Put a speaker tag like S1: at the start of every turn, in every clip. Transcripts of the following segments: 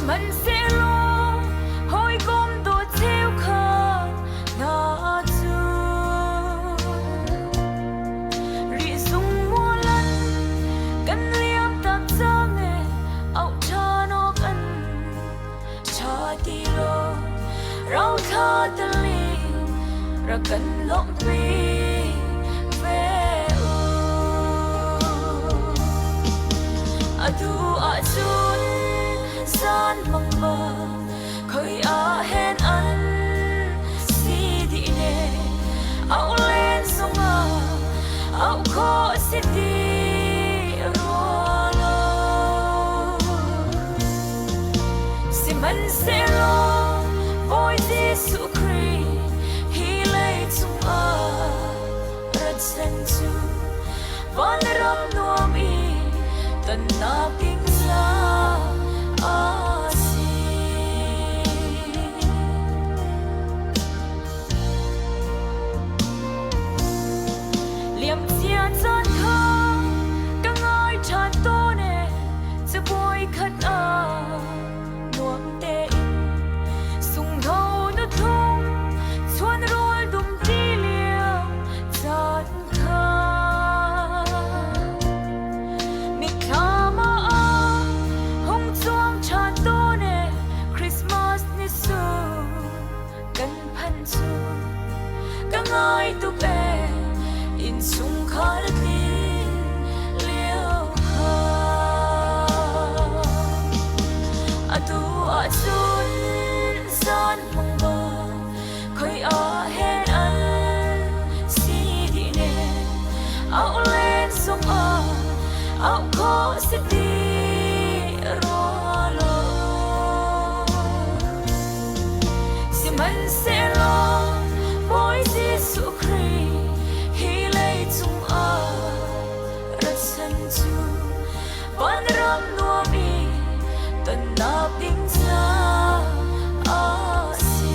S1: มันเสียลงหอยกลมตัวเที่ยวคานนาจูรีสุงมัวลันกันเลี้ยมตักจางเอเอาชานอกอันชาติโลเราทาตะลีรักกันล้มปีดูอาจุนสานมังบาคอยอาเห็นอันสีดีเนเอาเล่นสงอาเอาขอสิดีรัวโลสิมันเสลงบอยเยซูคริสต์ฮีเลจุงอารัดสันจูวันรำนวมอีตันนาปิงซาอาซีเลี่ยมเทียนจานข้ากังไอชาโตเนจะบอยขัดอาหนวมเตอินสุงเทานุทงชวนรัวดุมตีเลียมจานข้าngay tu bè in sung khá tin liêu ha a tu a chun san mong ba khoi a hen an si di ne ao lên sung a ao ko si ti ro lo si man se lo Jesu Christ He lay chung a rat san chu van ram no mi tan na ping cha a si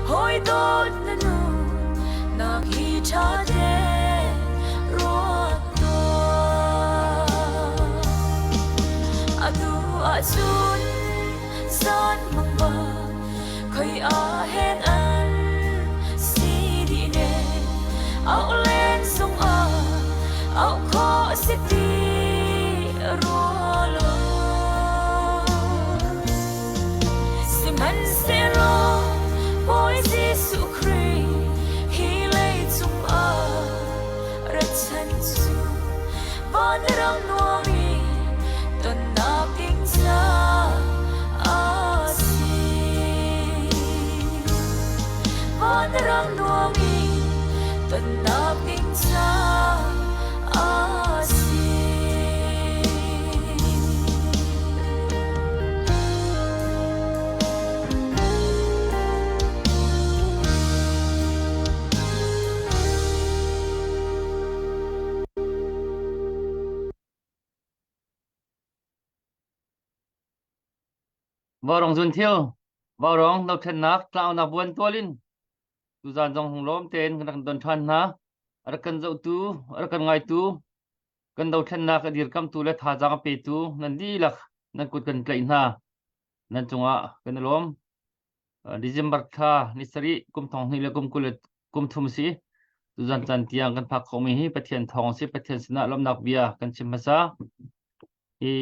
S1: hoi đốt nanu nak hi cha de ruột to adu achun san mang ba khoi a hen an si di ne au lên sung a au kho si ti ruột lo si man se lo Boy Jesu Christ He lay chung a rat san chu van rang no mi tan na ping cha a si van rang no mi tan na ping cha a si
S2: vào rong dun thiêu vào rong đâu thân nắp tao nắp buồn tua linh tu gian dòng hồng lóm tên kan don than na ar kan zau tu ar kan ngai tu kan đâu thân nắp cái dir kam tu le tha jang pe tu nan di lak nan kut kan klei na nan chunga kan lom December tha ni sari kum thong ni le kum kulet kum thum si tu gian chan tiang kan phak khomi hi pathian thong si pathian sina lom nak bia kan chimasa hi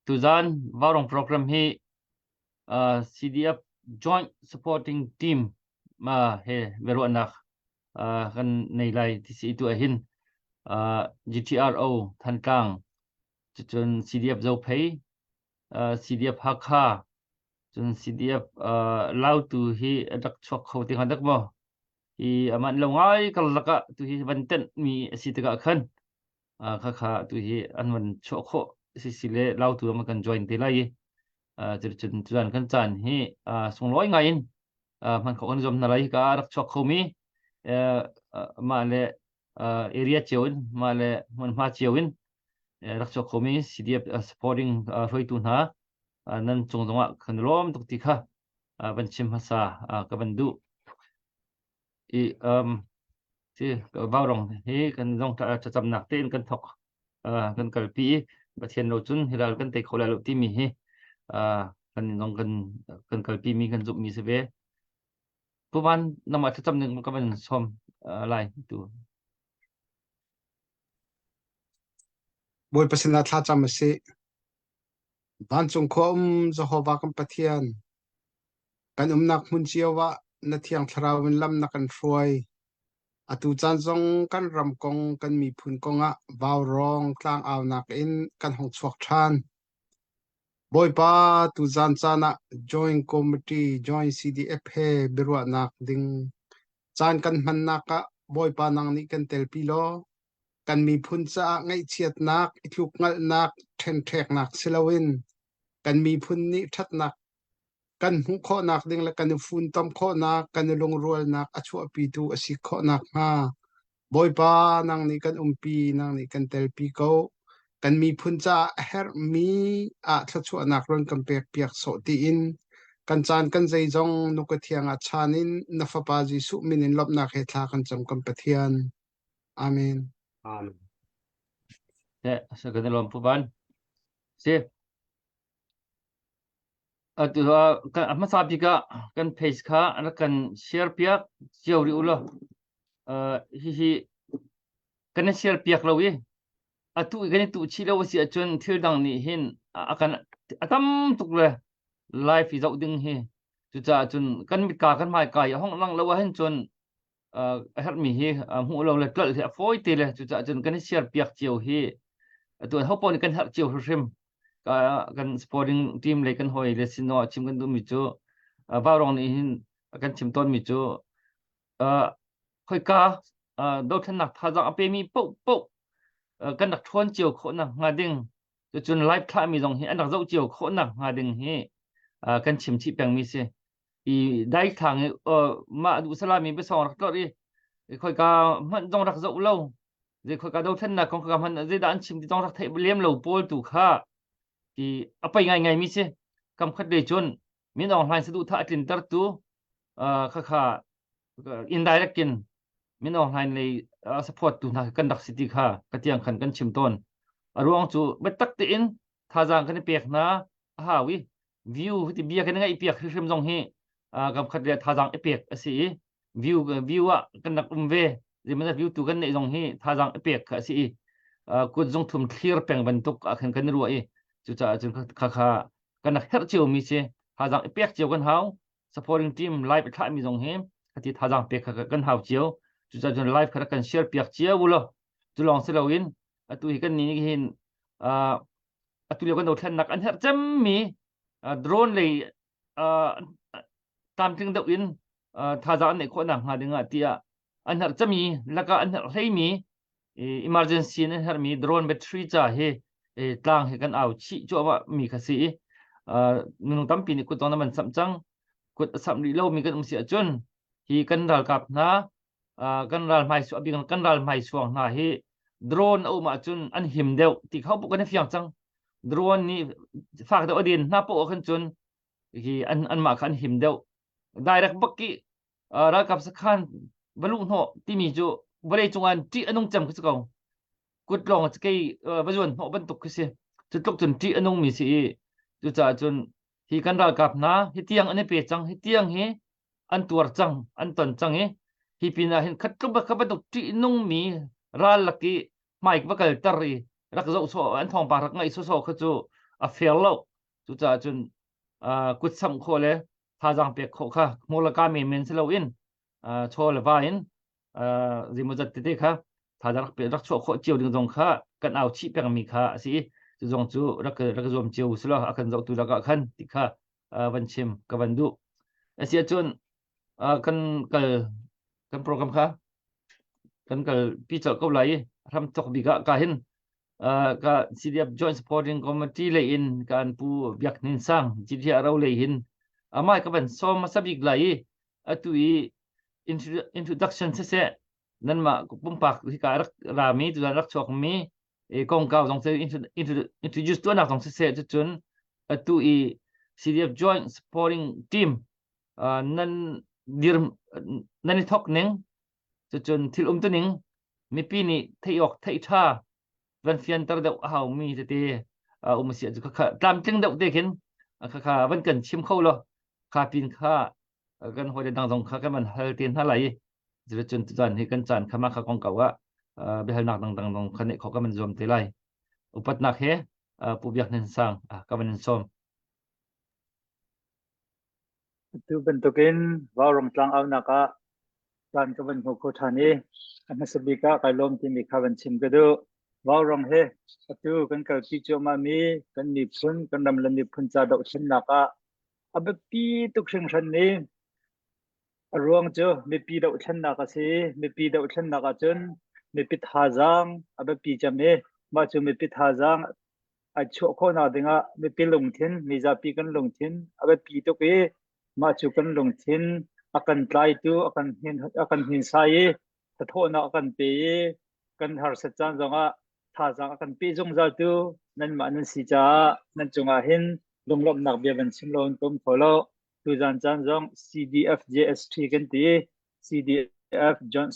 S2: tu gian vào rong program hi CDF Joint Supporting Team ma he veru anak kan nei lai ti si tu ahin GTRO than kang จน CDF เจ้าเพย์CDF ฮักค่าจน CDF เล่าตัวที่ดักชกเขาที่หันดักบ่ที่มันลงไอ้กันละก็ตัวที่บันเทิงมีสิทธิ์ก็ขันค่าตัวที่อันมันชกเขาสิเล่เล่าตัวมันกัน join ที่ไรจนกันจันที่200ไงมันเขากันจมนาไรก็ดักชกเขามีมาเลยarea เชียวมาเลยมันมาเชียวรักชกเขามี CDF supporting รวยตุนฮะนั่นจงอ่ะขันล้อมตุกติค่ะบัญชีภาษากับบันดูที่บ่าวรองเฮ้กันจงจะจำหนักเต้นกันถกกันกลปีบัดเทียนเราจุนที่เรากันเตะเขาแล้วที่มีเฮกันน้องกันกลปีมีกันจุมีเสเวผู้บ้านนำมาจะจำหนึ่งมันก็เป็นชมอะไรตัว
S3: Boy pasina tha cham se ban chung kho Jehovah kam pathian kan nak mun chiawa na thiang thrawin lam na kan hruai atu chan jong kan ram kong kan mi phun konga baw rong tlang aw nak in kan hong chuak than boy pa tu jan chana join committee join CDF he birwa nak ding chan kan man naka boy pa nang ni kan tel pi lo kan mi phun cha ngai chiat nak ithuk ngal nak then thek nak silawin kan mi phun ni that nak kan hu kho nak ding la kan phun tom kho nak kan long rol nak achu pi tu asi kho nak ma boy pa nang ni kan umpi nang ni kan tel pi ko kan mi phun cha her mi a thachu nak ron kan pek piak so ti in kan chan kan zai jong nu ka thianga chanin na fa pa ji su minin lop nak he thla kan cham kan pathian amen
S2: sekarang dalam perubahan tu kan apa sahaja juga kan page ka kan share pihak jauh di ulah hihi kan share pihak lawi atu kan itu cila wasi acun tirdang ni hin akan atam tuk le live izau ding hi juta acun kan mika kan mai kai hong lang lawahan cun her mi hi hu lo le tlal hi foi te le juta acun kan share pihak jauh hi tu hopon kan har jauh rim kan sporting team le kan hoi le sino chim kan du mi chu barong ni hin kan chim ton mi chu khoi ka do than nak tha jang ape mi po kan nak thon chiu kho na nga ding chun live tha mi jong hi an dak zau chiu kho na nga ding hi kan chim chi peng mi se i dai thang ma du sala mi be song rak to ri khoi ka man jong rak zau lo je khoi ka do than na kong ka man je dan chim ti jong rak thai lem lo pol tu kha thì apa ngai mi se kam khat de chon min online se du tha tin tar tu kha indirect kin min online le support tu na kan dak city kha katiang khan kan chim ton arong chu betak te in tha jang kan pek na ha wi view ti bia kan ngai pek hrim jong hi kam khat de tha jang pek asi view a kan dak ve je man view tu kan nei jong hi tha jang pek asi ku jong thum clear peng ban tuk khan kan ru ai chu cha chun kha kan her chiu mi che ha jang pek chiu kan hau supporting team live tha mi jong he khati tha jang pek kan hau chiu chu cha chun live khara kan share pek chiu bulo chu long se lawin atu hi kan ni hin atu le kan do than nak an her cham mi drone le tam ting do in tha jang ne kho na nga dinga tia an her chami laka an her hlei mi emergency ne her mi drone battery cha he tlang he kan au chi cho wa mi khasi nung tampi ni ku tong na man sam chang ku sam ri lo mi kan um sia chun hi kan ral kap na kan ral mai su abi kan ral mai suang na hi drone o ma chun an him deu ti khau bu kan fiang chang drone ni fak da odin na po kan chun hi an ma khan him deu direct bakki ra kap sa khan balu no ti mi chu bare chungan ti anung cham ku ko cút lòng cái bây giờ họ vẫn tục cái gì chú tục chuẩn trị anh ông mình sĩ chú cha chun thì căn ra gặp na thì tiếng anh ấy chăng thì tiếng he anh tuột chăng anh tuần chăng he thì pina hiện khát lúc bắt bắt tục trị nông mi ra là cái mai bắt cái tari rắc dậu so anh thong bạc rắc ngay so khát chú fail lâu chú cha chun cút sắm khô le tha giang bẹt khô kha mua là cam mình sẽ lâu in cho là vain gì mà giật thế kha thà rằng bị rắc chỗ khó chiều đường dòng khá cần ảo chi bằng mi khá sĩ จะจงจูรักรวมเจียวสุลอากันจะตุลากะขันติค่ะวันชิมกับวันดูเสียจนกันโปรแกรมค่ะกันพี่เจ้าก็ไหลทำตกบิกะกะเห็นก็ CDF Joint Supporting Committee เลยอินการผู้เบียกนินสังจิตที่เราเลยอินไม่ก็เป็นซ้อมมาสับอีกไหลตุย introduction เสียนั่นมาปุ่มปากที่การรามีตัวรักชกมีกองเก่าต้องเสีย introduce ตัวนักต้องเสียจนตุย CDF Joint Supporting Team นั่นดีร์นั่นทอกหนึ่งจนที่ตัวหนึ่งมีปีนี้ที่ออกที่ท่าวันเฟียนตระเดาหาวมีแต่เสียจุกข้าตามจึงเดาเด็กเห็นข้าวันกันชิมเข้าเลยข้าปีนข้ากันหัวเดินทางตรงข้ากันมันเฮลตีนเท่าไหร่จนตอนที่กันจานข้ามาข้ากองเก่าว่าเบลหนักต่างๆตรงคันนี้เขาก็มันรวมเท่าไหร่อุปนักเหผู้เบียกนินสังก็มันส้ม
S4: tu bentukin warong tlang au naka kan kaban ko thani anasabika kailom ti mi khaban chim gadu warong he atu kan kal pi choma mi kan ni phun kan dam lan ni phun cha do chen naka abe pi tuk sing ran ni arong cho mi pi do chen naka si mi pi do chen naka chun mi pi thajang abe pi chame ma chu mi pi thajang a chu kho na dinga mi pi lung thin mi za pi kan lung thin abe pi to keมาจูกันลงทิ้นอากันไกลตัวอากันหินใส่ถ้าโทษนะอากันปีกันหาสัจจานจงอ่ะถ้าจังอากันปีจงจะตัวนั่นมานั่นสิจ้านั่นจงอาหินลงลบนักเบียบันชิมลงตุ้มพอลตัวจานจง CDF JST กันตี CDF Joint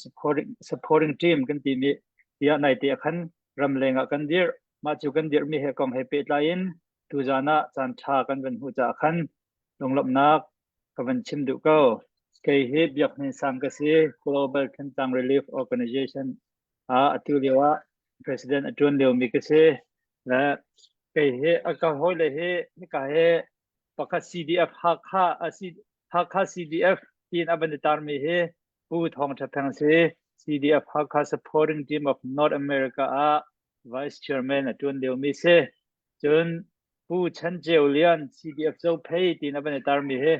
S4: Supporting Team กันตีมีที่ไหนที่อากันรำเลงอากันเดียร์มาจูกันเดียร์มีเหตุกองเหตุเป็นไลน์ตัวจานะจานชากันเป็นหัวจ่าขันลงลบนักkaban chim du ko kei he byak ni sang ka si Global Kentang Relief Organization atuliwa President Atun Leo mi ka si la kei he aka hoi le he ka he pakha CDF hakha CDF tin aban tar mi he pu thong thang si CDF hakha Supporting Team of North America Vice Chairman Atun Leo mi se chun pu chan jeulian CDF zo pei tin aban tar mi he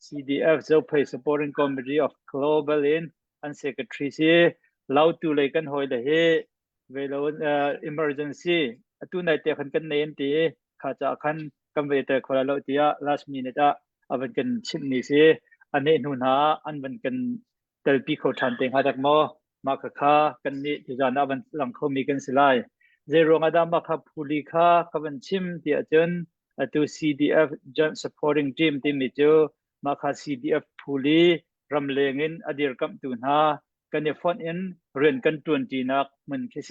S4: CDF Zopay Supporting Committee of Global in and Secretary si lau tu lei kan hoi le he velo emergency atu nai te khan kan nen ti kha cha khan kam ve te khola lo tia last minute aban kan chim ni si ane nu na an ban kan tel pi kho than te ha dak mo ma kha kan ni ti jan aban lang kho mi kan silai je rong ada ma kha phuli kha kaban chim ti achun atu CDF Joint Supporting Team ti mi chuมาคา CDF พูลีรำเลงินอดีตกำตุนหากันเนี่ยฟอนอินเรียนกันตวนจีนักเหมือนคิเซ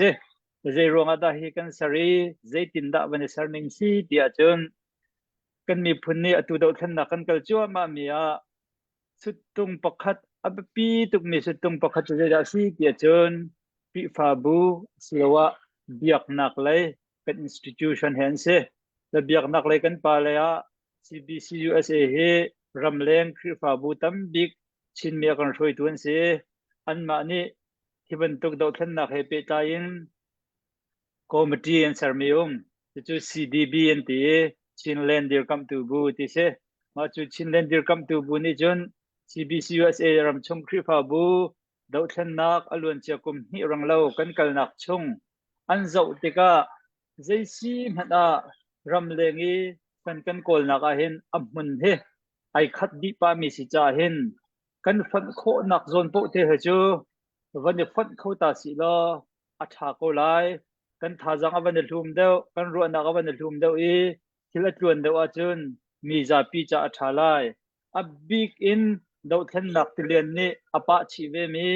S4: ใจรวงอาดาฮิกันสรีใจตินดาวันนี้สารนิงซีเดียจนกันมีพุนนี่อตุดาวทันนักกันกัลจัวมามีอาสุดตุงปกขัดอับปีตุกมีสุดตุงปกขัดใจดาซีเดียจนปีฟาบูสลวะเบียกนักเลยเป็น institution เห็นเซและเบียกนักเลยกันปาเลยอา CBC USA เฮรำเลงคือฝ่าบูตัมบิกชินเมียกันช่วยตัวนเสียอันมานี่ที่บรรทุกดาวทันนักให้ไปตายินคอมมิตี้อันสารมิอุมจู่ CDB อันที่ชินเลนเดียร์กัมตูบูที่เสมาจู่ชินเลนเดียร์กัมตูบูนี่จน CBC USA รำชงคือฝ่าบูดาวทันนักอลวนเจ้ากุมฮิรังเล่ากันกัลนักชงอันเจ้าติกาใจซีมันรำเลงีกันโกลนักอาเห็นอับมุนเฮไอคัดดีปามีสิจ่าเห็นกันฟันโคนักโซนโปเทเหจูวันนี้ฟันเขาตาสิลาอัฐาโกไลกันท่าจังวันนี้ทุ่มเดียวกันรัวนักวันนี้ทุ่มเดียวที่ละจวนเดียวอาจุนมีจ่าปีจ่าอัฐาไลอับบิกอินดาวเทนนักที่เรียนนี่อปะชีเวมี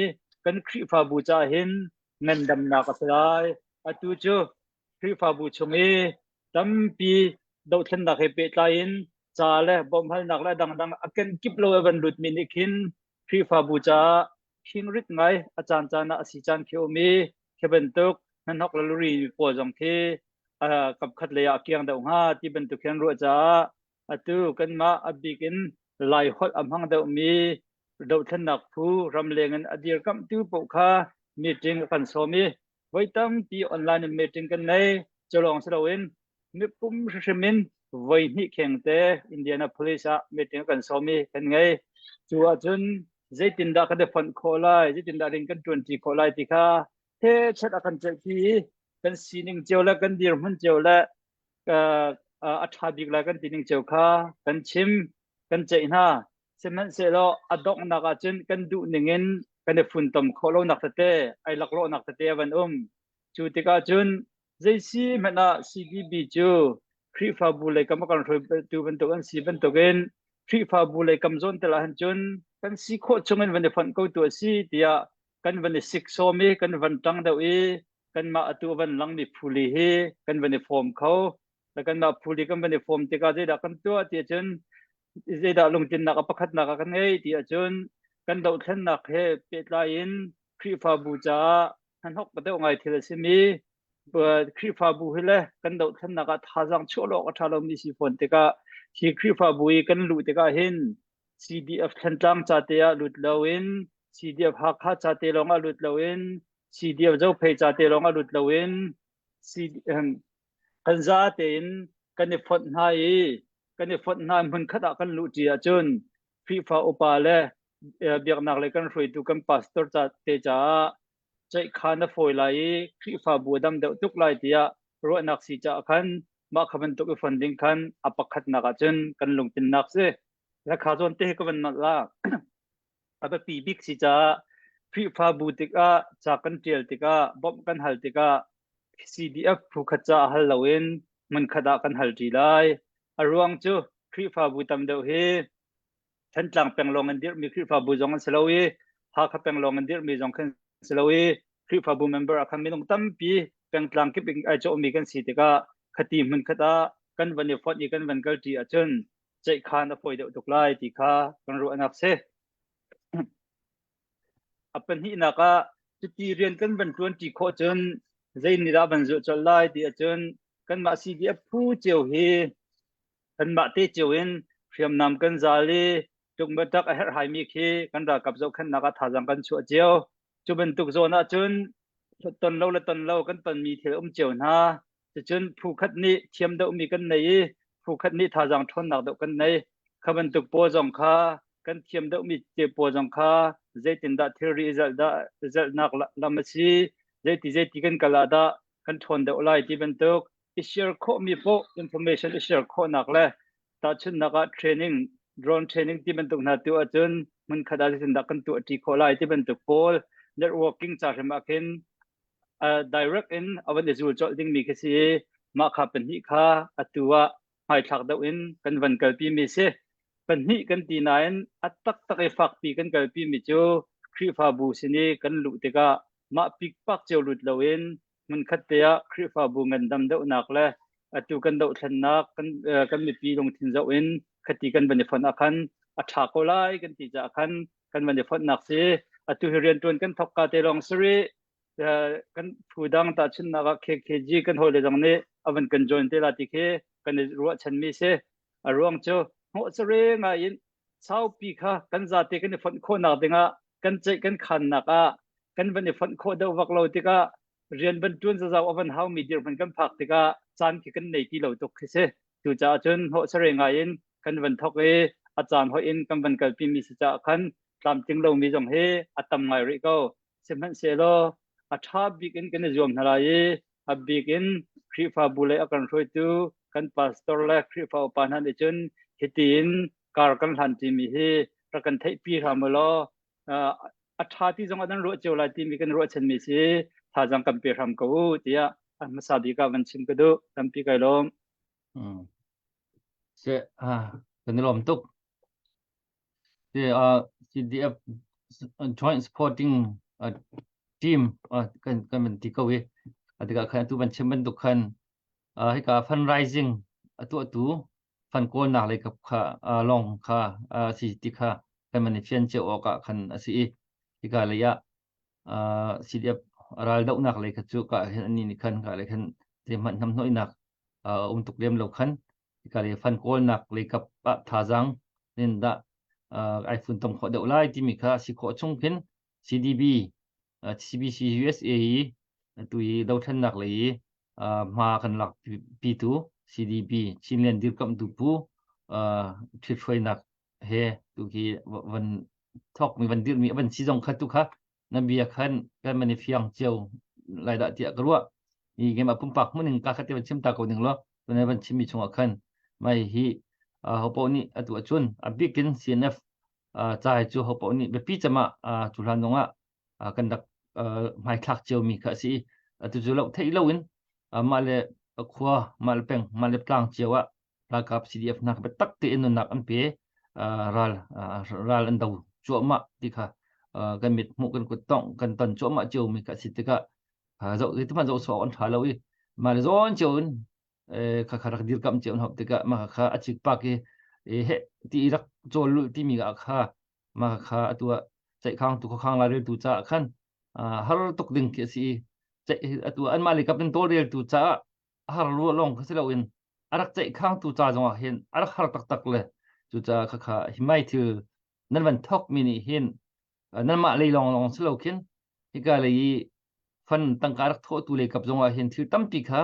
S4: กันคริฟาบูจ่าเห็นเงินดำนักสลายอตุจูคริฟาบูชงตั้มปีดาวเทนนักเฮเปตายินจาเลบอมพัลนักและดังๆอากันกิบโลเวันดุดมินิคินครีฟาบูจาคิงริกไงอาจารย์จานะสิจานเคียวมีเคเบนตุกนั่นฮอกลลูรีปวดจงที่กับขัดเลยอาเกียงดาวห้าที่เป็นตุกแข็งรัวจ้าตุกันมาอบิกินไล่ฮอดอัมหังดาวมีดาวทันนักผู้รำเลงอดีตกัมตุปุกามีจริงกันโซมีไว้ตั้งที่ออนไลน์มีจริงกันในจะลองสระวิน mi pum shimin voi ni khengte Indianapolis a meeting kan somi kan ngai chu achun zaitin da ka de phon kholai zaitin da ring kan 20 kholai ti kha the chat akan che ki kan sining chewla kan dir hun chewla a thabik la kan tining chew kha kan chim kan chei na semen se lo adok na ka chun kan du ningin kan phun tom kholo nak te ai laklo nak te van chu ti ka chun zaisi mena CDB chu khri fa bu le kam kan roi tu ban to kan si ban to gen khri fa bu le kam zon te la han chun kan si kho chungen van de fan ko tu si tia kan van de sik so mi kan van tang da e kan ma atu van lang mi phuli he kan van de form kho la kan ma phuli kan van de form te ka je da kan tu ti chun je da lung tin na ka pakhat na ka kan ei ti chun kan do thlen na he pe lain khri fa bu cha han hok pa de ngai thil si miคริฟาบูฮิเลกันดาวท่านนักท่าจังชั่วโลกท่าเรามีสิฝนติกาที่คริฟาบูยกันลุติกาเห็น CDF ท่านจังจัดเตียลุดเลวิน CDF ฮักฮัจัดเตียลงอาลุดเลวิน CDF เจ้าเพจัดเตียลงอาลุดเลวิน กันจัดเตียนกันในฝนหายกันในฝนหายมันขัดกันลุติอาจุนคริฟาอุปาเลเบียกนักเลยกันรวยตุกันพาสตอร์จัดเตจ้าใจขานฝอยไหลคริฟาบูดำเดาตุกไหลเดียรถนักสีจะขันมาขบันตุกฟันดิ้งขันอปักขัดนักจนกันลงตินนักเสและขาจนเตะก็เป็นนักละอับปีบิกสีจะคริฟาบูติกาจากกันเจียลติกาบอมกันฮัลติกา CDF ผู้ขัดจะฮัลลาวินมันขดากันฮัลจีไลอารวงจูคริฟาบูดำเดาเฮฉันจังเป็นลงอันเดียมีคริฟาบูจงกันสลาวีหากเป็นลงอันเดียมีจงกันสลาวีคริฟาบูเมมเบอร์อาคันมีน้องตั้มปีเป็นกลางกิบิงไอโจมีกันสีติกาคดีมันคดากันวันนี้ฟอดอีกันวันเกิดที่อาจารย์ใจขานฝอยเดือดตุกไล่ติกากันรู้อันนับเสอเป็นที่นักจุดที่เรียนกันวันชวนที่โคจรใจนิราบันจุดจไล่ที่อาจารย์กันมาซีดีเอฟผู้เจียวเฮกันมาเตเจียวเอ็นเพียมนำกันซาลีจุกเมื่อตักเฮร์ไฮมีคีกันรักกับเจ้าขันนักท่าจังกันชัวเจียวจุเป็นตุกโซนจุนตนเราและตนเรากันตนมีเทอเจียวนะจุนผู้ขัดนี้เทียมเดามีกันในผู้ขัดนี้ท่าจังทนหนักเดากันในขบันตุกโปจงคากันเทียมเดามีเจโปจงคาเจตินดาเทอรีจะนักลำซีเจติกันกลาดากันทนเดาไล่ที่เป็นตุกอิเชียร์โคมีโปอินโฟเมชันอิเชียร์โคนักเลยตาชุนนักเทรนนิ่งdrone trainingที่เป็นตุกนาตัวจนมันขดาที่ดักกันตัวที่โคไลที่เป็นตุกโพล networking จากสมาชิกdirect in เอาวันเดียวจอดดิ้งมีแค่สิมาขับเป็นหิค่าอัตตัวหายถักดาวอินกันวันเกิดปีมีเสเป็นหิกันตีนายนอัตตักตะไคฝักปีกันเกิดปีมีจูคริฟาบูสินีกันลุติกามาปิกปักเจ้าลุดดาวอินมันขัดเตียคริฟาบูเงินดำดาวนักเลยอัตตัวกันดาวทันนักกันมีปีลงทิ้งดาวอินคดีกันวันเดียวฟันอาคันอัฐาโคไลกันตีจะอาคันกันวันเดียวฟันนักเสียอัตุเรียนจนกันทอกกาเตลองสรีกันผู้ดังตัดชินนักเคจีกันโหเลยจังนี้อวันกันจนเตลาติเคกันรัวฉันมีเสียอารวงเจ้าหัวสรีไงยินเช้าปีค่ะกันจัดเตกันฟันโคนักดิงะกันใจกันขันนักกันวันเดียวฟันโคเดาวักเราติกะเรียนบรรจุนจะจะอวันเฮามีเดียร์มันกันพักติกะจานที่กันในที่เราตกเสียตัวจ่าจนหัวสรีไงยินกันวันทอกอาจารย์เขาอินกันวันเกิดปีมีสัจจะขันตามจริงเรามีจงเฮอัตมายริโกเสมันเซโลอัฐาบิกินกันจวมนาลายอับบิกินคริฟาบุเลอกันช่วยตูกันพาสตอร์และคริฟาอุปนันเดจนฮิตินการกันหันทีมีเฮประกันไทยปีรามโลอัฐาที่จงอันนั้นรู้เจ้าลายทีมีกันรู้เช่นมีสิถ้าจังกันปีรามกูเดียอันมาสาบิกาวันชิมกดูตั้มปีไกลม
S2: เสียกันลมตุกเสียCDF joint supporting team กันเป็นที่เขาเวอาทิตย์การตัวบัญชีมันตุกขันให้กับ fundraising ตัวฟันโกนหนักเลยกับค่าลงค่าสิทธิค่ากันมันเฟียนเจ้าออกกันสิที่การระยะCDF รายดอกหนักเลยกับจุกะอันนี้นี่ขันกันเลยขันเตรียมมันทำน้อยหนักตุกเลี้ยมเราขันที่การเลยฟันโกนหนักเลยกับท่าจังนี่ด่าไอฝุ่นตรงขอเดาไล่ที่มีค่าสิขอชงพิน CDB CBC USA ตัวดาวทันหนักเลยมากันหลักปีตู CDP chinlen dir kam tu pu thit phoi nak he tu ki van thok mi van dir mi van si jong khat tu kha na bia khan kan mani fiang cheu lai da tia karwa i gema pum pak muning ka khate van chim ta ko ning lo na van chimi chunga khan mai hi hopo ni atu achun a bikin CNF chai chu hopo ni be pi chama chulan nonga kan dak mai thak cheu mi kha si atu chu lo thei lo in male khwa mal peng male tlang chewa la kap CDF nak be tak te enu nak an pe ral an dau chu ma ti kha kan mit mu kan ku tong kan ton chu ma cheu mi ka si ti ka zo ti ma zo so an tha lo i mal zon chun kha kha rak dir kam cheu hop ti ka ma kha achik pa ki he ti rak chol lu ti mi ga kha ma kha atua chai khang tu khang la re tu cha khan har tok ding ke si chai atua an mali kapin to re tu cha har lu long kha silo in arak chai khang tu cha jong hin arak har tak tak le tu cha kha kha himai thu nan van thok mini hin nan ma le long long silo kin hi ka le yi fan tang ka rak tho tu le kap jong hin thu tam pi kha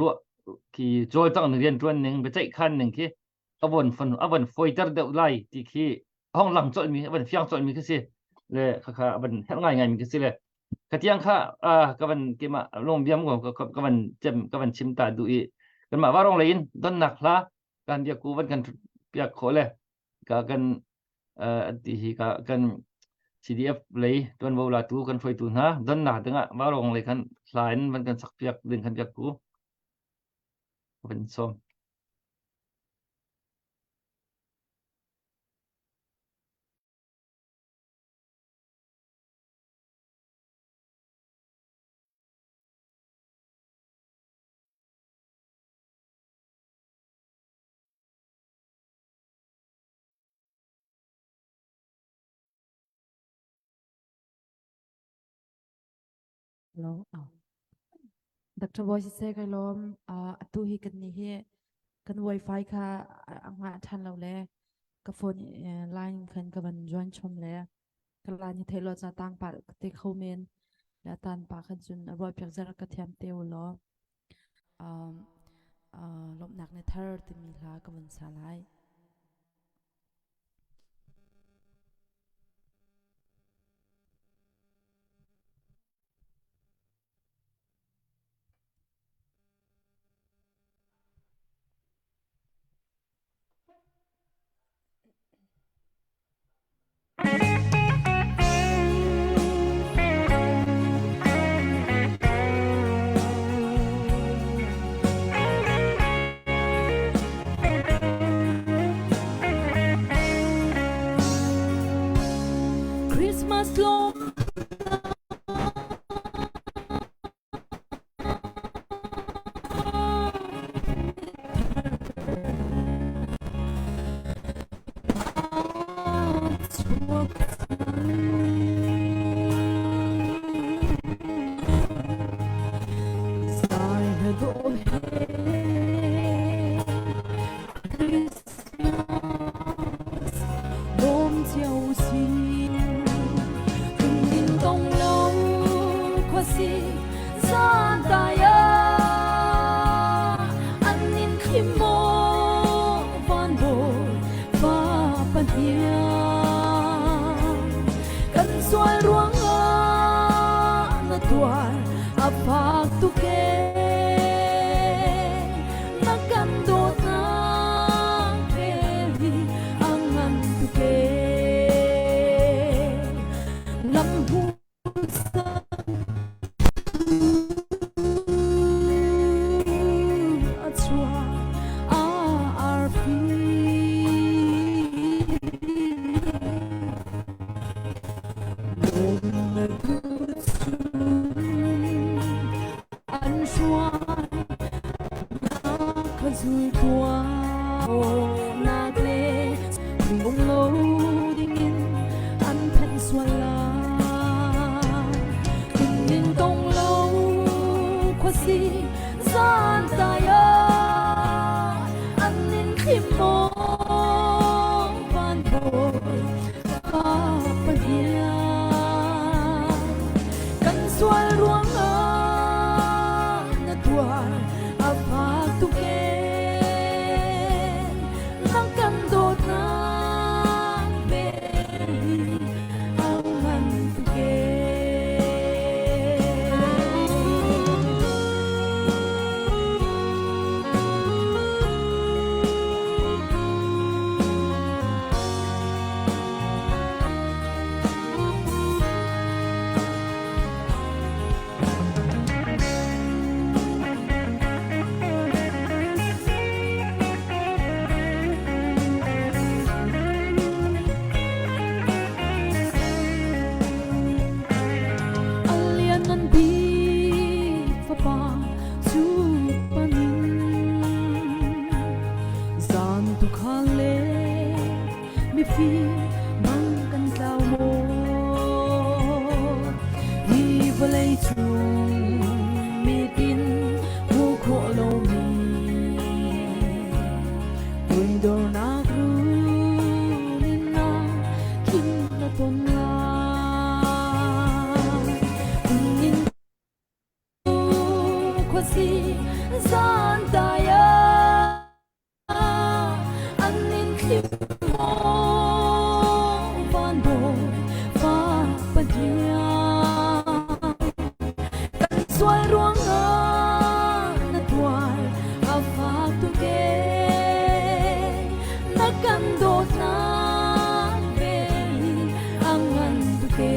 S2: ru ki joy tang rian tuan ning be chai khan ning ki avon foiter de lai ti ki hong lang chol mi avon fiang chol mi ki si le kha kha avon hel ngai ngai mi ki si le ka tiang kha ka van ki ma long biam ko ka van jem ka van chim ta du i kan ma warong lein don nak la kan dia ku van kan pia kho le ka kan ti hi ka kan CDF lấy tuần vô là tu kan foi tu na don na denga warong le kan hlain van kan sak piak ding kan piak ku van som
S5: Hello. Dr. Voice say kai lom tu hi kan ni he kan wifi kha anga than lo le ka phone line khan ka ban join chom le ka la ni thelo cha tang pa te khomen la tan pa khan chun roi pek zara ka thiam te lo lom nak ne thar te mi la ka ban sa lai
S1: Christmas long Sual ruang na tuan apa tu ke phi mang kan tao mo hi volei chung mi tin hu kho lo mi ui do na gru nin na kin na ton na nin kwa si zan ta ya an nin kim mo van bo fa pa dia kan suai ruang na tuai a fa tu ke na kan do na be angan tu ke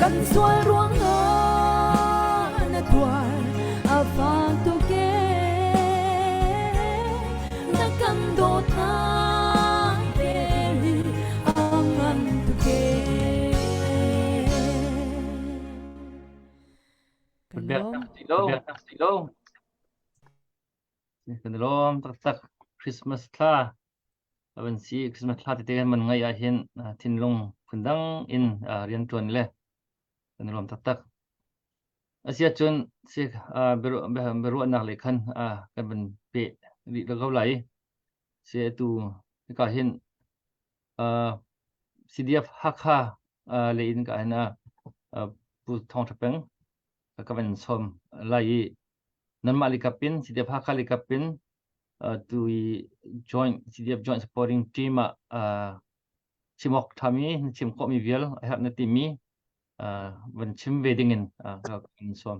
S1: kan suai ruang na tuai a fa tu ke na kan do na be angan tu ke
S2: Kalom
S1: Kalom
S2: silo kalom tak Christmas tha aban si Christmas tha te man ngai a hin thinlung phundang in rian tuan le kalom tak asia chun si beru anak le khan kan ban pe ri la gau lai se tu ka hin CDF hakha le in ka na pu thong thapeng ka ban som lai nan ma likapin CDF hakha likapin to joint CDF joint supporting team chimok thami chim ko mi vial ha na ti mi ban chim wedding in ka som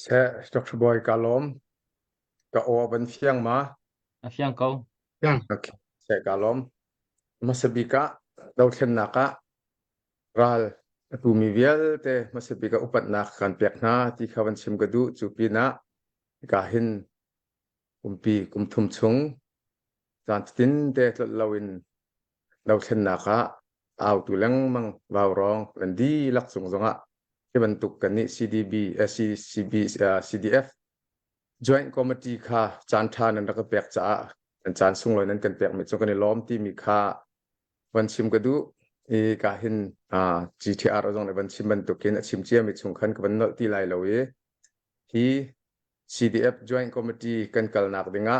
S6: se Dr. Boy kalom ka o ban fiang ma
S2: fiang kau
S6: okay se kalom masabika daw chen naka ral tu mi vial te masabika upat nak kan pek na ti khawan sim gadu chupina ka hin kumpi kumthum chung tan tin te lawin daw chen naka au tu lang mang waw rong lan di lak chung zonga ke bentuk kan ni CDF joint committee kha chan than an ka pek cha an chan sung loi nan kan pek mi chung kan lom ti mi kha wan sim gadu e ka hin GTR ozong ne ban sim ban tukin chim chia mi chung khan ka ban no ti lai lo ye hi CDF joint committee kan kal nak dinga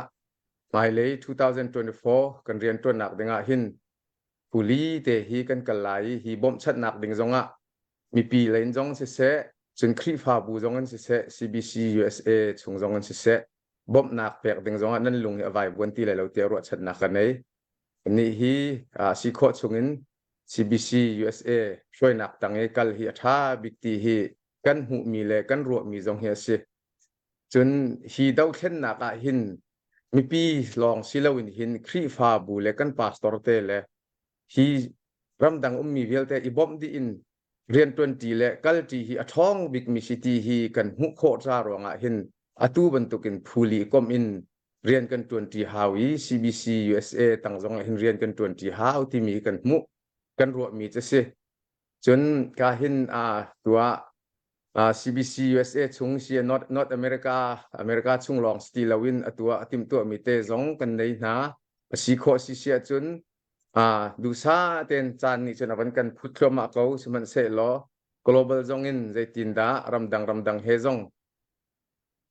S6: mai le 2024 kan rian ton nak dinga hin puli te hi kan kal lai hi bom chat nak ding zonga mi pi len zong se chun khri pha bu zong an se CBC USA chung zong an se bom nak pek ding zonga nan lung avai bon ti lai lo te ro chat nak kan nei ni hi si kho chungin CBC USA shoi nak tange kal hi atha big ti hi kan hu mi le kan ro mi zong he se chun hi dau thlen naka hin mi pi long silawin hin khri pha bu le kan pastor te le hi ramdang mi vel te ibom di in rian 20 le kal ti hi athong big mi city hi kan hu kho cha ronga hin atu bantukin phuli kom in rian kan 20 hawi CBC USA tangjong hin rian kan 20 haw ti mi kan mu kan ro mi che se chun ka hin tua CBC USA chung si North America chung long stilawin atua atim tu mi te zong kan nei na si kho si sia chun du sa ten chan ni chun avan kan phutloma ko suman se lo global zong in zaitin da ramdang he zong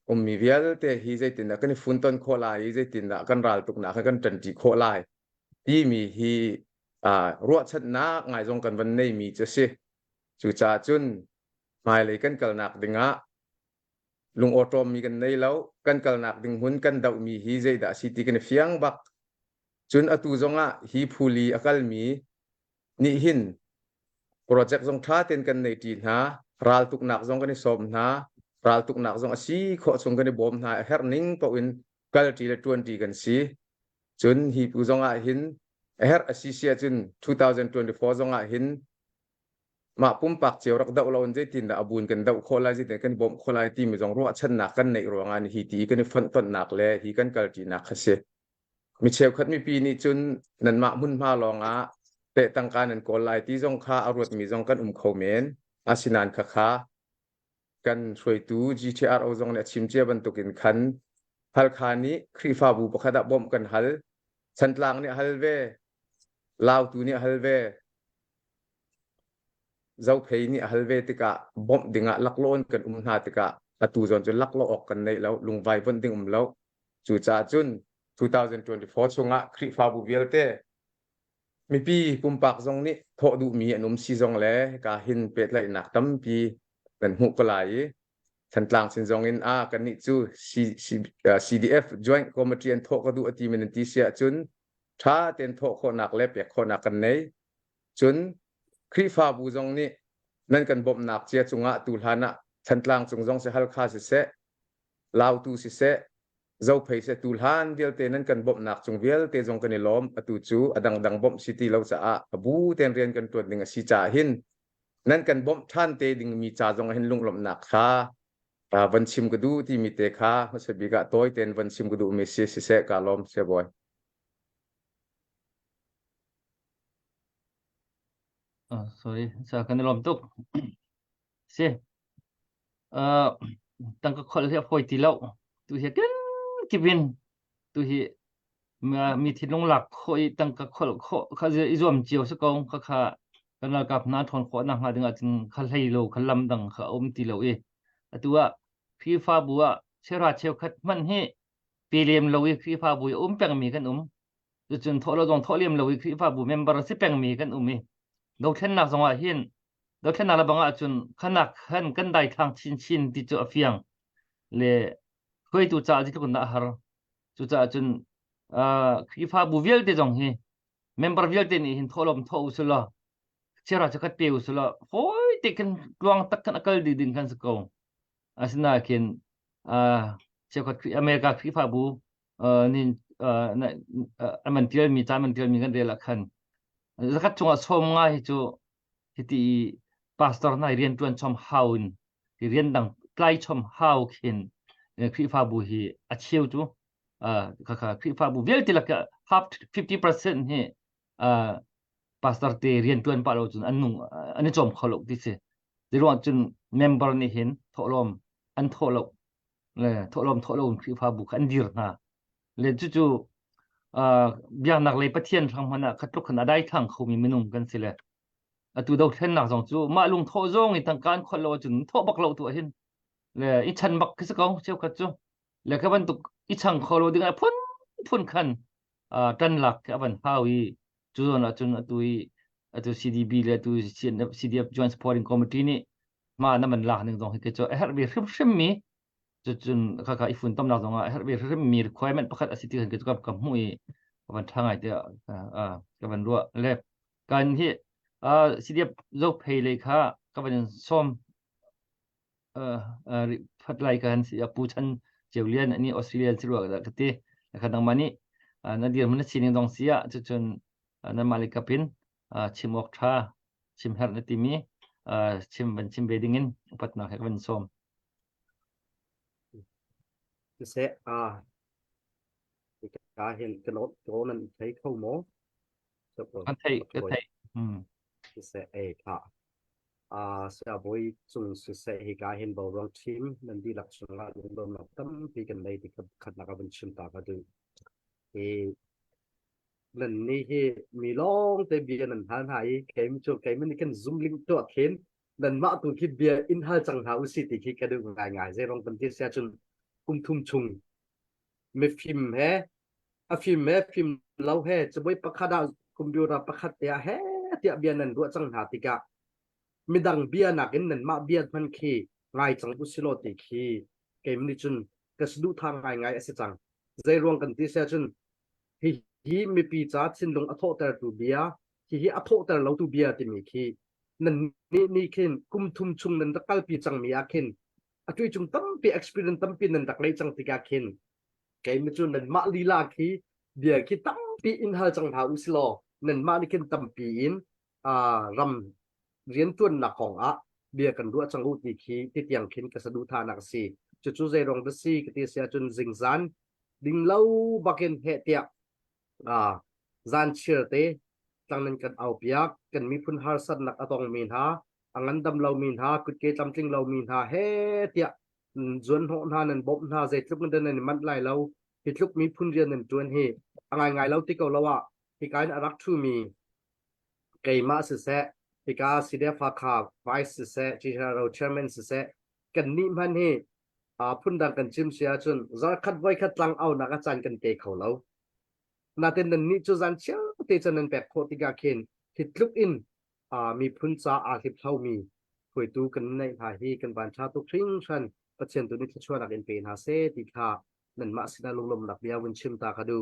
S6: mi vial te hi zaitin da kan funton khola hi zaitin da kan ral tuk na kan tan ti kholai ti mi hi ruwa chat na ngai zong kan van nei mi che se chu cha chun mai le kan kal nak dinga lung autom mi kan nei lo kan kal nak ding hun kan dau mi hi zai da city kan fiang bak chun atu zonga hi phuli akal mi ni hin project zong tha ten kan nei ti na ral tuk nak zong kan som na ral tuk nak zong asi kho chung kan bom na her ning po in kal ti le 20 kan si chun hi pu zonga hin her asi sia chun 2024 zonga hin ma pum pak cheu rak dau lawn je tin da abun kan dau kholai je kan bom kholai ti mi jong ro chan nak kan nei ro ngan hi ti kan fon ton nak le hi kan kal ti nak khase mi cheu khat mi pi ni chun nan ma mun ma longa te tangkan an kolai ti jong kha arut mi jong kan khau men asinan kha กันช่วยตู GTR เอาจงเนี่ยชิมเจียบันตุกินขันฮัลคานี้ครีฟาบูปะคดะบอมกันฮัลฉันตลางเนี่ยฮัลเวลาวตูเนี่ยฮัลเวเจ้าเพยนี่ฮัลเวติกะบอมดิ่งะลักโลนกันนาติกะประตูจนลักโลออกกันในแล้วลุงไวบนดิ่งแล้วจู่จ้าจุน2024ช่วงะครีฟาบูเวลเตมีปีปุ่มปากจงนี้ทอดูมีอนุมซีจงแลกาหินเป็ดไหลหนักตั้มปีเป็นหุกไหลฉันตลางสินจงอินกันนี่จูCDF Joint Committee ทอกดูอติมินติเสียจุนถ้าเต็นทอคนหนักเล็บอยากคนหนักกันในจุนครีฟาบูจงนี้นั่นกันบ่มหนักเจียจุงะตูลานะฉันตลางจงเสฮัลคาสิเสลาวตูสิเสเจ้าเพย์เสตูลฮันเดียวเตนั่นกันบ่มหนักจงเวียลเตจงกันในล้อมอตูจูอดังบ่มซิตี้เราจะบูเตนเรียนกันตัวหนึ่งสิจ่าหินนั่นกันบ่มท่านเตดิงมีจ่าจงหินลุงลมหนักค่ะวันชิมกระดูที่มีเตค่ะมันจะบีกะตัวเตนวันชิมกระดูมีเสียสิเสกาล้อมเสียบ่อย
S2: sorry สากันลมตุกเสียตั้งก็คนเรียกพอยตีแล้วตัวเหี้ยกันกิบินตัวเหี้ยมีที่ลงหลักคอยตั้งก็คนเขาจะอีจอมเจียวสักองเขากันแล้วกับน้าทนขวดนังหาดึงอาจจะเขาให้โลเขาลำดังเขาอมตีแล้วตัวพี่ฟ้าบัวเชื่อราเชื่อขัดมันให้ปีเลียมเราพี่ฟ้าบัวแปลงมีกันจนทอเราต้องทอเลียมเราพี่ฟ้าบัวเมมเบอร์สิแปลงมีกันเราเช่นนักสงฆ์หินเราเช่นนักละบังอาจนขนักขันกันได้ทางชินที่จะเฟียงเลยเคยตัวจ่าที่ทุกคนน่าหาตัวจ่าจนพี่ฟ้าบัวเวลเดจงฮีเมมเบอร์เวลเดนี่หินทอลมทออุสละเชื่อราจะกัดเปียอุสละโอ้ยเด็กกันกลวงตักกันอักลดีดึงกันสักองอาสนะคินเชื่อกัดอเมริกาพี่ฟ้าบัวนี่มันเทียนมีจามันเทียนมีกันเดลักขันzakat chunga somnga hi chu hiti pastor na rian tuan chom haun hi rian dang tlai chom hau khin khri fa bu hi achiu chu kha khri fa bu vel tilaka half 50% hi pastor te rian tuan pa lo chun anung ani chom kholok ti se dirwa chun member ni hin tholom an tholo le tholom khri fa bu kan dir na le chu biang nak lei pathian thang mana khatuk khana dai thang khomi minum kan sile atu do then nak jong chu ma lung tho zong i tang kan kholo chun tho bak lo tu hin le i chan bak kis kong cheu khat chu le ka ban tu i chang kholo ding a phun khan tan lak ka ban hawi chu na chun atu CDB le tu CDF Joint Supporting Committee ni ma na man la ning jong ke chu her bi hrim miจนข้าอีฝุ่นต้มเราตรงเวลามี requirement ประคัดอสิทธิเกิดกับมุ้ยวันทางไอเดียกับวันรัวเล็บการที่สิเดียบโลกเพลเลยค่ะกับวันส้มพัดไล่กันสิปูชันเจียวเลียนอันนี้ออสเตรเลียสิรัวกันที่นะครับดังมานี้นัดเดียมันสิ่งตรงเสียจนนั่นมาเลยกับพินชิมออกท่าชิมเฮอร์นติมีชิมเบดิ้งอินปัตนาให้วันส้ม
S7: เสการเห็นกระโดดโจนั้นใช้เข้าโมจะปวด
S2: ก็ไทย
S7: เสค่ะเสียบอยจุนเสเหตุการเห็นบอลรองทีมนั่นดีหลักสุดละรวมหลักตั้มปีกันเลยที่ขัดนักบัญชีตากระดูนั่นนี่ที่มีล้องแต่เบียร์นั่นหายเข็มโจเข็มมันนี่กันซุ่มลิงตัวเข็มนั่นมาตัวคิดเบียร์อินฮาจังหาอุสิติคิดกระดูกง่ายๆใจรองเป็นที่เสียจนกุมทุ่มชุงไม่ฟิล์มแฮฟิล์มเราแฮจะไม่ประคัดคุมดูเราประคัดเตียแฮเตียเบียนันด้วยจังหาติกะไม่ดังเบียนักนั่นมาเบียมันขี้ง่ายจังบุษโลติขี้เกมนี้จนกระสุดทางง่ายสิจังใจรวงกันที่เสียจนฮีไม่ปีจัดสินลงอโทแต่ตัวเบียฮีอโทแต่เราตัวเบียที่มีขี้นั่นนี่ขึ้นกุมทุ่มชุงนั่นตะกัลปีจังมีอาขึ้นช่วยจุ่มตั้มปี experience ตั้มปีนั่นตักเลยจังติกาเข็นเกมจุนนั่นมาลีลาคีเดียคีตั้มปีอินฮาจังหาอุสโลนั่นมาดิเข็นตั้มปีอินรำเรียนตัวหนักของเบียกันด้วยจังหูตีคีที่เตียงเข็นกระสดูทานักสีจุดใจรองดัซีกติเสียจนจิงซันดิ่งเล่าบักเก็นเฮเตียซันเชื่อเตจังนั้นกันเอาเปียกกันมีพุนฮาร์สันนักอตองมีนฮา อันดำเรามีหากุดเกตำจริงเรามีหาเฮ้เตียจวนหอนานันบบหาเจ็ดลุกนั่นนั่นมันไหลเราฮิตลุกมีพุ่นเรียนนั่นจวนเฮไงเราที่เก่าเราว่าที่การรักทูมีเกยมาสิเสที่การสิเดฟ้าขาไวส์สิเสที่เราเชอร์แมนสิเสกันนี่มันเฮพุ่นดังกันชิมเสียจนจะคัดไว้คัดลังเอานักอาจารย์กันเกยเขาเรานาเต็นนั่นนี่จุจันเชียวเตจันนั่นแปลกโคติกาเคนฮิตลุกอินมีพุ่นซาอาทิตย์เท่ามีคุยดูกันในภายที่กันบานชาตุกทิ้งชันประเทศตัวนี้ที่ช่วยนักเอ็นเป็นหาเซติค่านั่นมาสินาลงลมนักเบียวันชิมตาคดู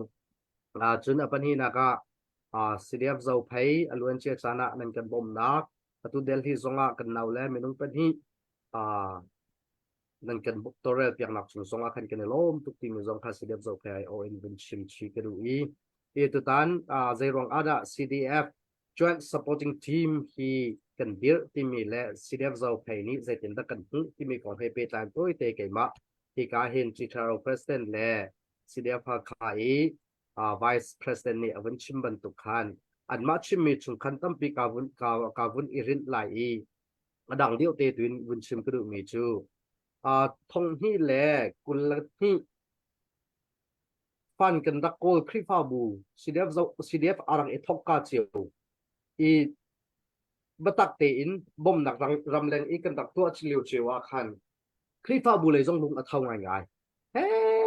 S7: จนอปันฮีนักสิเดียบเจ้าไพอลวนเชียชานะนั่นกันบ่มนักตุเดลที่สงะกันนาวแล้วไม่ต้องปันฮีนั่นกันตัวเรลเปียกหนักสุดสงะกันกันในลมทุกทีมีสงะสิเดียบเจ้าไพโอเอ็นวันชิมชีกันดูตุตันใจรองอาดา CDF Joint Supporting Team ที่กันเดียร์ที่มีและ CDF เจ้าไพนี้ใจติดกันที่มีของเฮเปตานตัวเตะเกมาที่การเห็นจิตรา President และ CDF พาขายVice President นี่วันชิมบันตุกขันอันมาชิมมีชุมขันตั้มปีกาวุนอิรินไหลดังเดียวเตตุนวันชิมกระดูมีจูทงที่แหล่กุลที่ฟันกันรักโกลคริฟาบู CDF อารังเอทอกกาเจียวบัตักเตอินบ่มหนักรำแรงอีกันตักตัวชิลิวเจียวขันคริฟาบูเลยจงลุงอัฐาวง่ายเฮ้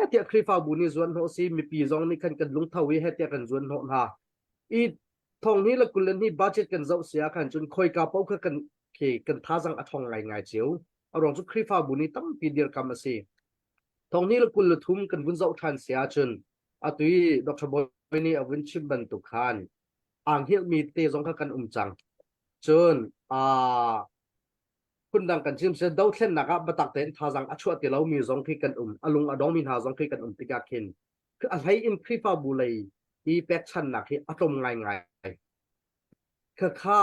S7: เทียคริฟาบุนี่ส่วนหัวซีมีปีจงนี่ขันกันลุงเท่าวิเฮเทียกันส่วนหัวนาทองนี้ละกุลนี่บัจเจตกันเจ้าเสียขันจนคอยกาเป้ากันเขกันท้าจังอัฐองง่ายเจียวอารมณ์สุคริฟาบุนี่ตั้งปีเดียร์กรรมสีทองนี้ละกุลทุ่มกันวุ้นเจ้าทันเสียจนตุยดร.บอยนี่วินชิมบันตุขันอ่างเฮียมีเตจงกันจังจนคุณดังกันชิมเสดาวเช่นนะครับบัตักเต็นท่าจังอัชวติเรามีจงที่กันอลุงอดองมีท่าจงที่กันติกาเคนคืออะไรอินคริฟาบุเลยเป็กชันนักที่อารมณ์ง่ายคือข้า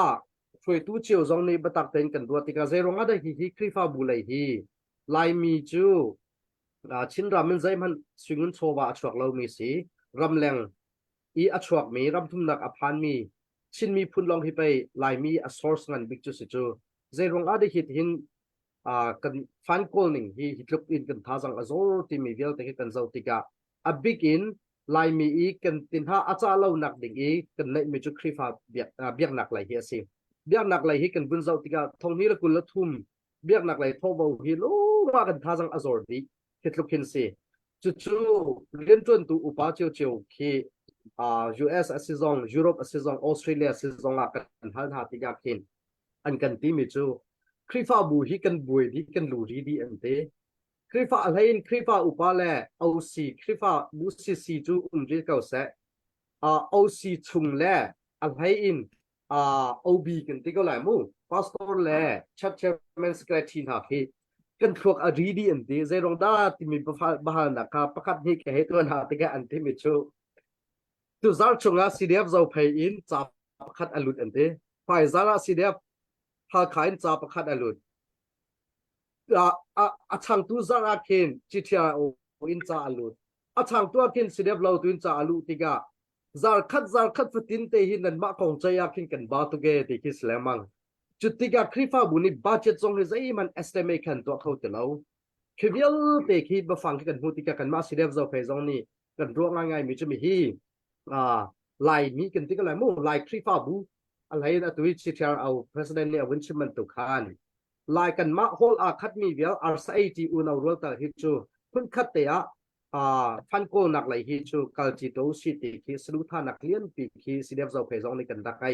S7: ช่วยตู้เจียวจงนี้บัตักเต็นกันตัวติกาเซรงอะไรที่คริฟาบุเลยที่ลายมีจูชินรามินใจมันสิ่งนั้นโชว์ว่าอัชวกเรามีสีรำแรงอัชวกมีรำทุ่มนักอภันมีชินมีพุ่นลองที่ไปลายมีอัสซอร์สงันบิ๊กจูสิจูใจรงอาได้หินกันฟันโกลนิ่งฮิตลุกอินกันท่าจังอโซที่มีเวลแต่กันเจ้าติกาบิ๊กอินลายมีกันตินท่าอาจารย์เราหนักดิ่งกันในมิจุคริฟาเบียกหนักไหลเฮียสิเบียกหนักไหลฮิกันบุญเจ้าติกาทงนี้ละกุลละทุ่มเบียกหนักไหลทบฮิโลว่ากันท่าจังอโซดีฮิตลุกหินสิจู่เรียนจนตัวอุปาเจียวที่US อาซิซองยุโรปอาซิซองออสเตรเลียอาซิซองกันท่าหาติกาเคนอันกันที่มิจูคริฟาบูฮิกันบุยฮิกันลูรีดีอันเตคริฟาอะไรคริฟาอุปาเลเอาซีคริฟาบูซีจูรีเก่าเสเอาซีชุงเลอะไรเอาบีกันที่ก็หลายมู่พาสตอร์เลชัดเชมนสเกรตินหาพีกันพวกรีดีอันเตเจรองดาที่มีบ้านนะครับประกาศนี้แค่เหตุวันหาติกาอันที่มิจูตุซาร์ชงอาซีเดียฟจะไปอินจับประกาศอลุดอันเตฝ่ายซาร์ซีเดียฟหาขายจับประคัดอรุณช่างตัวซาราเคนจิตยาโออินจ่าอรุณช่างตัวเคนสิเดบเราตัวอินจ่าอรุณติกาซาร์คัดฟตินเตหินนันมาของใจยาคินกันบาตุเกติคิสเลมังจุดติกาคริฟาบุนิบัจเจตจงเลยใจมันเอสเตเมกันตัวเขาแต่เราคือเวลเตคิดมาฟังกันหูติกากันมาสิเดบเราไปจงนี่กันรัวง่ายๆมีจะมีฮีลายมีกันติกาลายมู่ลายคริฟาบูอะไรนะตัวที่เชียร์เอา president เนี่ยวันชิมันตุกานลายกันมาโฮลคัดมีเวล RSAT อุณเอารัวตาฮิจูคุณคัดเตะฟันโกนักไหลฮิจูกัลจิโตสิติคิสรุธานักเลี้ยนปีคิสิเดฟเจ้าเพจองในกันดักไอ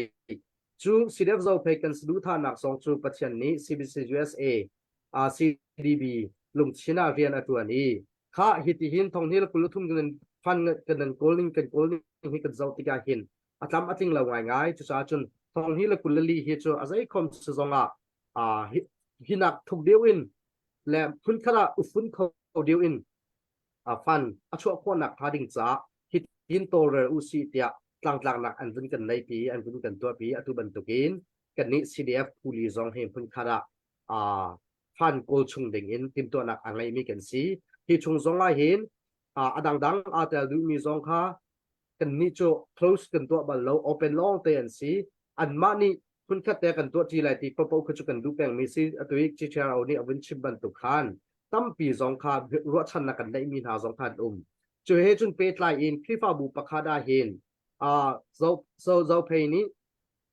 S7: จูสิเดฟเจ้าเพจกันสรุธานักสองจูปัจจัยนี้ CBC USA CDB ลุงชินาเรียนตัวนี้ข้าฮิติหินทองนี้ละกุลทุ่มกันฟันกันโกลิงให้กันเจ้าติกาหินอัตลำอัติงเราง่ายๆจุดจนทองนี้ละกุลลีเฮจูอาศัยคอมสซองหินักถูกเดียวอินและพุ่นขณะอุฟุนเขาเดียวอินฟันช่วงคนหนักพาดิ่งจ้าหินโตเรอุสิเตียกลางหนักอันวุ่นกันในปีอันวุ่นกันตัวปีอัตุบันตุกินกันนี้ CDF ผู้ลีซองเฮมพุ่นขณะฟันโกลชุงดิ่งอินทีมตัวหนักอะไรมีกันสีที่ชุงซองไอเห็นดังแต่ดูมีซองค่ะกันนี้โจ close กันตัวบัลโล open long เตียนสีอันมานี่ คุณคัดแต่กันตัวจีไรที่ปะปะคือจุกันดูแปลงมีซีตัวอีกจีเชานี่อวินชิบันตุคานตั้มปีสองคารัวชันนักันได้มีหาสองพันจุเฮจุนเปตไลอินคลิฟาบุปคาดาเฮนเจ้าเพนี้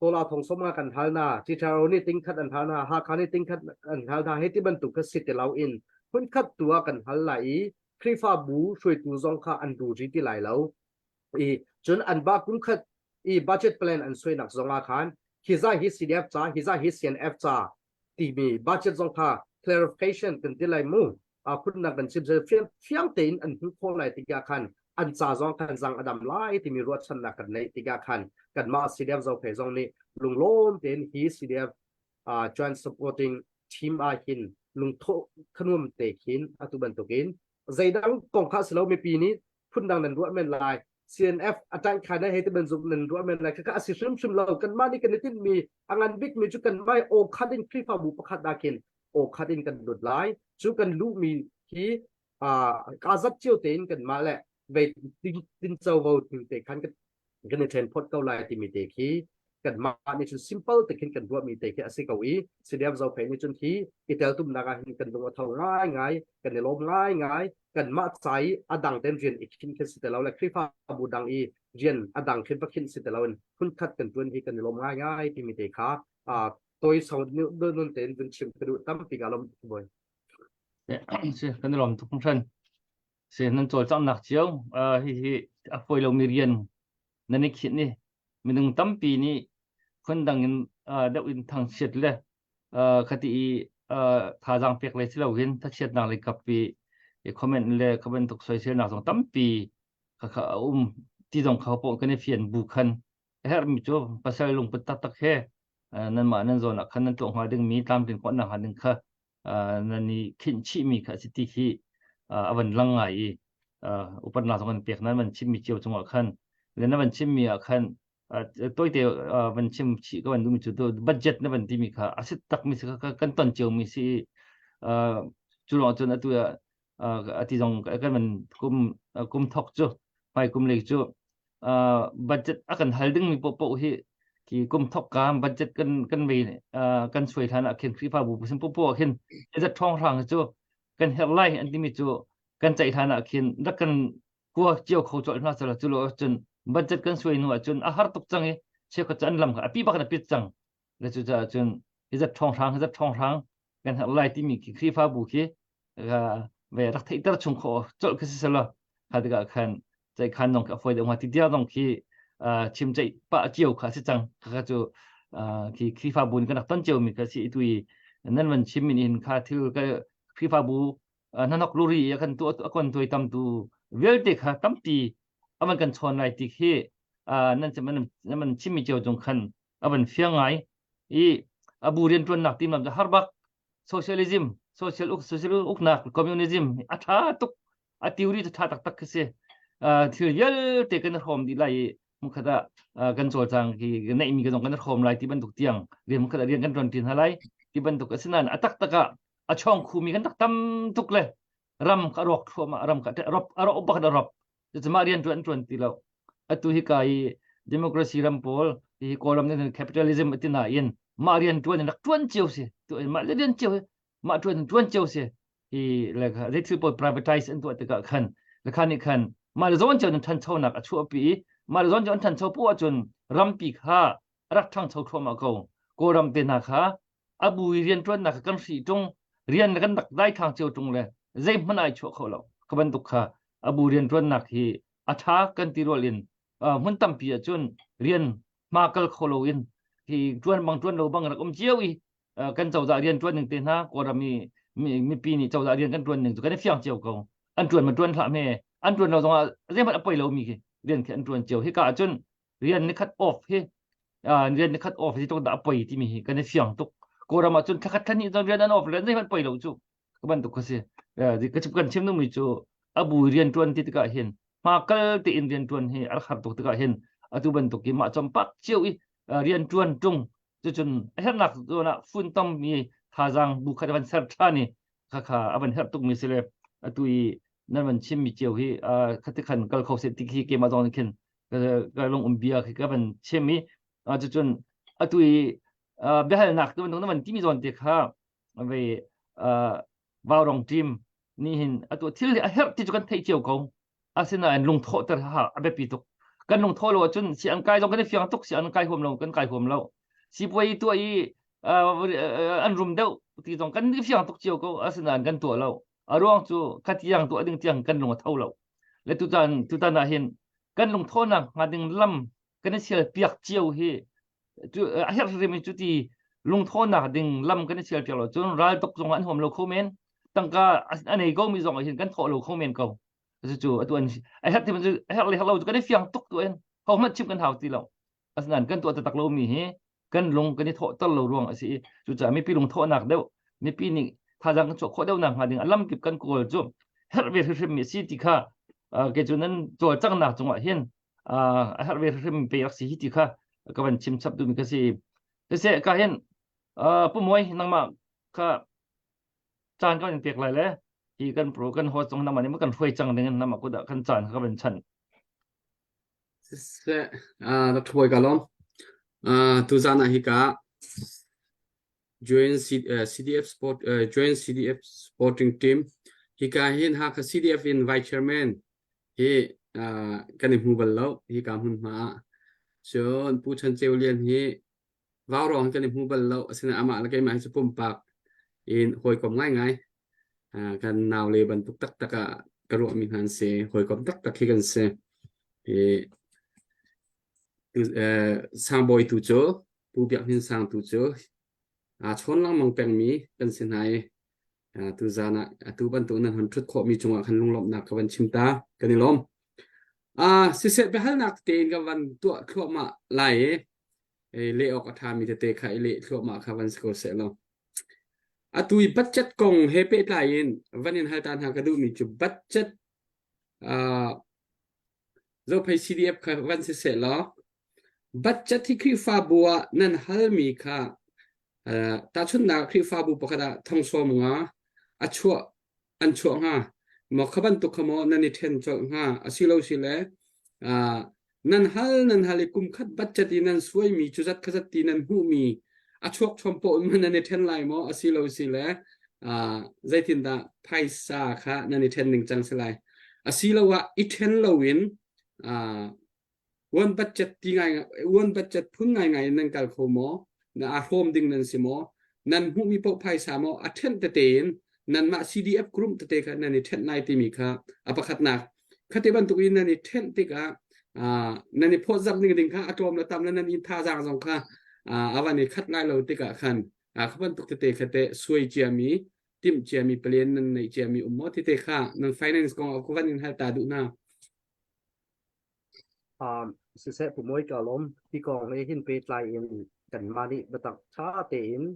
S7: ตัวเราทงสมากันทัลนาจีเชานี่ติงคัดอันทัลนาหาคานี่ติงคัดอันทัลนาเฮติบันตุกสิทธิ์เราอินคุณคัดตัวกันทัลไลคลิฟาบูช่วยตัวสองคาอันดูจีที่ไหลแล้วจนอันบาคุณคัดบัจเจ็ตแพลนอันสวยหนักสองอาคารhiza his CDF จ้า hiza his CNF จ้าที่มี budget สองค่ะ clarification กันที่ไรมู่คุณนักบัญชีจะเฟียงเต็นอันทุกคนไรติกาคันอันจ้าสองคันสังอดัมไล่ที่มีรถชนะกันในติกาคันกันมา CDF จะเพย์สองนี้ลุงโลมเต็น his CDF joint supporting team หินลุงโตขนมเตะหินตุบันตุกินใจดังกองข้าสโลมีปีนี้คุณดังนั้นด้วยเมื่อไรCNF อาจารย์ขายได้ให้ที่เป็นสุนันด้วยมันอะไรก็อาศัยชุมเรากันมานี่กันที่มีงานบิ๊กมีจุกันไม่โอคัดินคลิปบุปผาดากินโอคัดินกันดุดไล่จุกันลูกมีที่กาซัดเจียวเต็นกันมาแหละเวดินเจ้าวัวถึงเตะขันกันในเทรนพอดเกาไลที่มีเตะขี้กันมาในชุด simple แต่กันด้วยมีเตะขี้อาศัยเกาอีเสียดายเราเพย์ในจนที่อิตาลีตุ้มนาการกันตรงเท่าง่ายกันในลมง่ายกันมาใจอดังเต็มเรียนอีกชิ้นคือสิแต่เราและคลิปบูดังอีเรียนอดังขึ้นพักขึ้นสิแต่เราคุณคัดกันตัวนี้กันในลมง่ายที่มีเตะขาตัวสองนิ้วเดินเต้นเป็นชิมกระดูตั้มปีกอารมณ์บ่อย
S2: เสียกันลมทุกคนเสียนั่นโจทย์จำหนักเชียวที่อภัยเรามีเรียนนั่นนี่คิดนี่มีหนึ่งตั้มปีนี้คนดังเงินเด็กอินทางเฉียดเลยคดีท่าจังเปียกเลยที่เราเห็นถ้าเฉียดดังเลยกับปีคอมเมนต์เลยคอมเมนต์ตกใส่เสียหนักสองตั้มปีเขาที่ตรงเขาปนกันในเฟียนบุคันเฮ้ยมีจูภาษาลงปตักตักเฮนั่นมานั่นโซนคันนั้นตัวหัวดึงมีตามถึงคนหนักหันดึงค่ะนั่นนี่ขินชิมีค่ะสิที่ที่วันลังไงอุปนิสัยของเปียกนั้นมันชิมีเจียวจังหวะคันแล้วนั้นมันชิมีคันตัวเดียวมันชิมชีก็มันดูมีจุดตัวบัดเจ็ตนั้นมันที่มีค่ะอาศัยตักมีสิค่ะกันต้นเจียวมีสิจุดหลังจนตัวที่ตรงกันมันกุมทอกจูไปกุมเล็กจูบัดเจ็ตakan hal ding mi popo hi ki kum thok kam budget kan ve kan soi than akhin khri pha bu sim popo akhin eza thong rang chu kan herlai an timi chu kan chai than akhin dak kan ko chiao kho chol na chala chulo chun budget kan soi nu chun a har tok changi che ko chan lam ka api ba kan pi chang le chu cha chun eza thong rang kan herlai timi ki khri pha bu ki ve rak thei tar chung kho chol ka sala khadiga khanใจคันน้องกับไฟเดี๋ยวมาทีเดียวน้องที่ชิมใจปะเจียวค่ะสิจังก็จะที่ครีฟาบุญก็นักต้นเจียวมีก็สิตุยนั่นมันชิมมินค่ะที่ก็ครีฟาบูนั่นนกลุรีกันตัวคนตัวตำตัวเวลเด็กค่ะตั้มตีมันกันชนอะไรที่ที่นั่นจะมันชิมมีเจียวจงคันมันเฟียงไงบูเรียนตัวหนักที่มันจะฮาร์บักโซเชียลิซึมโซเชียลอุกนักคอมมิวนิซึมอัฐาตุกทีวรีจะท่าตักคือสิที่เยอะแต่กันรวมดีไล่มุขดากันโจจังที่ในมีกันตรงกันรวมไล่ที่บรรทุกเตียงเรียนมุขดาเรียนกันตรงที่อะไรที่บรรทุกก็สินันอัตักตะกะช่องคูมีกันตักตั้มทุกเลยรำกระรอกทัวมารำกระรอบบักดารอบจะมาเรียนตรงที่เราตุฮิกายดิโมคราซีรัมโพลที่โคลัมน์ในแคปิตอลิซึมที่น่าอินมาเรียนตัวนักตวนเจียวสิตัวมาเรียนเจียวมาตวนเจียวสิที่เรียกเรทิปอล privatize อันตัวตะกะขันและขันอีกขันมาลอนจนทันเท่านักชั่วปีมาลอนจนทันเท่าปัวจนรำปีข้ารักทั้งเท่าทั่วมากูรำเตนักข้าบูเรียนจนนักกันสีจงเรียนกันนักได้ทางเจ้าจงเลยเจ็บมันไอชั่วเขาเราขบันตุกข้าบูเรียนจนนักที่อัฐากันติโรลินมันตั้มปีจนเรียนมาเกลโคโลอินที่จวนบางจวนเราบางรักเจียวกันเจ้าจะเรียนจวนหนึ่งเตนะกูรำมีปีนี้เจ้าจะเรียนกันจวนหนึ่งจะกันได้เฟียงเจียวเขาอันจวนมันจวนละเมอันจวนเราต้องเรียนมันไปเรามีเรียนแค่อันจวนเจียวให้กาจนเรียนในคัดออฟให้เรียนในคัดออฟที่ต้องด่าไปที่มีกันในเฟียงตุกกูรามาจนคัดทันนี้ต้องเรียนอันออฟเรียนได้มันไปเราจู่ก็บันตุกก็เสียที่กระจุกกันเชื่อมนึงมีจู่บูเรียนจวนที่ตะกะเห็นมาเกลที่อินเรียนจวนให้อัลคาร์ตุกตะกะเห็นตุบันตุกิมาจอมปักเจียวเรียนจวนจงจนเห็นหนักตัวน่ะฝุ่นต้องมีท่าจังบุคคลวันเสาร์ท่านี่ข้าบันเห็นตุกมีเสลตุยนั่นมันชิมมีเจียวที่คัดขันก็เขาเสร็จที่เกมมาตอนนี้ก็ลงเบียร์ก็มันชิมมีจนตุย behal nak tu man timi zon te kha ve vào rong team ni hin atu thil a her ti chukan thei chiu ko asina an lung tho tar ha abe pi tuk kan lung tho lo chun si an kai jong kan fiang tuk si an kai hom lo kan kai hom lo si poi tu ai an rum deuh ti jong kan fiang tuk chiu ko asina an kan to lo arong chu khatiang tu ading tiang kan lung tho lo le tu tan a hin kan lung tho na ngading lam kan sial piak chiu hi chu a her rim chu ti lung tho na ding lam kan sial piak lo chun ral tok jong an hom lo khomen tangka anei go mi zong hin kan tho lo khomen ko chu atuan ai hat ti man ai hat le halo kan ni fiang tuk tu en ho mat chim kan hau ti lo asnan kan tu tak lo mi he kan lung kan ni tho tal lo ruang asi chu cha mi pi lung tho nak deu mi pi ni tha jang chu kho deu na nga ding alam kip kan ko chu her ve hrim mi si ti kha ke chu nan chu chang na chung hin her ve hrim pe yak si ti kha ka ban chim chap du mi ka si se ka hen pu moi nang ma kha chanก็ยังเปียกไหลเลยที่กันโปรกันโฮตรงน้ำมันนี่มันกันช่วยจังเลยน้ำมันก็ได้กันจานก็เป็นชั้น
S8: se da thoi kalom tu zana hika CDF sport join CDF sporting team hika hin ha ka CDF in vice chairman hi kan hu bal lo hi ka hun ma so pu chan cheu lian hi vào rong kan hu bal lo asina ama la kai mai su pum pak in hoi kom ngai kan naw le ban tuk tak taka karo mi han se hoi kom tak tak kan se sang boy tu cho pu biak hin sang tu cho chon lang mang peng mi kan sin hai tu zana tu ban tu nan han thut kho mi chunga khan lung lom nak ka ban chimta kan lom si se be hal nak te ga van tu kho ma lai le ok tha mi te khai le kho ma kha van sko se lo atui budget kong hepe lain vanin haltan ha kadu mi chu budget zo phai CDF kha van se lo budget thi khri fa bua nan hal mi kha ta chun na khri fa bu pakada thong so nga achua an chu nga mo khaban tu khamo nan ni then cho nga asilo sile nan hal kum khat budget nan suai mi chu zat khazat ti nan hu mi achok chompo man ne ten lai mo asilo sile zaitin da paisa kha nani ten ning chang selai asilo wa iten lowin one budget ti ngai one budget phun ngai nan kal khomo na a home ding nan simo nan hu mi po paisa mo aten te ten nan ma CDF group te kha nani ten nai ti mi kha apakhat na khate ban tu in nani ten ti ka nani pho zap ning ding kha atom la tam nan in tha jang jong kha awan ni khat lai lo te ka khan khaban tuk te khate sui chiami tim chiami plan nan nei chiami ummo ti te kha nan finance kong ko van in hal ta du na
S7: sự sẽ của mỗi cả lom khi còn lấy hin pe lại in cần mani betak cha te in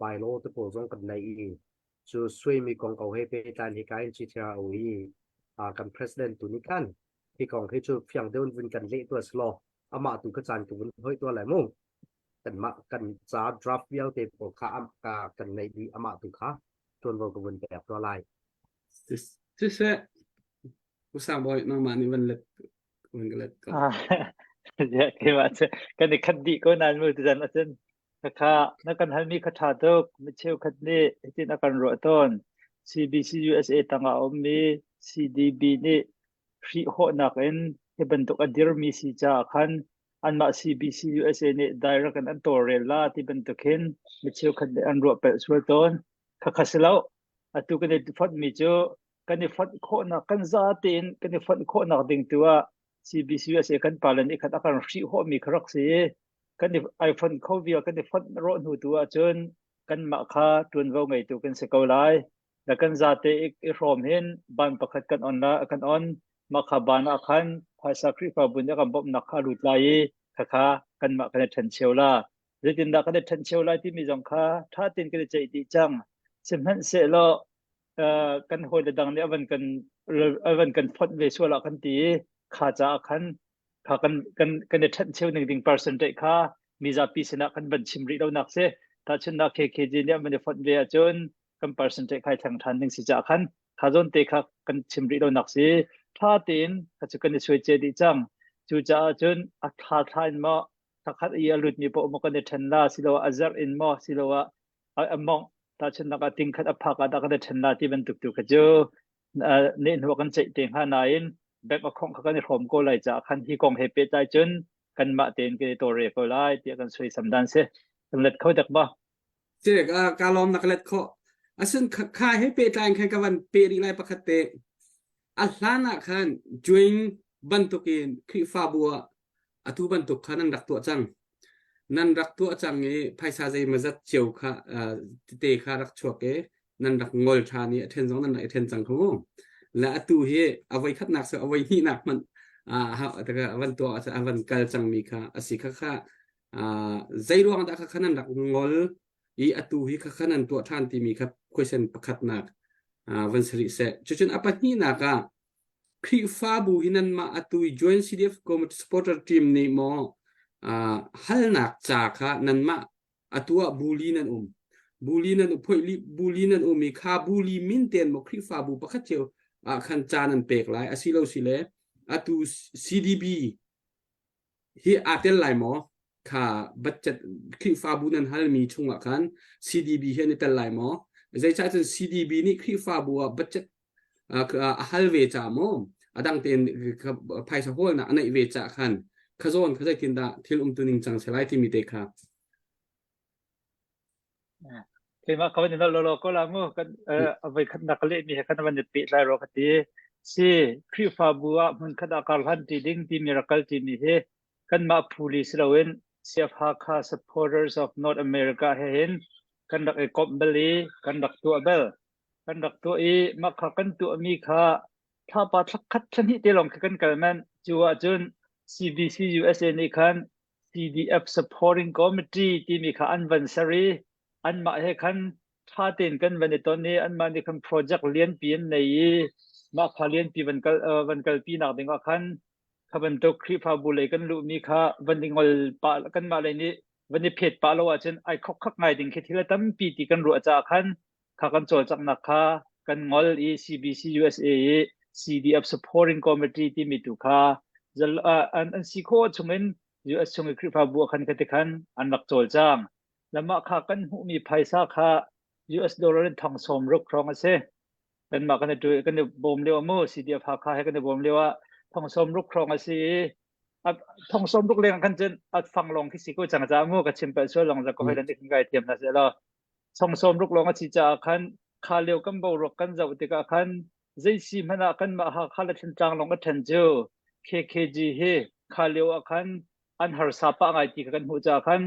S7: bài lô te po jong kan nei chu sui mi kong ko he pe tan hi kai chi cha oi kan president tu ni kan khi còn he chu phiang deun vin kan le tu slo ama tu ka chan tu vin hoi tu lai mo kan ma kan cha draft vial te po kha am ka kan nei di ama tu kha tuan vo ko vin pe to lai
S8: tu se usang boy nang mani van let
S4: ya ke ma che kan ni khat di ko nan mu zan achen kha na kan hal mi khatha to mi cheu khat ni tin akan ro ton CBC USA tanga om mi CDB ni free ho na kan he ban to adir mi si cha khan an ma CBC USA ni direct an torel la ti ban to khin mi cheu khat an ro pe sur ton kha khaslo atu kan ni fat mi cho kan ni fat kho na kan za tin kan ni fat kho na ding tua CBC USA kan palan ni khat akan free ho mi khrak si kan ni iPhone kho via kan ni fat ro nu tua chon kan ma kha tun vo ngai tu kan se ko lai la kan za te ik rom hin ban pakhat kan on la kan on ma kha ban akhan phasa kri fa bun ya kan bom na kha lut lai kha kan ma kan than cheula ritin da kan than cheula ti mi jong kha tha tin kan chei ti chang sim han se lo kan hoi da dang ne avan kan phot ve so la kan ti kha cha khan kha kan than cheu ning ding percentage kha mi za pi sina kan ban chim ri do nak se ta chun na KKG ne man phot ve a chon kan percentage khai thang than ning si cha khan kha zon te kha kan chim ri do nak si tha tin kha chu kan soi che di chang chu cha chun a tha thain ma ทักขัดอีอลุดมีปอมกันเดชันลาสิโลอาซาร์อินมอสิโลอมองตาชนนักติงขัดอภักอัดกันเดชันลาที่เป็นตุกขจูเน้นหัวกันใจเต็งหานาอินแบกมาคงขันในผมก็เลยจะคันที่กองเฮเปใจจนกันมาเต็นกันตัวเรก็ไล่ที่กันช่วยสำดันเสียกันเล็ดเขาดักบ่
S8: เจ๊กการล้อมนักเล็ดเขาซึ่งค่าให้เปใจแข่งกับวันเปรีไลปกติอัลลานะคันจวงบันทุกินคริฟาบัวอทุบันทุกขันนันรักตัวจังนันรักตัวจังนี้ภายซาใจมาจัดเจียวค่ะเตะค่ะรักชัวเกนันรักงอลชานี่เทนสองนันเทนจังเขาและอตุเฮเอาไว้ขัดหนักเสียเอาไว้นี่หนักมันแต่ก็วันตัววันกัลจังมีค่ะสิค่ะใจรวงแต่ค่ะนันรักงอลอีอตุเฮค่ะนันตัวท่านที่มีครับคุยเส้นประคัดหนักวันสิริเสจนapa ni naka Krifabu hinan ma atui join CDF community supporter team ni mo hal nak chaka nan ma atua bulinan bulinan phoili bulinan mi kha buli minten mo Krifabu pakhachew khan chanan pek lai asilo sile atu CDB hi atel lai mo kha budget Krifabu nan hal mi chunga khan CDB hi ni tel lai mo zai cha chen CDB ni Krifabu budget hal ve cha mo adang ten phai sa hol na anai ve cha khan khazon khazai tin da thil tuning chang selai ti mi te kha
S4: คือมาเขาเป็นเราก็ลางูกันเอาไปขันนักเล่นมีขันวันปีไรรอคดีสิคริฟาบัวมันขันอาการหันตีดิ้งที่มีรักที่มีเฮกันมาพูลิสเราเห็นเสียพาคา supporters of North America เห็นกันดักกบเบลีกันดักตัวเบลกันดักตัวอีมาขักันตัวมีค่าถ้าปัดสักคัดชนิดที่ลงกันกันมันจัวจน CBC USA นี่คัน CDF supporting committee ที่มีค่า anniversary อันมาให้คันท่าเต้นกันวันในตอนนี้อันมาในคันโปรเจกต์เลี้ยนปีนในมาพาเลี้ยนปีวันเกิดปีหนักเด็กว่าคันขับรถตัวคลิปพาบุเลยกันรู้มีค่าวันนี้งอลปะกันมาเลยนี่วันนี้เพจปะแล้วว่าจนไอ้คอกไงดึงแค่ทีละตั้มปีที่กันรู้จากคันข้ากันโจทย์จากนักข่ากันงอลCBC USA CDF supporting committee ที่มีตุค่าจะอันสิโคชงเงิน US ชงเงินคลิปพาบัวคันกันที่คันอันนักโจทย์จ้างแล้วมาค่ากันหูมีไพ่ซาค่า US ดอลลาร์ทองสมรุกครองเสกันมากันดูกันบ่มเรียกว่ามู่ CDF พาค่าให้กันบ่มเรียกว่าทองสมรุกครองเสทองสมรุกเรียงกันจนฟังลงที่สิโคจังจ้ามู่กับชิมเปช่วยลงจากก็ให้ดันที่กันไกลเทียมนะเสร็จแล้วทองสมรุกลงที่จะคันค่าเลี้ยวกันบ่รุกกันจะอุติกาคันใจซีมันกันมาหาค่าละชันจางลงก็ทันเจ้า KKG เฮค่าเลี้ยวคันอันหาสาปะไงที่กันหูจากคัน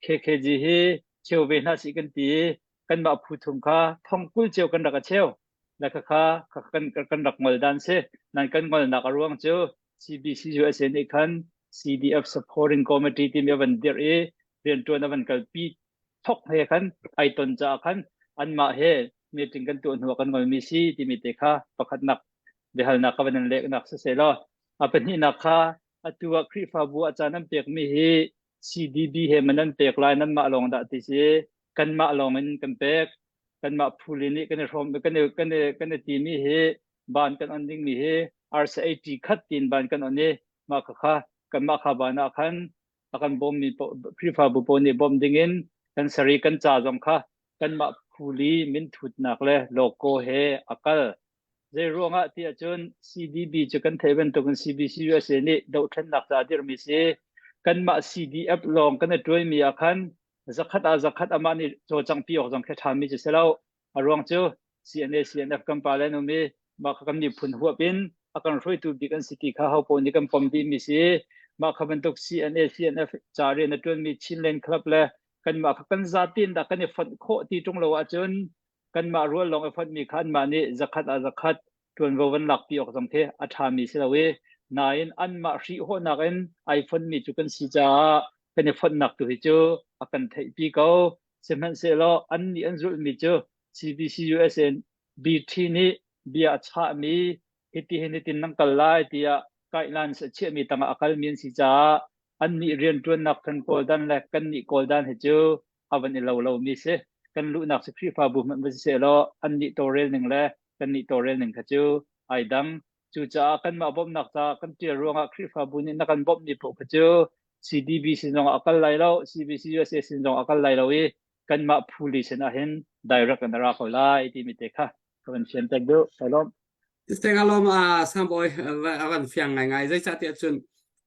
S4: KKG เฮเชียวเวนัสกันตีกันมาพูดถึงค่าท่องกุลเจียวกันดักเชียวแล้วก็ค่ากันดักงอลดันเซนั่นกันงอลนักรวงเจ้า CBC USA นี่คัน CDF supporting committee ที่มีวันเดียร์เรียนตัวนั้นวันกันปีทอกเฮคันไอตนจากคันอันมาเฮมีถึงกันตัวหัวกันงอลมีซีที่มีเตค่าประคัดนักเดี๋ยวนักก็เป็นเล็กนักเสียแล้วเป็นที่นักค่าตัวคริฟาบัวอาจารย์นั่นเปียกมีเฮCDB เฮมันนั่นเปกลายนั่นมาลงดัติเสกันมาลงมันกันเปกกันมาพูลินี่กันรวมกันตีมีเฮบ้านกันอันดิ้งมีเฮ RCAT ขัดตีนบ้านกันอันนี้มาค่ะกันมาข้าบ้านอาคันอาบอมมีพริฟาบุปนี่บอมดิ้งกันสรีกันจ่าจงค่ะกันมาพูลีมินทุดนักเลยโลโก้เฮอักลเจรวงอ่ะที่อาจารย์ CDB จะกันเทเป็นตัวกัน CBC USA นี่ดาวทันนักจ่าที่เรามีเสกันมา CDF ลองกันด้วยมีอาคันzakatอามานี่โจจังปีออกจังแค่ทำมีจะเสร็จแล้วอารวงเจ้า CNF กันไปแล้วนู่นมีมากันมีพุ่นหัวเป็นอาการช่วยตัวดีกันสิกิข้าวปนกันปมดีมีสิมากันตุก CNF จารีนตัวมีชินเลนคลับเลยกันมากันซาตินดักกันฟันโคที่ตรงเราอาจารย์กันมารัวลองฟันมีขันมานี่zakatตัววันหลักปีออกจังแค่อาทามีเสร็จแล้วนายอันมารีโหนักอันไอโฟนมีจุกันสีจ้าเป็นฟันหนักตัวที่เจออากันไทยปีเก่าเสมันเสร็จแล้วอันนี้อันรุ่นมีเจอ CBC USA BT นี่เบียชามีฮิตที่เห็นที่นั่งกันไล่ที่ไกด์ไลน์เชื่อมีตั้งอาการมีสีจ้าอันนี้เรียนตัวนักกันโกลดันและกันนี่โกลดันให้เจอเอาวันนี้เรามีเสกันรู้นักสคริฟาบุมันเสร็จแล้วอันนี้ตัวเรียนหนึ่งและกันนี่ตัวเรียนหนึ่งให้เจอไอ้ดังจู่จ้ากันมาบ่มนักจ้ากันเจอรวงคริฟาบุนี่นักกันบ่มนี่พวกเจอ CDB สินองอักไลเรา CBC USA สินองอักไลเรากันมาพูลิสนะเห็น direct กันราเขาไล่ที่มิเตค่ะก็เป็นเชียนเต็กดูไปล้อม
S8: Teng alom samboy awan fiang ngai zai cha te chun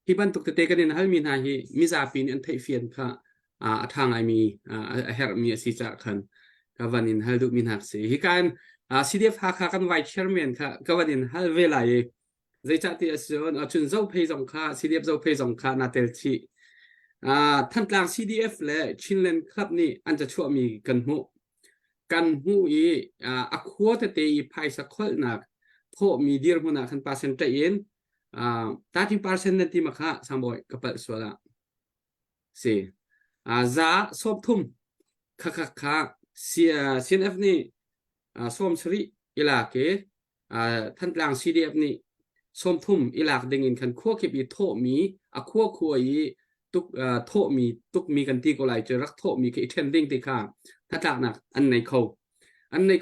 S8: hi ban tuk te kanin hal min ha hi mi za pin an thei fian kha athang ai mi her mi si cha khan ka wanin hal du min hak se hi kan CDF ha kha kan vice chairman kha ka wanin hal ve lai zai cha te chun chun zo phei jong kha CDF zo phei jong kha na tel chi than tlang CDF le chinlen club ni an cha chua mi kan hu i akhwa te i phai sa khol nakพอมีเดียร์มุนาคัน%เอง30%นั่นที่มาค่ะสามบ่อยกับเปิดส่วนละสิจะสอบทุ่มค่ะCNF นี่ส้มสริอิลาเกท่านกลาง CDF นี่ส้มทุ่มอิลากดึงอินคันขั้วเก็บอีโทมีขั้วอีตุกโทมีตุกมีกันที่ก็ไหลจะรักโทมีกับอีเทนดิ้งที่ค่ะถ้าจากนักอันในเข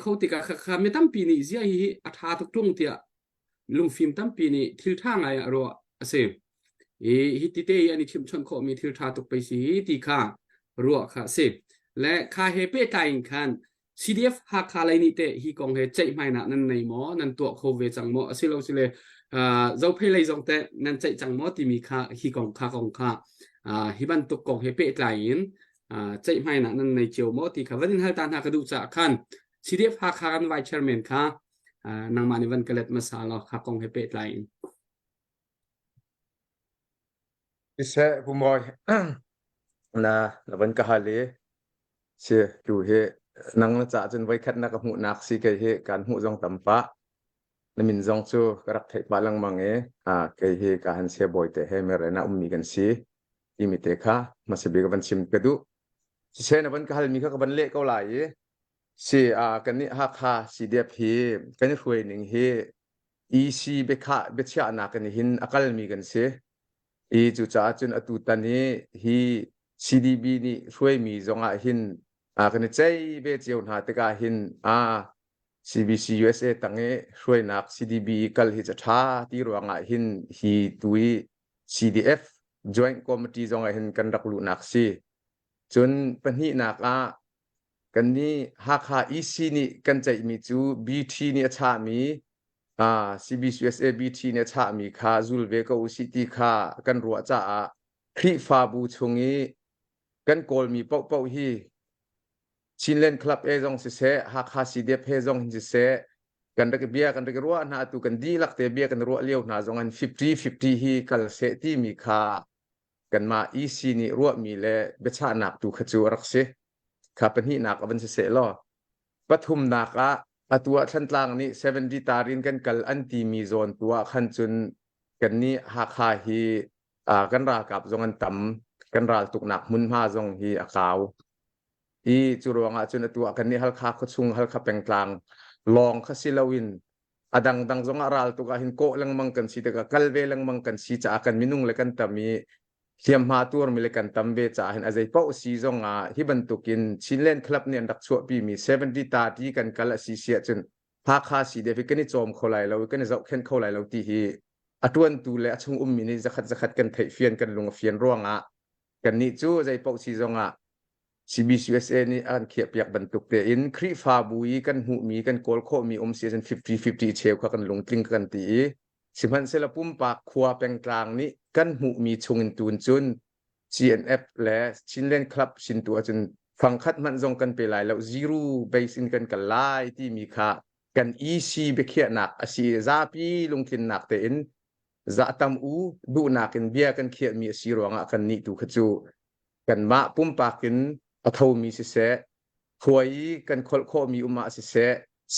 S8: าติกาค่ะไม่ตั้มปีนี้เสียฮีอัฐาทุกตรงเตียลุงฟิล์มตั้มปีนี้ทิลท่าไงรัวเสียฮิติเตยอันนี้ชิมชนเขามีทิลท่าทุกไปสิติค่ะรัวค่ะเสียและค่าเฮเปตายคัน CDF หากค่าอะไรนี่เตะฮีกองเฮใจไม่นะนั่นในหมอนั่นตัวโควิดจังหมอสิเราสิเลยเราเพลย์จงเตะนั่นใจจังหมอที่มีค่าฮีกองค่าฮิบันตุกกองเฮเปตายใจไม่นะนั่นในเจียวหมอที่ค่ะวันนี้ให้ตาหากระดูจากคันCDF หาคากันไวเชอร์แมนค่ะนางมานิวันกเล็ดมาสาลค่ะกองเฮเปตไลน์
S6: พิเศษผู้มอยนะแล้ววันก็หาเลยเชื่ออยู่เฮนังจะจนไว้คัดนักหูนักสิเกยเฮการหูจงต่ำปะนมินจงชูกระดับเทปาลังมังเกยเฮการเสียบ่อยแต่เฮเมรนะมีกันสิอิมิเตค่ะมาสิบิกวันชิมกระดูเช่นวันก็หามีข้ากับวันเละก็หลายสิกันนี่ฮักฮาCDFฮีกันนี่รวยหนึ่งฮีECเบค่าเบชานักกันนี่หินอักลมีกันสิจุดจ้าจนอตุตันนี้ฮี CDB นี่รวยมีจงหินกันนี่ใจเบเจียวนาตกาหินCBC USA ตั้งเอรวยนัก CDB กัลฮิจะท่าที่รวงหินฮีตุย CDF Joint Committee จงหินกันรักลุนักสิจนเป็นฮีนักกันนี้หากหาอีซีนี่กันใจมีจู BT เนี่ยชามีCBC USA BT เนี่ยชามีค่าจูลเวก็อุสิติค่ากันรัวจ้าคลิฟาบูชงนี้กันโกลมีเป้าฮีชินเลนคลับจงเสหากหาCDFจงเสกันรักเบียกันรักรัวนาตุกันดีลักเตเบียกันรัวเลี้ยวนาจงอัน50ฮีกัลเซที่มีค่ากันมาอีซีนี่รัวมีเลเบชานักตุขจูรักเสข้าเป็นที่นักวันเสล้อปฐุมนักตัวชั้นล่างนี้70ตารินกันกัลอันตีมีโซนตัวขันจุนกันนี้หากหาฮีกันรากับจงอันต่ำกันราตุกหนักมุนมาจงฮีอากาวจุรวงจุนตัวกันนี้ฮัลคาขชุงฮัลคาเป็นกลางลองขสิลวินดังจงอาราลตุกหินโกลังมังกันสีตะกัลเวลังมังกันสีจะกันมินุงเลกันตามีเทียมมาตัวมิเลกันตัมเบจ่าเห็นอะไรเป้าซีจงที่บรรทุกินชินเลนคลับเนี่ยดักชัวปีมี70ตาที่กันกัลซีเสียจนภาคาสีเดฟิกันนี่โจมเขาไหลเรากันนี่จะเข็นเขาไหลเราที่ฮีอัตวันตูเลชงมินี่จะขัดกันไทยเฟียนกันลงเฟียนร่วงกันนี่จู่ใจเป้าซีจงCBC USA นี่อันเขียบอยากบรรทุกเตอินครีฟาบุยกันหูมีกันโกลโคมีเสียจน50เชลกันลงกลิ้งกันตีสิมันเซลปุ่มปากขวาเป็นกลางนี้กันหูมีชงตูนจุน CNF และชินเลนคลับชินตัวจนฟังคัดมันจงกันไปหลายแล้วซีรูเบสินกันกันไล่ที่มีค่ากัน EC เบเขียนักอาชีซาปีลงทินนักเตอินจะตามดูนักกันเบียกันเขียมีซีรวงกันนี่ตูขจูกันมาปุ่มปากกันอัฐมีสิเสหวยกันคลโคมีมาสิเส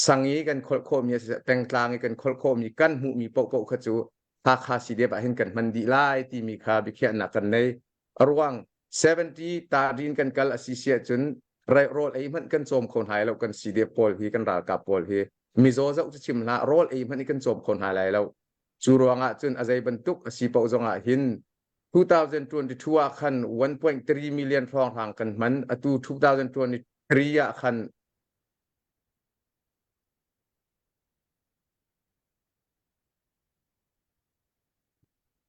S6: สังยีกันคลโคมีแต่งกลางกันคลโคมีกันหูมีเปาขจูภาคาสีเดียบเห็นกันมันดีไล่ที่มีค่าบิเขียนหนักกันในระหว่าง70ตาดินกันกัลอาเซียจนไรโรลมันกันโจมคนหายแล้วกันสีเดียบโพลฮีกันรากาโพลฮีมิโซจะอุชิมละโรลมันกันโจมคนหายแล้วจูรวงจนอาศัยบรรทุกสีเปาจงหิน2022คัน 1.3 million ฟองทางกันมันatu 2023คัน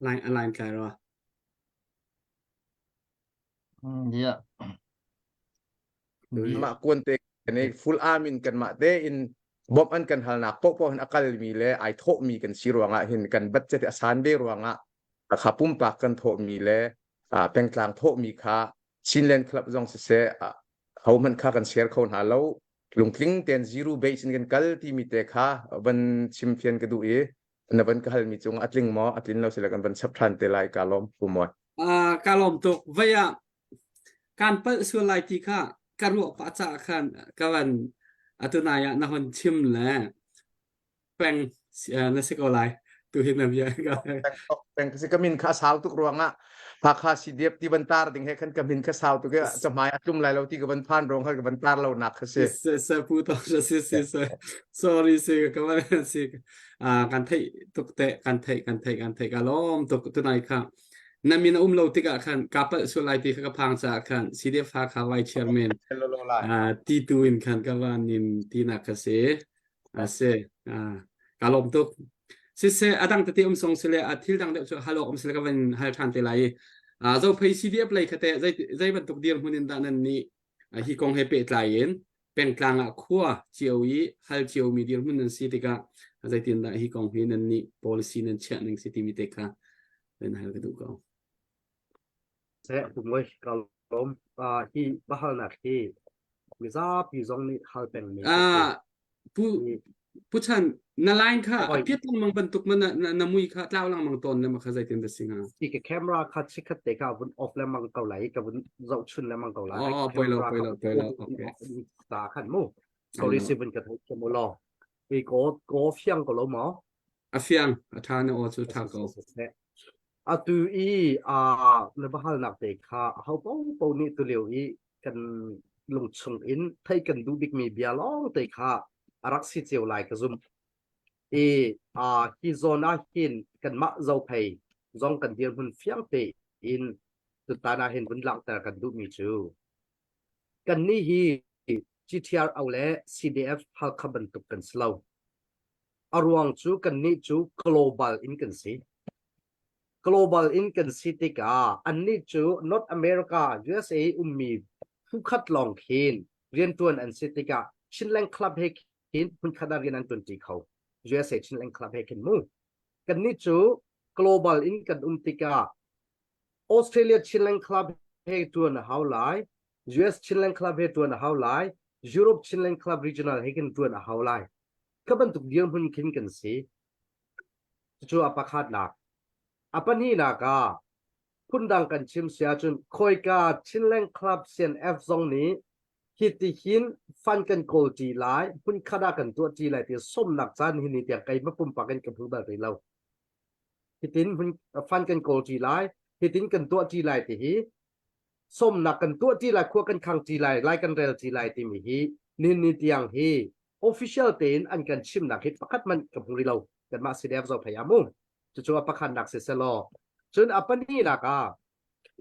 S8: ไลน์อะไรกันหรอ
S2: dia
S7: Tu
S6: ma kuan te ne full amin kan ma te in bom an kan hal nak po han akal mi le ai tho mi kan sirwanga hin kan budget asan be ruanga khapum pa kan tho mi le peng tlang tho mi kha chinlen club jong se how man kha kan share khon ha lo lungkling ten zero base in kan kal ti mi te kha ban champion ka du e na ban ka hal mi chung atling mo atlin lo sila kan ban sap than te lai ka lom pu mo
S8: การลมตกวายการเปิดส่วนไลทีค่ะการรวบปัจจัยค่ะกันอัตุนายะนหนชิมแหละแปลงนั่นสิก็ไลตัวเห็นแบบยังก็
S6: peng kasi kamin ka saw tu ruanga pa kha si dep ti bantar ding he kan kamin ka saw tu ke jamai atum lai lo ti ka ban phan rong kha ka ban tar lo nak se
S8: se puto se sorry se ก็ว่าสิการไทยตกเตะการไทยการล้อมตกตัวนายค่ะนั่นมีนะเราติกะคันกับส่วนไลทีค่ะพังจากคันซีเดฟ้าค่ะไวเชอร์แมน
S6: lo lo lai
S8: ตีตูอินคันก็ว่านินที่นักเสียเสการลมตกเสอดังแต่ที่ทรงเสลอที่ดังเดี๋ยวฮัลโหลเสลก็เป็นฮัลทันเตลัยเราไปซีเดียบเลยค่ะแต่ใจบรรทุกเดียร์หุ่นด้านนั้นนี่ฮิคงเฮเปตไลเอ็นเป็นกลางขั้วเจียวยีฮัลเจียวมีเดียร์หุ่นนั้นสิติกะใจที่นั่นฮิคงเฮนั้นนี่ policy นั้นเชื่อนั่งสิติมิเตกะเป็นฮัลก็ดูก็
S7: sẽ cùng với cả lom hi bahal nak hi miza pi zong ni hal peng mi
S8: ผู้ชันนาไลน์ค่ะ
S7: โอ้ย
S8: เพียรมังบรรทุกมันนามุยค่ะเล่าลังมังตนเนี่ยมาเข้าใจเต็มแต่สิ่งอ่ะ
S7: ที่แคมราคัดชิคัดเตะกับวันออฟแล้วมังเกาไหลกับวันเจ้าชุนแล้วมังเกาไหล
S8: อ๋อไปแล้วโอเค
S7: ตาขันมู่เกาหลีสิเป็นกระทบจมูกรออีโกเฟียงก็ล้มหมอ
S8: อาเฟียงอาทานเนี่ยโอ้สุดท้ายก็
S7: tu i le bahal nak te kha hau po ni tu liu i kan lung chung in thai kan du big mi bia long te kha arak si chiu lai ka zum hi zona hin kan ma zau phei zong kan dir hun fiang te in tu ta na hin bun lang ta kan du mi chu kan ni hi GTR au le CDF hal khaban tuk kan slow arwang chu kan ni chu global in kan si global in kan city ka an ni chu North America USA mi phu khat long khin rian tuan an city ka chinlang club he khin phun khada rian an tun ti khau USA chinlang club he khin mu kan ni chu global in kan tika Australia chinlang club he tuan how lai US chinlang club he tuan how lai Europe chinlang club regional he kan tuan how lai ka ban tuk diam hun khin kan si chu apakhat nak apa ni naga pundang kan chim sia chun khoi ka chinleng club sian f zong ni hiti hin fan kan kol ti lai pun khada kan tu ti lai ti som nak chan hin ni tia kai ma pum pa kan ka phu ba ri lo hitin pun fan kan kol ti lai hitin kan tu ti lai ti hi som nak kan tu ti lai khwa kan khang ti lai kan rel ti lai ti mi hi ni tiang hi official ten an kan chim nak hit pakat man ka phu ri lo kan ma sidef zo phayamu chu apa khan nak se selo chun apa ni la ka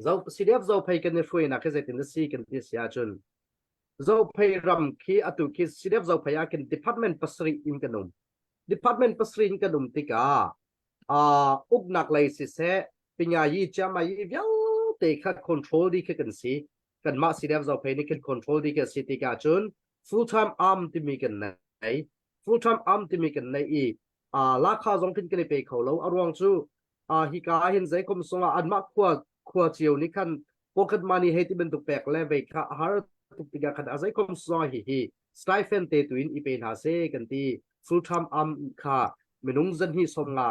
S7: zo CDF zo phai kan fui na ke zetin si kan ti sia chun zo phai ram khi atu khi CDF zo phai kan department pasri in kanum department pasri in kanum tika uk nak lai si se pinya yi chama yi vyang te khat control di ke kan si kan ma CDF zo phai ni kan control di ke si tika chun full time arm ti mi kan nai full time arm ti mi kan nai iราคาจงขึ้นกันไปเขาแล้วอารวงชูฮิกาเห็นใจคมสงอันมากขวดเจียวนี่คันพวกกันมานี่ให้ที่เป็นตุกแปกและเวกค่ะหาตุกติกาคันอาศัยคมสงฮิสไตเฟนเตตุนอีเป็นหาเซกันที่ฟูลไทม์อัมค่ะเมนุงจันฮิสมงา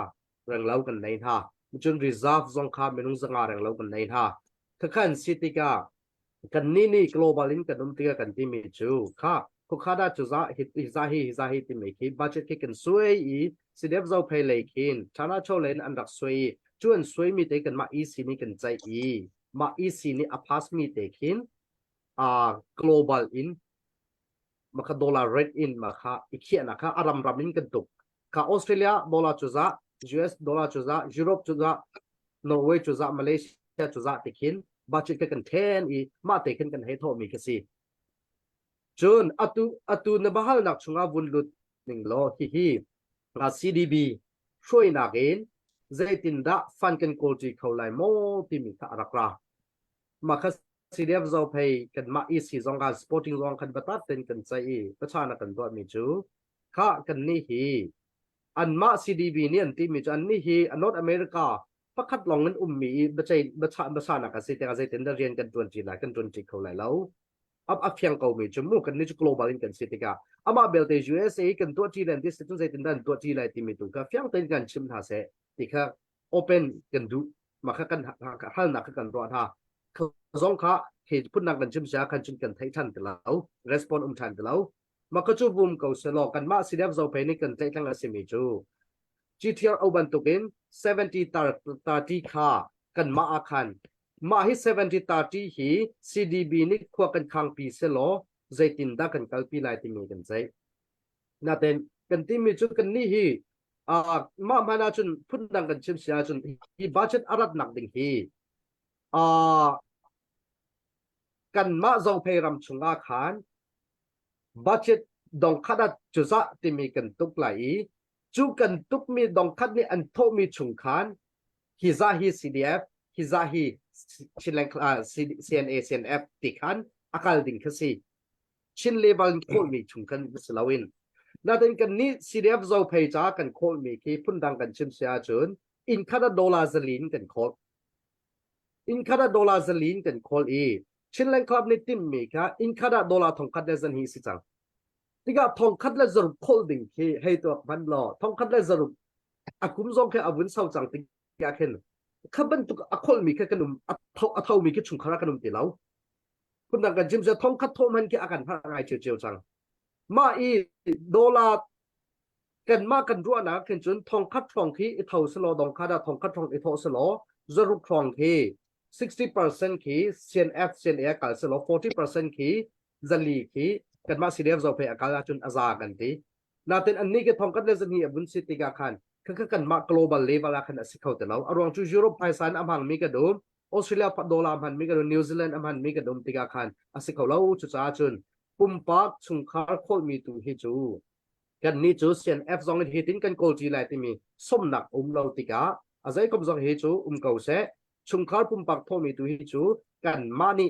S7: แรงเล่ากันในท่าจนรีซาฟจงค่ะเมนุงจังาแรงเล่ากันในท่าถ้าขันสิติกากันนี่ global ลินกันนุ่มติกากันที่มีจูค่ะพวกข้าได้จุดฮิซาฮิที่มีคิดบัจเจตกันสวยอีCDF zo pay le kin chana cholen an rak sui chuan sui mi te kan ma EC ni kan chai i ma EC ni apas mi te kin global in maka dollar rate in maka ikhia na ka aram ramin kan tuk ka Australia dollar chuza US dollar chuza Europe chuza Norway chuza Malaysia chuza te kin budget kan ten i ma te kin kan he tho mi ka si chun atu na bahal nak chunga bun lut ning lo hi CDB ช่วยนักเองใจตินดะฟันกันโกจีเขาไล่โมที่มีตารักรามาคั CDF เราไปกันมาอีสีซองการ sporting ซองกันบัตัดเป็นกันใจประชาชนกันตัวมีจูข้ากันนี่ฮีอันมา CDB เนี่ยอันที่มีจูอันนี้ฮีอันนอตอเมริกาประคัดลองเงินมีบัจประชาชนกันสิแต่กันสิเต็นเรียนกันตัวจีนไหนกันตัวจีเขาไหนแล้วอับเพียงเขามีจมูกกันนี่จู global กันสิติกาอามาเบลเต USA กันตัวจีนที่สิตัวใจเต็นตัวจีนไหนที่มีตัวก็เพียงเต็นกันชิมท่าเสติกา open กันดูมาคักันหันหนักกันตัวท่าซองข้าเหตุพุ่นนักกันชิมเสียกันจนกันไททันกันแล้ว respondทันกันแล้วมาก็จูบุมเขาสลอกันมาสิเดฟเราไปนี่กันไททันกันสิมีจู GTR เอาบันตุกิน70 30ค่ากันมาอาคันมาให้70 30ฮี CDB นี่ควกันคังปีเสลอใจตินดากันกัลปีไลติมีกันใจน่าเต็นกันที่มีจูกันนี่ฮีมานาจนพุ่นนักกันชิมเสียจนฮีบัจเจ็ตอารัดหนักดิ่งฮีกันมาเราไปรำชงอาคารบัจเจ็ตดองคัดจุดที่มีกันตุกไหลจูกันตุกมีดองคัดนี่อันโทมีชงคานฮิซาฮี CDF ฮิซาฮีชินแลงCNA CNF ติคันอาการดิ่งคือสิชินเลเวลโคมีชงคันสลาวินน่าเป็นกันนี้ CDF เราไปจ้ากันโคมีที่พุ่นดังกันชิมเสียจนอินคัดดอลลาร์สลินกันโคอินคัดดอลลาร์สลินกันโคชินแลงคลับนี่ติมมีค่ะอินคัดดอลลาร์ทองคัดเลซันฮีสิจังที่ก็ทองคัดเลสรุปโคลดิ้งที่ให้ตัวมันรอทองคัดเลสรุปอากุมซองแค่อาวุธเศร้าจังติกาเข็นขับบันตุกอโคลมีแค่ขนมอัฐามีแค่ชุงคาราขนมตีเหลาคุณดังกันจิมจะทองคัดทมันแค่อาการพระไงเจียวจังมาอีดอลลาร์กันมากันรัวนะเข็นจนทองคัดทองที่เท่าสโลดองคัดทองคัดทองเท่าสโลสรุปทองที่60% คี CNF CNA กันสโล 40% คีจัลลีคีกันมา CDF เราไปอาการจนอาซากันทีน่าเป็นอันนี้ก็ทองคัดเลสนี่บุญสิติกาคันคือกันมา global level กันสิเขาแต่เราอารมณ์จูยุโรปไพศาลอัมหังมีกระดุมออสเตรเลียดอลลาร์อัมหังมีกระดุมนิวซีแลนด์อัมหังมีกระดุมติกาคันสิเขาเราจุดจ้าจนปุ่มปักชุงคาร์โคมีตัวฮิจูกันนี่จู CNF ซองที่ทิ้งกันโกจีไลที่มีสมนักเราติกาอาศัยกับซองฮิจูเขาเสชุงคาร์ปุ่มปักโทมีตัวฮิจูกันมานี่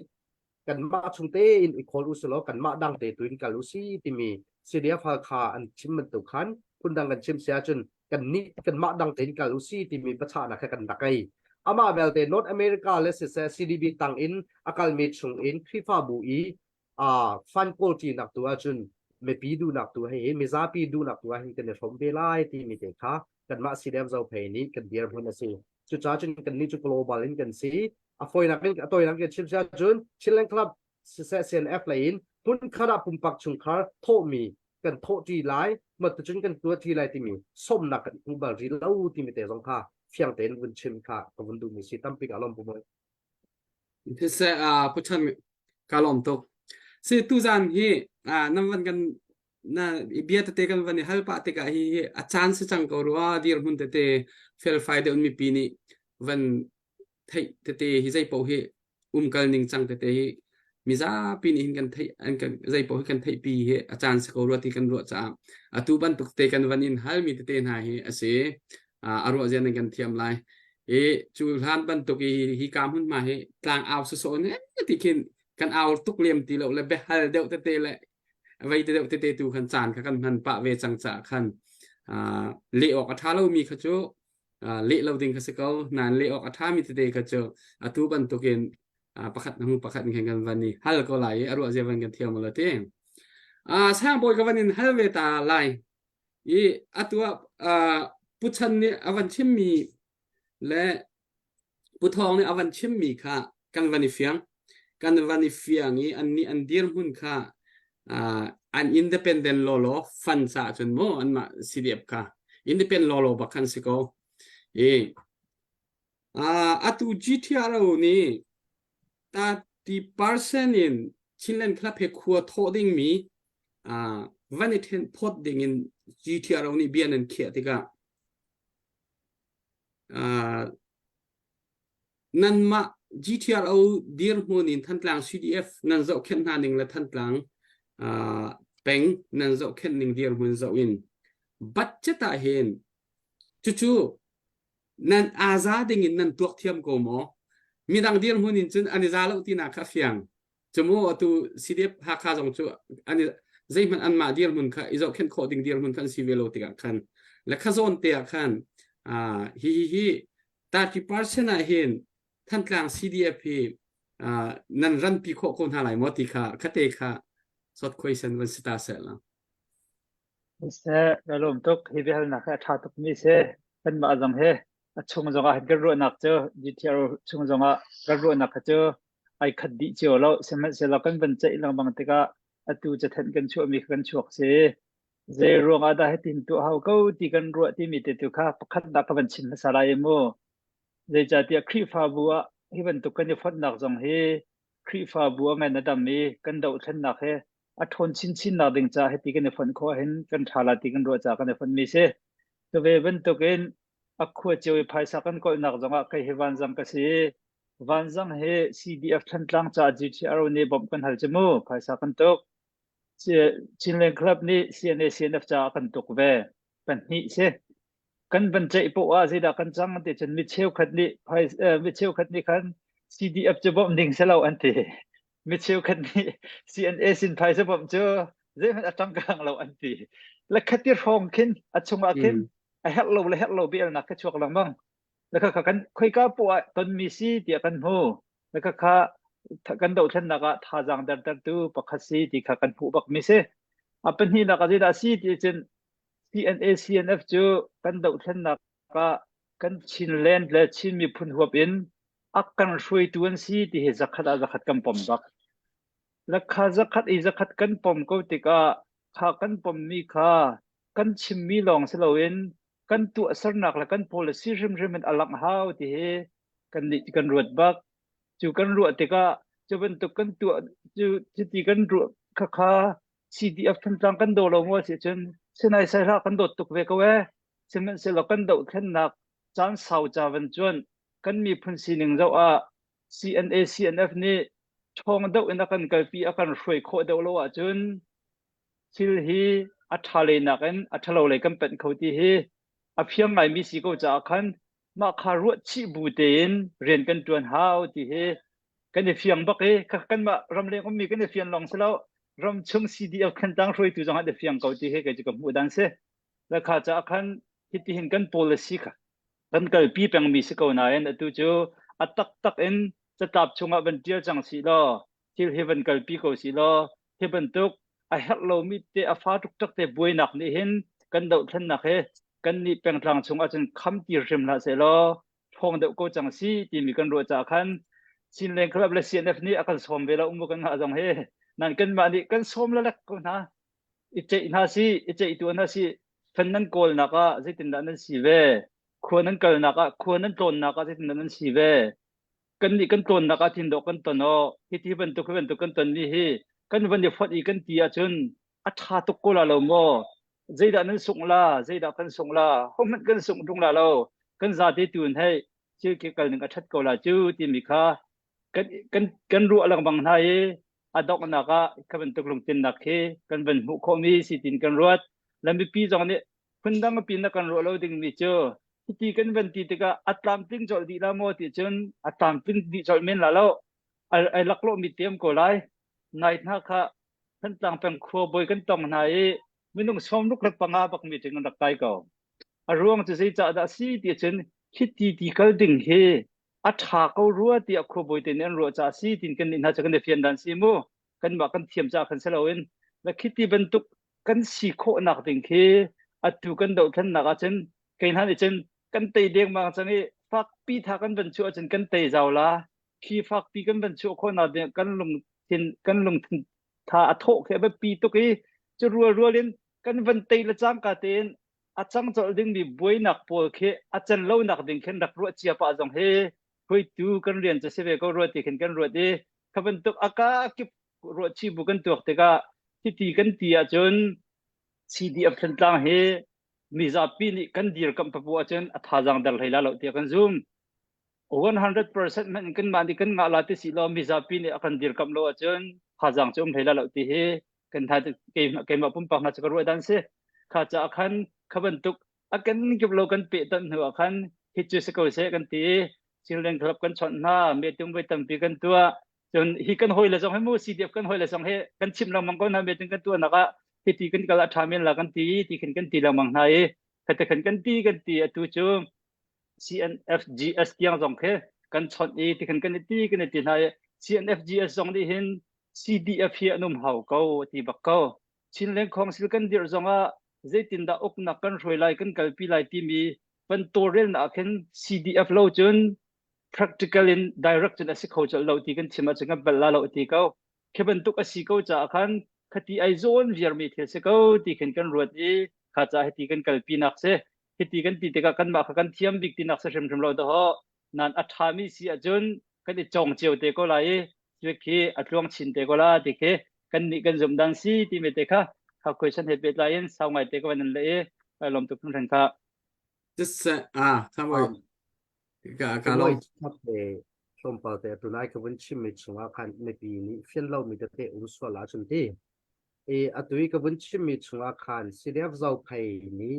S7: กันมาชุงเตอินอีโคลุสโลกันมาดังเตตุอินกาลุซีที่มี CDF คาอันชิมมันตุขันพุ่นดังกันชิมเสียจนกันนี่กันมาดังเตอินกาลุซีที่มีประชาชนกันดักไออามาเบลเตนอตอเมริกาเลสเซ CDB ตังอินอากาลเมชุงอินคริฟาบูอีฟันโกจีนักตัวจนไม่ปีดูนักตัวให้ไม่ซาปีดูนักตัวให้กันในชมเบลายที่มีเด็กค่ะกันมา CDF เราเพนี้กันเดียร์พุ่นสิจุดจ้าจนกันนี่จุด global อินกันสิฟอยนักเล่นตัวนักเล่นชิมเสียจนชิลเลนคลับCNF ไลน์พุ่นขนาดปุ่มปักชุงคาร์โทมีกันโทจีไลน์มาตุจนกันตัวทีไลน์ที่มีส้มนักกันอุบารีเล่าที่มีแต่สองค่ะเพียงแต่วันชิมค่ะกับวันดูมีสิตั้มปีกอารมณ์ผมเลย
S8: ที่เสผู้ชมกาลมตกสิตุจันฮีนั่นวันกันน่ะเบียดเตกันวันนี้ฮัลปะเตกะฮีอาจารย์สิจังกรัวดีร์มุนเตเฟลไฟเดอุนมีปีนี้วันไทยเตฮิใจโปฮีกัลนิงจังเตฮีมิซาปีนี้กันไทยอันกันใจโปฮีกันไทยปีฮีอาจารย์สิกรัวที่กันรัวจ้าตุบันตุกเตกันวันนี้ฮัลมีเตนหายฮีอาเสอรัวเจนกันเทียมไลจูฮันบันตุกฮีกามหุ่นมาฮีกลางเอาสุโซเนี่ยที่กินกันเอาตุกเลียมตีเราเลยเบฮัลเดวเตเลยไว้เดวเตตูขันจานกันมันปะเวจังจ่าขันเลี้ยออกอัฐาเรามีขจูเลี้ยเราดิ้งขสิเขานานเลี้ยออกอัฐามีเตขจูตุบันตุกินประคัดน้ำประคัดแข่งกันวันนี้ฮัลก็ไหลอรัวเจวันกันเที่ยวมาเลยเองสร้างบอยกันวันนี้ฮัลเวตาไหลตัวผู้ชันเนี่ยอวันชิมมีและผู้ทองเนี่ยอวันชิมมีค่ะกันวันนี้เฟียงกันวันนี้เฟียงนี้อันนี้อันเดียร์หุ่นค่ะอันอินดิเพนเดนต์โลโลฟันซาจนโมอันมาCDFค่ะอินดิเพนเดนต์โลโลบักคันสิโกตัว GTR นี่ตาที่เปอร์เซ็นต์อินชินเลนครับเฮคัวโทดิ้งมีวันนี้เห็นพอดดิ้งอิน GTR นี่เบียนันเขียติกะนั่นมา GTR ดีร์มูนินทันกลาง CDF นั่นจะเข็นหานิ่งและทันกลางเป็งนั่นจะเข็นนิ่งดีร์มูนจะวินบัตเจตาเห็นจู่ๆนั่นอาซาดิ่งนั่นตัวเทียมกูโม มีดังเดียร์หุ่นจนอันนี้ซาลตีนักข้าเฟียงจมูกตัว CDF หักข้าจงจูอันนี้ใจมันอันมาเดียร์หุ่นข้าอีจอกเข็นโคดิ้งเดียร์หุ่นขันซีเวโลติกาขันและข้าโซนเตียขันฮิ30% เห็นท่านกลาง CDF นั่นรันปีโคคนหาไหลมอติค่ะคเตค่ะสดคุยเซนวันสตาร์เซลล์
S4: se galom tok hibel na kha tha tok mi se kan ma jang he achung zonga gar ro nak cho gtr chung zonga gar ro nak cho ai khat di cho lo semen se la kan ban chai lang bang te ka atu cha than kan chu mi kan chuak se ze ro nga da he tin tu hau ko ti kan ro ti mi te tu kha pakhat da ka ban chin sa lai mo ze cha ti khri fa bua hi ban tu kan phot nak jong he khri fa bua ngai na dam mi kan dau than nak he a thon chin na ding cha he ti kan phon kho hen kan thala ti kan ro cha kan phon mi se to ve ben to ken a khu chewi phai sa kan ko nak zonga kai he wan jam ka si wan jam he CDF than tlang cha GTR ni bom kan hal chemu phai sa kan tok chinlen club ni CNA CNF cha kan tok ve kan ni se kan ban chai po a zida kan chang te chen mi cheu khat ni phai mi cheu khat ni khan CDF che bom ding selo an te mi cheu khat ni CNA sin phai se bom cho ze man atang kang lo an ti la khatir hong kin achunga kin a hello bel na ka chuak lang mang la ka kan khoi ka po ton mi si ti kan ho la ka kha kan do than na ka tha jang dar tu pakhasi ti kha kan pu bak mi se apan hi na ka zida si ti chen CNA CNF chu kan do than na ka kan chin len le chin mi phun huap in ak kan shui tuan si ti he zakhat kam pom bak la kha zakhat kan pom ko ti ka kha kan pom mi kha kan chim mi long se lo in kan tu asar nak la kan policy rim alak hau ti he kan ni kan ruat bak chu kan ruat ti ka chu ben tu kan tu chu ti kan ruat kha CDF than tang kan do lo mo se chen senai sai ra kan dot tuk ve ko we semen se lo kan do khen nak chan sau cha van chuan kan mi phun si ning zo a CNA CNF ni chong do ina kan kal pi akan hroi kho do lo a chun sil hi a thale na kan a thalo le kan pen kho ti hi a phiam mai mi si ko cha khan ma kha ru chi bu te in ren kan tuan hau ti hi kan ni phiang bak e kan ma ram le ko mi kan ni phian long se lo ram chung CDF kan tang hroi tu jang ha de phiang ko ti he ke ka mu dan se la kha cha khan hi ti hin kan policy kha kan kal pi peng mi se ko na en atu chu atak en cha tap chunga ban tia chang si lo til heaven kal pi ko si lo heaven tuk a hello mi te a fa tuk tak te boi nak ni hin kan do than nak he kan ni peng tlang chunga chen kham ti rim la se lo thong de ko chang si ti mi kan ro cha khan sin leng khlab le CNF ni akan som vela kan ha jong he nan kan ma ni kan som la lak ko na iche na si iche tu na si fan nan kol na ka zitin da nan si ve khuan nan kal na ka khuan nan ton na ka zitin da nan si ve kan ni kan ton na ka thin do kan ton no hi ti ban tu kan ton ni hi kan van ni phot I kan ti a chun a tha to ko la lo mo zeida nan sung la zeida kan sung la hom man kan sung dung la lo kan za ti tun hai chi ke kal ning a that ko la chu ti mi kha kan ru alang bang na e adok na ka kan tuk lung tin na ke kan ban hu kho mi si tin kan ruat lambi pi jong ne phundang pi na kan ro lo ding mi chu ti kan ban ti te ka atlam ting jol di la mo ti chun atlam ting di jol men la lo ai lak lo mi tem ko lai nai na kha than tang peng kho boi kan tong na e minung som luk rak panga bak mi ting rak tai ko aruang chu sei cha da si ti chun ti kal ding he a tha ko ruwa ti a kho boi te nen ro cha si tin kan in ha cha kan de fian dan si mu kan ma kan thiam cha kan selo in la khiti ban tuk kan si kho nak ding he atu kan do than na ka chen kein han chen kan te deng ma chani fak pi tha kan ban chu chen kan te jaw la khi fak pi kan ban chu kho na de kan lung tha a tho khe ba pi to ki chu ruwa lin kan ban te la chang ka ten a chang chol ding mi boi nak pol khe a chen lo nak ding khen rak ro chia pa jong he hoi tu kan rian cha se ve ko ro ti khen kan ro de khaban tuk aka ki ro chi bu kan tuk te ka ti kan ti a chun CDF than tlang he mi za pi ni kan dir kam pa pu a chen a tha jang dal heila lo ti kan zoom 100% man kan ma ni kan nga la ti si lo mi za pi ni akan dir kam lo a chen tha jang chum heila lo ti he kan tha ke ma pum pa na cha ro dan se kha cha khan khaban tuk akan gyup lo kan pe tan hu khan hi chu se ko se kan ti children club kan chon na me tum ve tam pi kan tua chon hi kan hoi la song he mu CDF kan hoi la song he kan chim lang mang ko na me tum kan tua na ka ti kan kala thamen la kan ti kan ti lang mang na e khata kan ti atu chu CNFGS kyang zong khe kan chon e ti kan ti na CNFGS zong di hin CDF hi anum hau ko ti bak ko chin leng khong sil kan dir zonga zaitin da ok na kan roi lai kan kalpi lai ti mi pan torel na khen CDF lo chun practical in direct na si khojal lo ti kan chima changa balla lo ti ko kheben tuk asi ko cha khan khati ai zone vier mi the se ko ti khen kan ruat e kha cha ti kan kalpi nak se ti kan ti te ka kan ma kha kan thiam bik ti nak se rem lo da ho nan athami si ajun kan chong cheu te ko lai che khi atlong chin te ko la ti ke kan ni kan zum dang si ti me te kha ha question he bet lai en sau ngai te ko nan le e lom tu phun than kha
S8: just tham ơi cả
S7: cái
S8: lo
S7: lối thật để trong bảo vệ tụi này cái vấn chim mình chúng ta看那边你偏老米的对无所拉准的，对于个vấn chim mình chúng ta看CDF giàu phải ní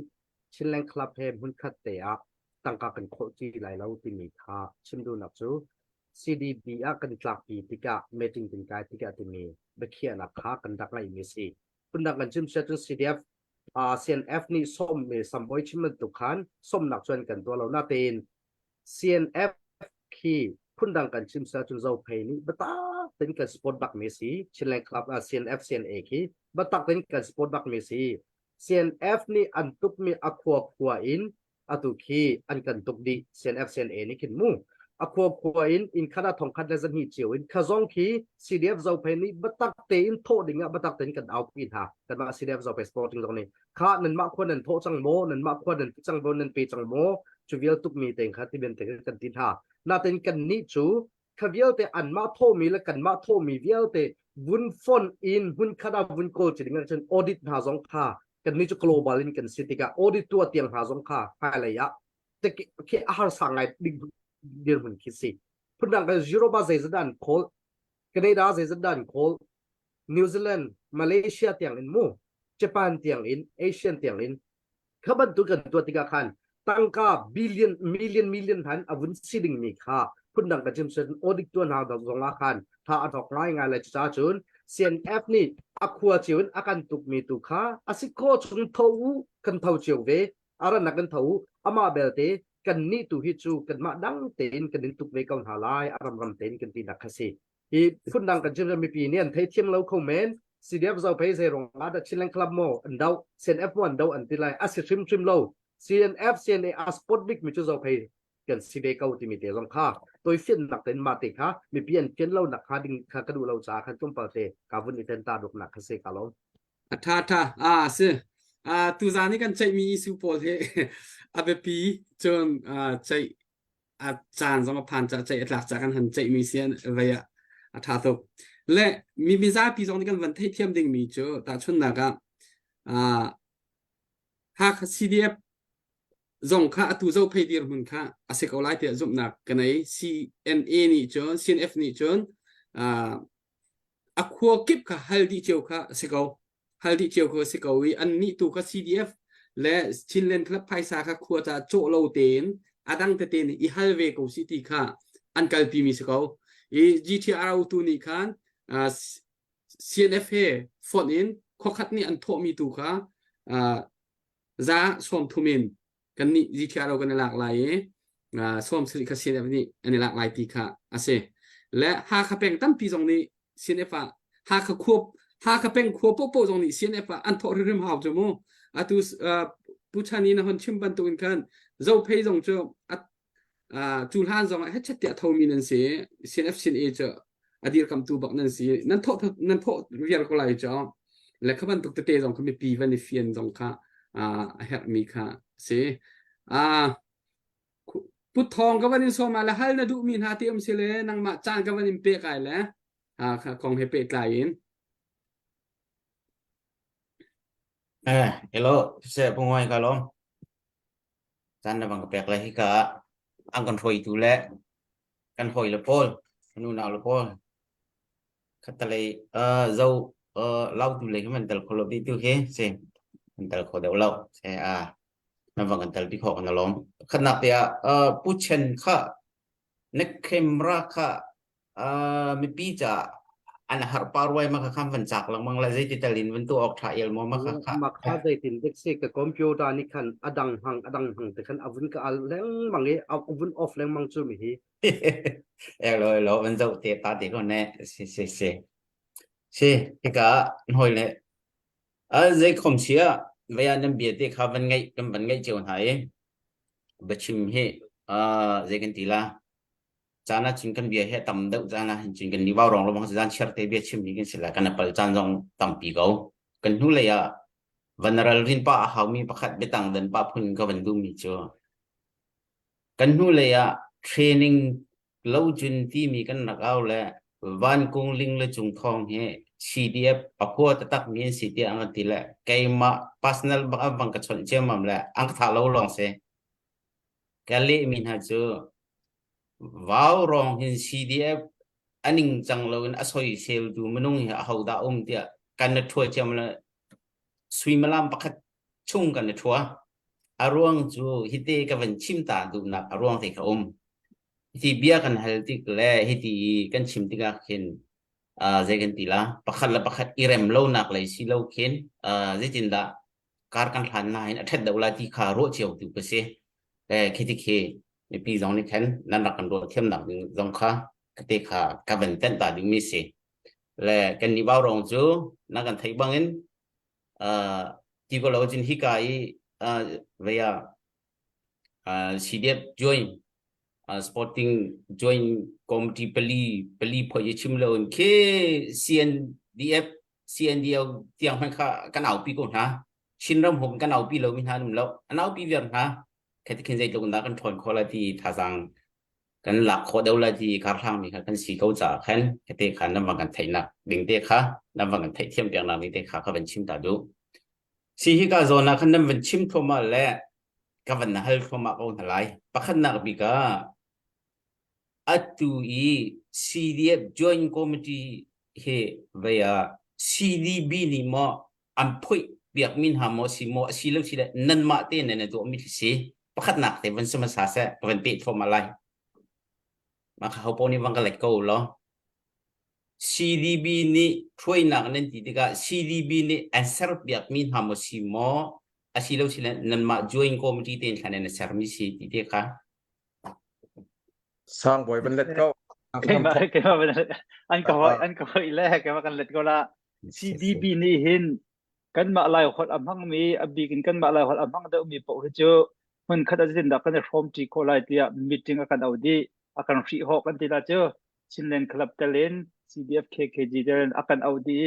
S7: ชิ้นแรงคลับเฮมหุ่นคัดเตะตั้งกันโคจีหลายเราที่มีค่าชิมดูนับจู CDB กันหลักปีติกะเมติงติงกายติกะที่มีเบเคียนักค่ากันดักไรมีสิคุณดักกันชิมเชื่อจู CDF CNF นี่ส้มมีสัมบอยชิมมันตุกขันส้มหนักชวนกันตัวเราหน้าเตน CNF ที่คุณดังกันชิมเชื่อจูเราเพย์นี่บัตรเป็นกันสปอร์ตบักมีสิชิ้นแรงคลับCNF CNA ที่บัตรเป็นกันสปอร์ตบักมีสิCNF นี่อันตุกมีอควบขวาอินอตุคีอันกันตุกดี CNF CNA นี่ขึ้นมู่อควบขวาอินขนาดทองคัดและจันหีเจียวอินขจงคี CDF เราเพนี่บัตักเตอินโทษดิ่งบัตักเตอินกันเอาปีนหากันมา CDF เราไปสปอร์ตตรงนี้ข้านั่นมาควรนั่นโทษจังโมนั่นมาควรนั่นจังโมนั่นปีจังโมจูเวลตุกมีเต็งข้าที่เป็นเต็งกันตินหาน่าเต็งกันนี้จูข้าเวลเตอันมาโทมีและกันมาโทมีเวลเตวุ้นฟอนอินวุ้นขนาดวุ้นโกจิงกันจนออดิตหาสองข้ากันนี่จะ global ลินกันสิติกาออดิตัวเตียงหาสงค่าภายระยะแต่แค่อาหารสั่งไงดิเดือนมันคิดสิพุ่งดังกันยุโรปเซซันดันโคลแคนาดาเซซันดันโคลนิวซีแลนด์มาเลเซียเตียงอินมูญี่ปุ่นเตียงอินเอเชียเตียงอินเขาบรรทุกกันตัวติกาคันตั้งค่าบิลเลียนมิลเลียนพันอาวุธสิ่งมีค่าพุ่งดังกันจิมเซนออดิตัวหาดอกสงอาคันถ้าอัดออกง่ายง่ายเลยจ้าจุน CNF นี่อักวัวเจียวอาการตุกมีตุกขาอาศิโคชงทูกันเท่าเจียวเวอารันนักกันเท่าอามาเบลเตกันนี่ตุฮิจูกันมาดังเตนกันดินตุกเวกองหาลายอารมรำเตนกันตีนักขสิอีฝุ่นดังกันจิมจะมีปีนี้อันเทียมเราคอมเมนต์ CDF เราไปเซรงอาดัชชิลังคลับโมอันเดา CNF อันเดาอันตีไลอาศิชิมเรา CNF CNA อาสปอร์ตบิ๊กมีจูเราไปกันซีเวกเอาที่มีเตะลงค่าตัวเฟียนหนักเต็นมาติค่ะมีเปลี่ยนเฟียนเราหนักค่าดิ่งค่ากระดูเราจ่าคันจุ่มเปล่าเตะกาวันนี้เต็นตาดกหนักขสิกาลง
S8: ท่าสิตูจานี่กันใจมีสุโปเทอาเบปีจนใจอาจารย์สมพันธ์จะใจหลักจากกันหันใจมีเสียนเวียท่าตกและมีซาปีจงนี่กันวันที่เทียมดิ่งมีเจอแต่ชุนนักหาก CDF จงค่าตัวเจ้าเพย์ดีร์มันค่าอาศัยเอาไล่เตะจุ่มหนักกันใน CNA นี่จน CNF นี่จนอักขัวกิบค่ะฮัลดีเจียวค่ะอาศัยเอาฮัลดีเจียวค่ะอาศัยเอาอันนี้ตัวค่ะ CDF และชินเลนคลับไพศาค่ะขัวจะโจโลเตนอาดังเตนอีฮัลเวกูซิตี้ค่ะอันกัลปีมิสเขาอี GTR ตัวนี้ค่ะCNF เฮฟอนอินข้อขัดนี่อันโทมีตัวค่ะซาสวมทุมินกันนี่จีที่เรากันหลากหลายส่วนสิริคเซียนแบบนี้อันนี้หลากหลายตีค่ะอาเซและหากเป็นตั้งปีตรงนี้เซียนเอฟหากเป็นควบโป๊ะตรงนี้เซียนเอฟอันทอริมหาวจมูกตุผู้ชายนี้นะคนชิมบันตุนกันเจ้าเพย์ตรงจูจูฮันตรงให้ชัดเจนทอมีนั่นสิเซียนเอฟเซียนเอจะอดีตคำตัวบอกนั่นสินั่นทอเรียนก็หลายจ้าและขบันตุกเตะตรงเขาไม่ปีวันนี้เฟียนตรงค่ะเฮดมีค่ะสิพุทธองกับวันนี้สมาแล้วฮัลนะดูมีนาทีอมสิเลนังมาจานกับวันนี้เปกไอแล้วของเฮเปกไลน์
S9: hello saya penguai kalom sana bang kepek lagi ka angkan foi tu le kan foi le pol nu na le pol khatalai zau lau tu le man dal kholo bi tu he se dal kho dau lau se na bang dal bi kho na lom khana pe pu chen kha nek kamera kha mi pi cha an har parwai ma kha kham van chak lang mang la zai ti talin van tu ok tha el mo ma kha kha
S7: mặc khá dây tin đích sĩ cái computer này khăn adang hang thì khăn avun cái al leng mang ấy avun off leng mang chu mi hi
S9: lo van dau te ta te ko ne se cái cả hồi ne zai khom sia vaya nam bia te kha van ngai kam van ngai chon hai bachim he zai kan tila chana chingkan bia he tam dau chana chingkan ni baw rong lo bang jan cher te bia chim ni kan sila kan pal chan jong tam pi go kan hu le ya vanral rin pa hau mi pakhat betang dan pa phun ka van du mi cho kan hu le ya training lo jun ti mi kan nak au le van kung ling le chung thong he CDF akho ta tak mi CDF ang ti le kai ma personal ba bang ka chon che mam le ang tha lo long se kali min ha chu vào rong hin CDF aning chang lo in asoi sel du manung hi hau da tia kan na thua cham la swimalam pakhat chung kan na thua arong chu hite ka van chim ta du na arong te ka hiti bia kan hal tik le hiti kan chim tika khin zai kan tila pakhat irem lo nak lai si lo khin zai tin da kar kan hlan na hin athet da ula ti kha ro cheu tu ka se khiti khe mi pi zong ni khen nan rak kan ro them nak zong kha kate kha ka ban ten ta ding mi se le kan ni baw rong chu na kan thai bangin ti ko lo jin hi kai via CDF join sporting join committee peli pho ye chim lo ke CNDF tiang han kha kan au pi ko na shin ram hom kan au pi lo mi ha num lo an au pi vian ha cái kinh tế chúng ta cần thuần khó là thì thà rằng cần lạc khó đâu là thì khả năng mình cần xí câu trả khen cái thế khả năng mà cần thấy nè bình thế khá năng mà cần thấy thêm tiếng nào bình thế khá các vấn chim đã đủ xí hi cả rồi là khả năng vấn chim thôi mà lẽ các vấn là hơi thôi mà câu lại bắt khả năng bị cả atui CDF joint committee he về CDB ni mà anh phơi việc mình ham mà xí lâu xí lại nên mà tên này tụi mình xí pakhat nak te van sama sa se van pe thom alai ma kha hopo ni wang ka let go lo CDB ni throi nak nen ti ka CDB ni answer biak min hamo si mo asilo sila nan ma join committee ten khanen ser mi si ti te ka
S6: sang boy ban let go
S4: cái mà anh có ile cái mà kan let go la CDB ni hin kan ma lai hot amhang mi abi kan ma lai hot amhang da mi po hu chuมันคัดจินดักกันในฟอร์มที่โคไลที่มีติ้งกันเอาดีอาการฟรีฮอกกันที่ละเจ้าชินเลนคลับเตเลน CDF KKG เตเลนอาการเอาดี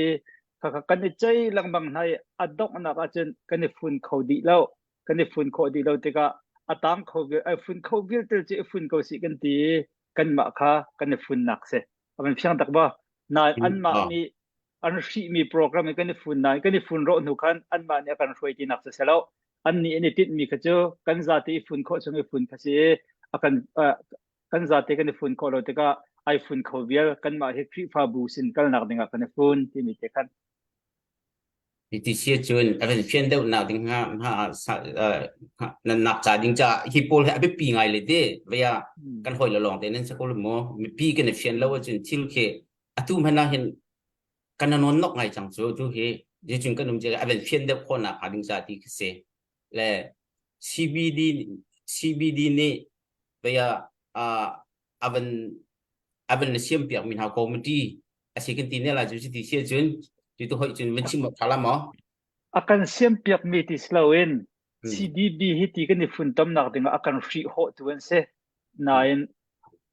S4: กันในใจลังบางในอดอกนักอาจารย์กันในฝุ่นเขาดีแล้วกันในฝุ่นเขาดีแล้วที่ก็อาตังเขาฝุ่นเขาวิลเตอร์ที่ฝุ่นเขาสิกันดีกันมาค่ะกันในฝุ่นหนักเสียมันเพียงแต่ว่านายอันมานี่อันที่มีโปรแกรมกันในฝุ่นนายกันในฝุ่นร้อนหุกันอันมาเนี่ยการช่วยที่หนักเสียแล้วอันนี้อันนี้ติดมีกระเจ้ากันซาติฝุ่นเขาช่วยฝุ่นเขาสิกันซาติกันฝุ่นเขาเราแต่ก็ไอฝุ่นเขาเวียกันมาให้คลิปฟาบูสินกันหนักดึงกันฝุ่นที่มีแต่กัน
S9: ที่เสียจนอะไรเพี้ยนเดียวหนักดึงนั่นหนักจ่าดึงจ่าฮิปโปเลยไปปีไงเลยเด้เวียกันหอยละลองแต่นั่นสักคนมั้งมีปีกันเพี้ยนแล้วจนที่ลูกเคอะตุ้มให้น่าเห็นกันนอนนกไงจังจูทุกเคจะจนกันนุ่มเจออะไรเพี้ยนเดียวคนหนักหาดึงจ่าที่เสียและ CBD นี่เวียaban na siam piak min ha committee asikin tinel la ju ti sia jun ju to hoi jun min chim thala mo
S4: akan siam piak mi ti slowin CDB hi ti kan ni fun tam nak dinga akan free ho tuan se nain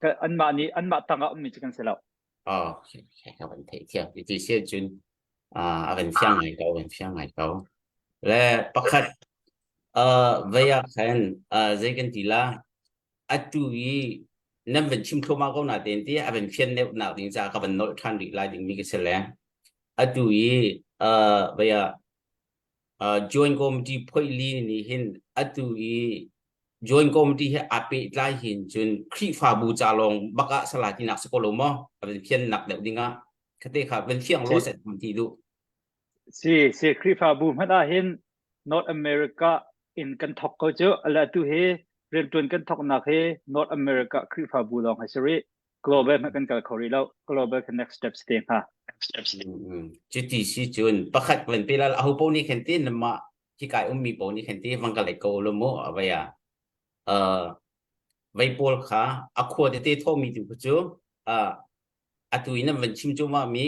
S4: ka an ma tanga mi chikan selaw
S9: ka ban thei thia ti sia jun akan fiang ngai ko le pakhat vaya khan zaikan tila atui nên mình chim thô ma câu nào tiền tí mình phiên nếu nào tiền ra các bạn nội than đi lại thì mình cái sẽ lẽ ở tuổi bây giờ join committee phơi li ni hin ở tuổi join committee hay ape lại hin chun khi pha bu cha long baka sala ti nak sekolo mo mình phiên nak đều đi nga cái thế khác mình phiang lo sẽ làm gì đủ
S4: si khi pha bu mà đã hin North America in kan thok ko jo ala tu he เรียนจนกันทอกนักเฮ North America คือฟาบูลองไฮสรี global มันกันกับเขาเรียก global คือ next step สเต็ปฮะ
S9: จุดที่สิจุนประคัดเป็นปีละเอาพวกนี้เห็นที่นั่นมาที่กายมีพวกนี้เห็นที่มันก็เลยโกลโมเอาไว้ไว้ปวดขาอควดที่ท่อมีอยู่ก็จูตัวนี้มันชิมจูมามี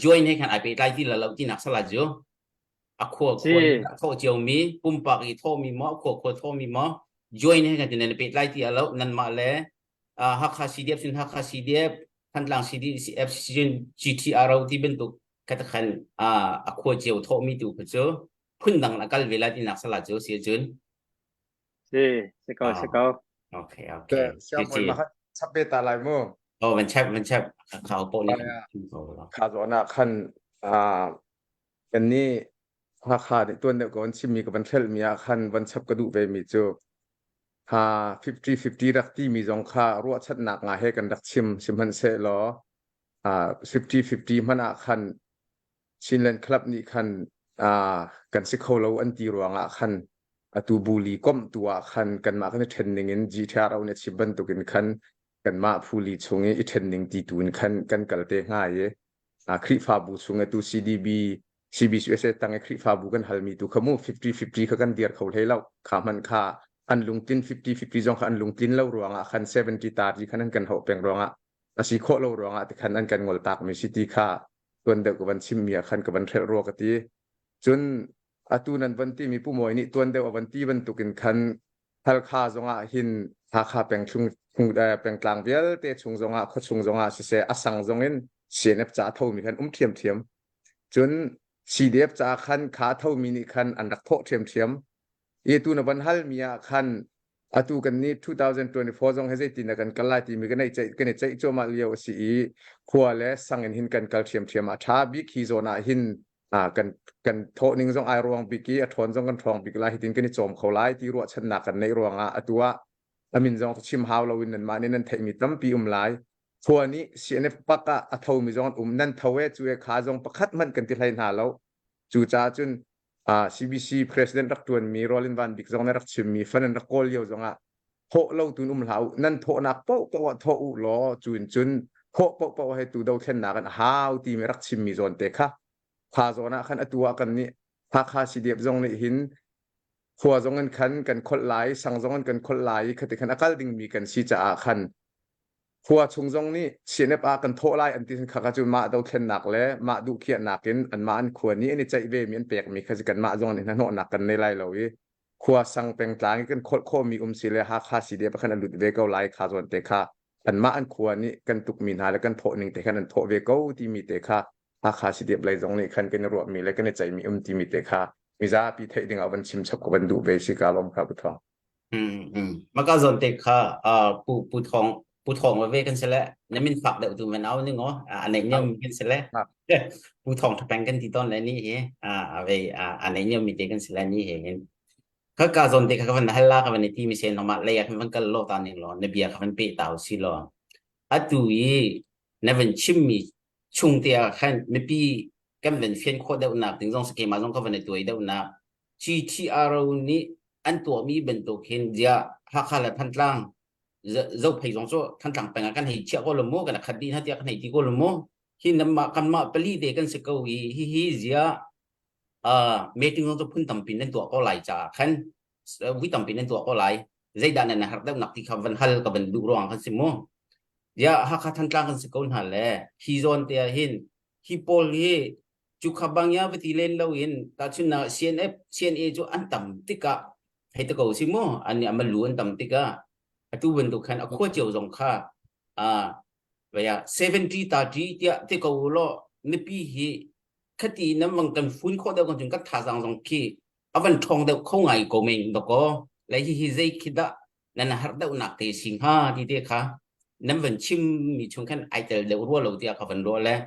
S9: join ให้กันไอไปไล่ที่เราที่นักสลัดจูอควดท่อเจียวมีปุ่มปากอีท่อมีมั้อควดท่อมีมั้อ join ให้กันที่นั่นไปไล่ที่เรานั่นมาเลยฮักคาซีเดียบซึ่งฮักคาซีเดียบทันหลังซีดีเอฟซีน GTR ที่เป็นตัวkatakan aku jauh thok mi tu bejo pun dang nakal vela di nak salah jauh sia jun
S4: sekau
S9: โอเค
S6: แต่เสียมวยมาชับเปตาลายมือ
S9: โอ้มันแชบเขาโปนี่
S6: ขาจอนะคันอันนี้ราคาในตัวเดียวกันชิมีกับวันเทลมีอาคันวันชับกระดูไปมีจู50-50รักที่มีจงค่ารัวชัดหนักงาให้กันรักชิมมันเสลอ50-50มันอาคันชินเลนคลับนี่คันกันสิเขาเราอันตีรวงอาคันตูบุลีก้มตัวคันกันมากันเทรนนิ่งin GTR เราเนี่ยชิบันตุกินคันกันมาผู้ลีชงเอเทรนนิ่งตีตูนคันกันกัลเตง่ายคริฟาบูชงตู CBC ตั้งคริฟาบูกันฮัลมีตูขมู50-50เขากันเดียร์เขาให้เราขามันขาอันลุงติน50-50จงอันลุงตินเรารวงคัน70ตาที่คันนั้นกันเขาเป็นรวงสิโคเรารวงที่คันนั้นกันงอลตากมีสิติค่าตัวเดียวกับวันชิมมีคันกับวันเทรัวกตีจนตัวนั้นวันที่มีผู้มวยนี่ตัวเดียววันที่วันตุกินคันฮัลคาจงหินฮาคาเป็นชุงเป็นกลางเวลเตชุงจงขดชุงจงเสียอสังจงเงินเสียนับจ่าเท่ามีคันเทียมจนสีเดียบจ่าคันขาเท่ามีนี่คันอันดักโทเทียมตัวนั้นวันฮัลมีคันตัวกันนี้2024จงให้ใจตินกันกันไล่ที่มีกันในใจโจมาเลียวสีขัวและสังเงินหินกันกัลเทียมท้าบิกฮีโซนาหินกันโทนิ่งจงไอรวงบิกี้ทอนจงกันทองบิกไล่หินกันนี่โจมเขาไล่ที่รัวชนะกันในรวงตัวมินจงชิมฮาวเราวินนันมาในนั้นเทมีตั้มปีไล่ทัวนี้เสียนปักอะทาวมีจงนั่นทาวจูเอขาจงประคัดมันกันที่ไรหาเราจูจ้าจุนCBC President รักตัวมีโรลินวันบิกจงรักชิมมีฟันรักโกลเยาวจงโทเราตุนเหานั่นโทนักโป๊ะโทอุล้อจุนโป๊ะให้ตัวเราเช่นนักันฮาวที่มีรักชิมมีจนเตะค่ะพาจงขันตัวกันนี่พาคาสิเดียบจงในหินขัวจงกันคนไหลสังจงกันคนไหลคติขันอากาศดิ่งมีกันสิจะขันขัวชงจงนี่เสียนปากันโทไลอันที่ข้าก็จุมาเราเช่นนักและมาดูเขียนนักกินอันมาอันขัวนี้อันนี้ใจเวมีอันเปียกมีข้าจะกันมาจงนี่นั่นโหนักกันในไรเราขัวสังเป็นกลางกันโคมีสิเลหาคาสิเดียบขันอันดุดเวกเอาไลคาจนเตะค่ะอันมาอันขัวนี้กันตุกมีนาและกันโทหนึ่งเตะขันอันโทเวกเอาที่มีเตะค่ะอาคาสิเดียบเลยตรงนี้คันกันรวมมีและกันในใจมีที่มีเตะค่ะมีจ้าปีเทดิ่งเอาบันชิมชับกับบันดูเบสิกาลมครับผู้ทอง
S9: มันก็จนเตะค่ะผู้ทองมาเวกันเสร็จแล้วนั่นมันฝักเดี๋ยวตัวมันเอาหนึ่งอ๋ออันไหนเนี่ยมีกันเสร็จแล้วผู้ทองทับแปงกันที่ต้นแล้วนี่เฮ้เอาไปอันไหนเนี่ยมีเตะกันเสร็จแล้วนี่เห็นเขาการจนเตะเขาเป็นฮัลล่าเขาเป็นที่มีเซนออกมาเลยมันก็โลตานี่หรอในเบียร์เขาเป็นเปตาสิหรอตัวนั่นเป็นชิมมีช่วงเดียวกันไม่ปีกันเป็นเฟียนโคตรเดาหนักถึงต้องสเกมาต้องเข้าไปในตัวเดาหนัก GTR นี้อันตัวมีเป็นตัวเข็นเดียหักขาดพันล่างเราพยายามจะทันหลังเป็นกันให้เชื่อก็ลมกันคดีถ้าเดียกันให้ที่ก็ลมที่นำมากันมาผลิตเด็กกันสกัดฮีเดียเมื่อถึงต้องพึ่งตั้มปินในตัวก็ไหลจากขันวิตั้มปินในตัวก็ไหลใจด้านนั้นหักเดาหนักที่คำวันฮัลก็เป็นดูร้องกันสิโมเดี๋ยวหากทันกลางกันสกุลหันแหละฮีโซนเตียหินฮีโพลีจุกขบางอย่างไปที่เล่นเราเห็นแต่ชุนน่ะ CNA จุอันต่ำติกะให้ตะโกสิโมอันนี้มันล้วนต่ำติกะตัวเป็นตัวขันขั้วเจียวจงค่าเวลา70 ตาจีเตียติกะวัวล้อไม่ปีฮีคดีนั้นมันกันฟุ้นข้อเดียวกันจนก็ท่าสังจงคีเอาวันทองเดียวเข้าไงก็ไม่ตะโกแล้วฮีใจคิดว่านั่นหักเดียวหนักที่สิงหาที่เดียค่ะนั่นเป็นชิมมีช่วงขั้นไอเตอร์เดือดรัวเราที่เขาเป็นรัวแล้ว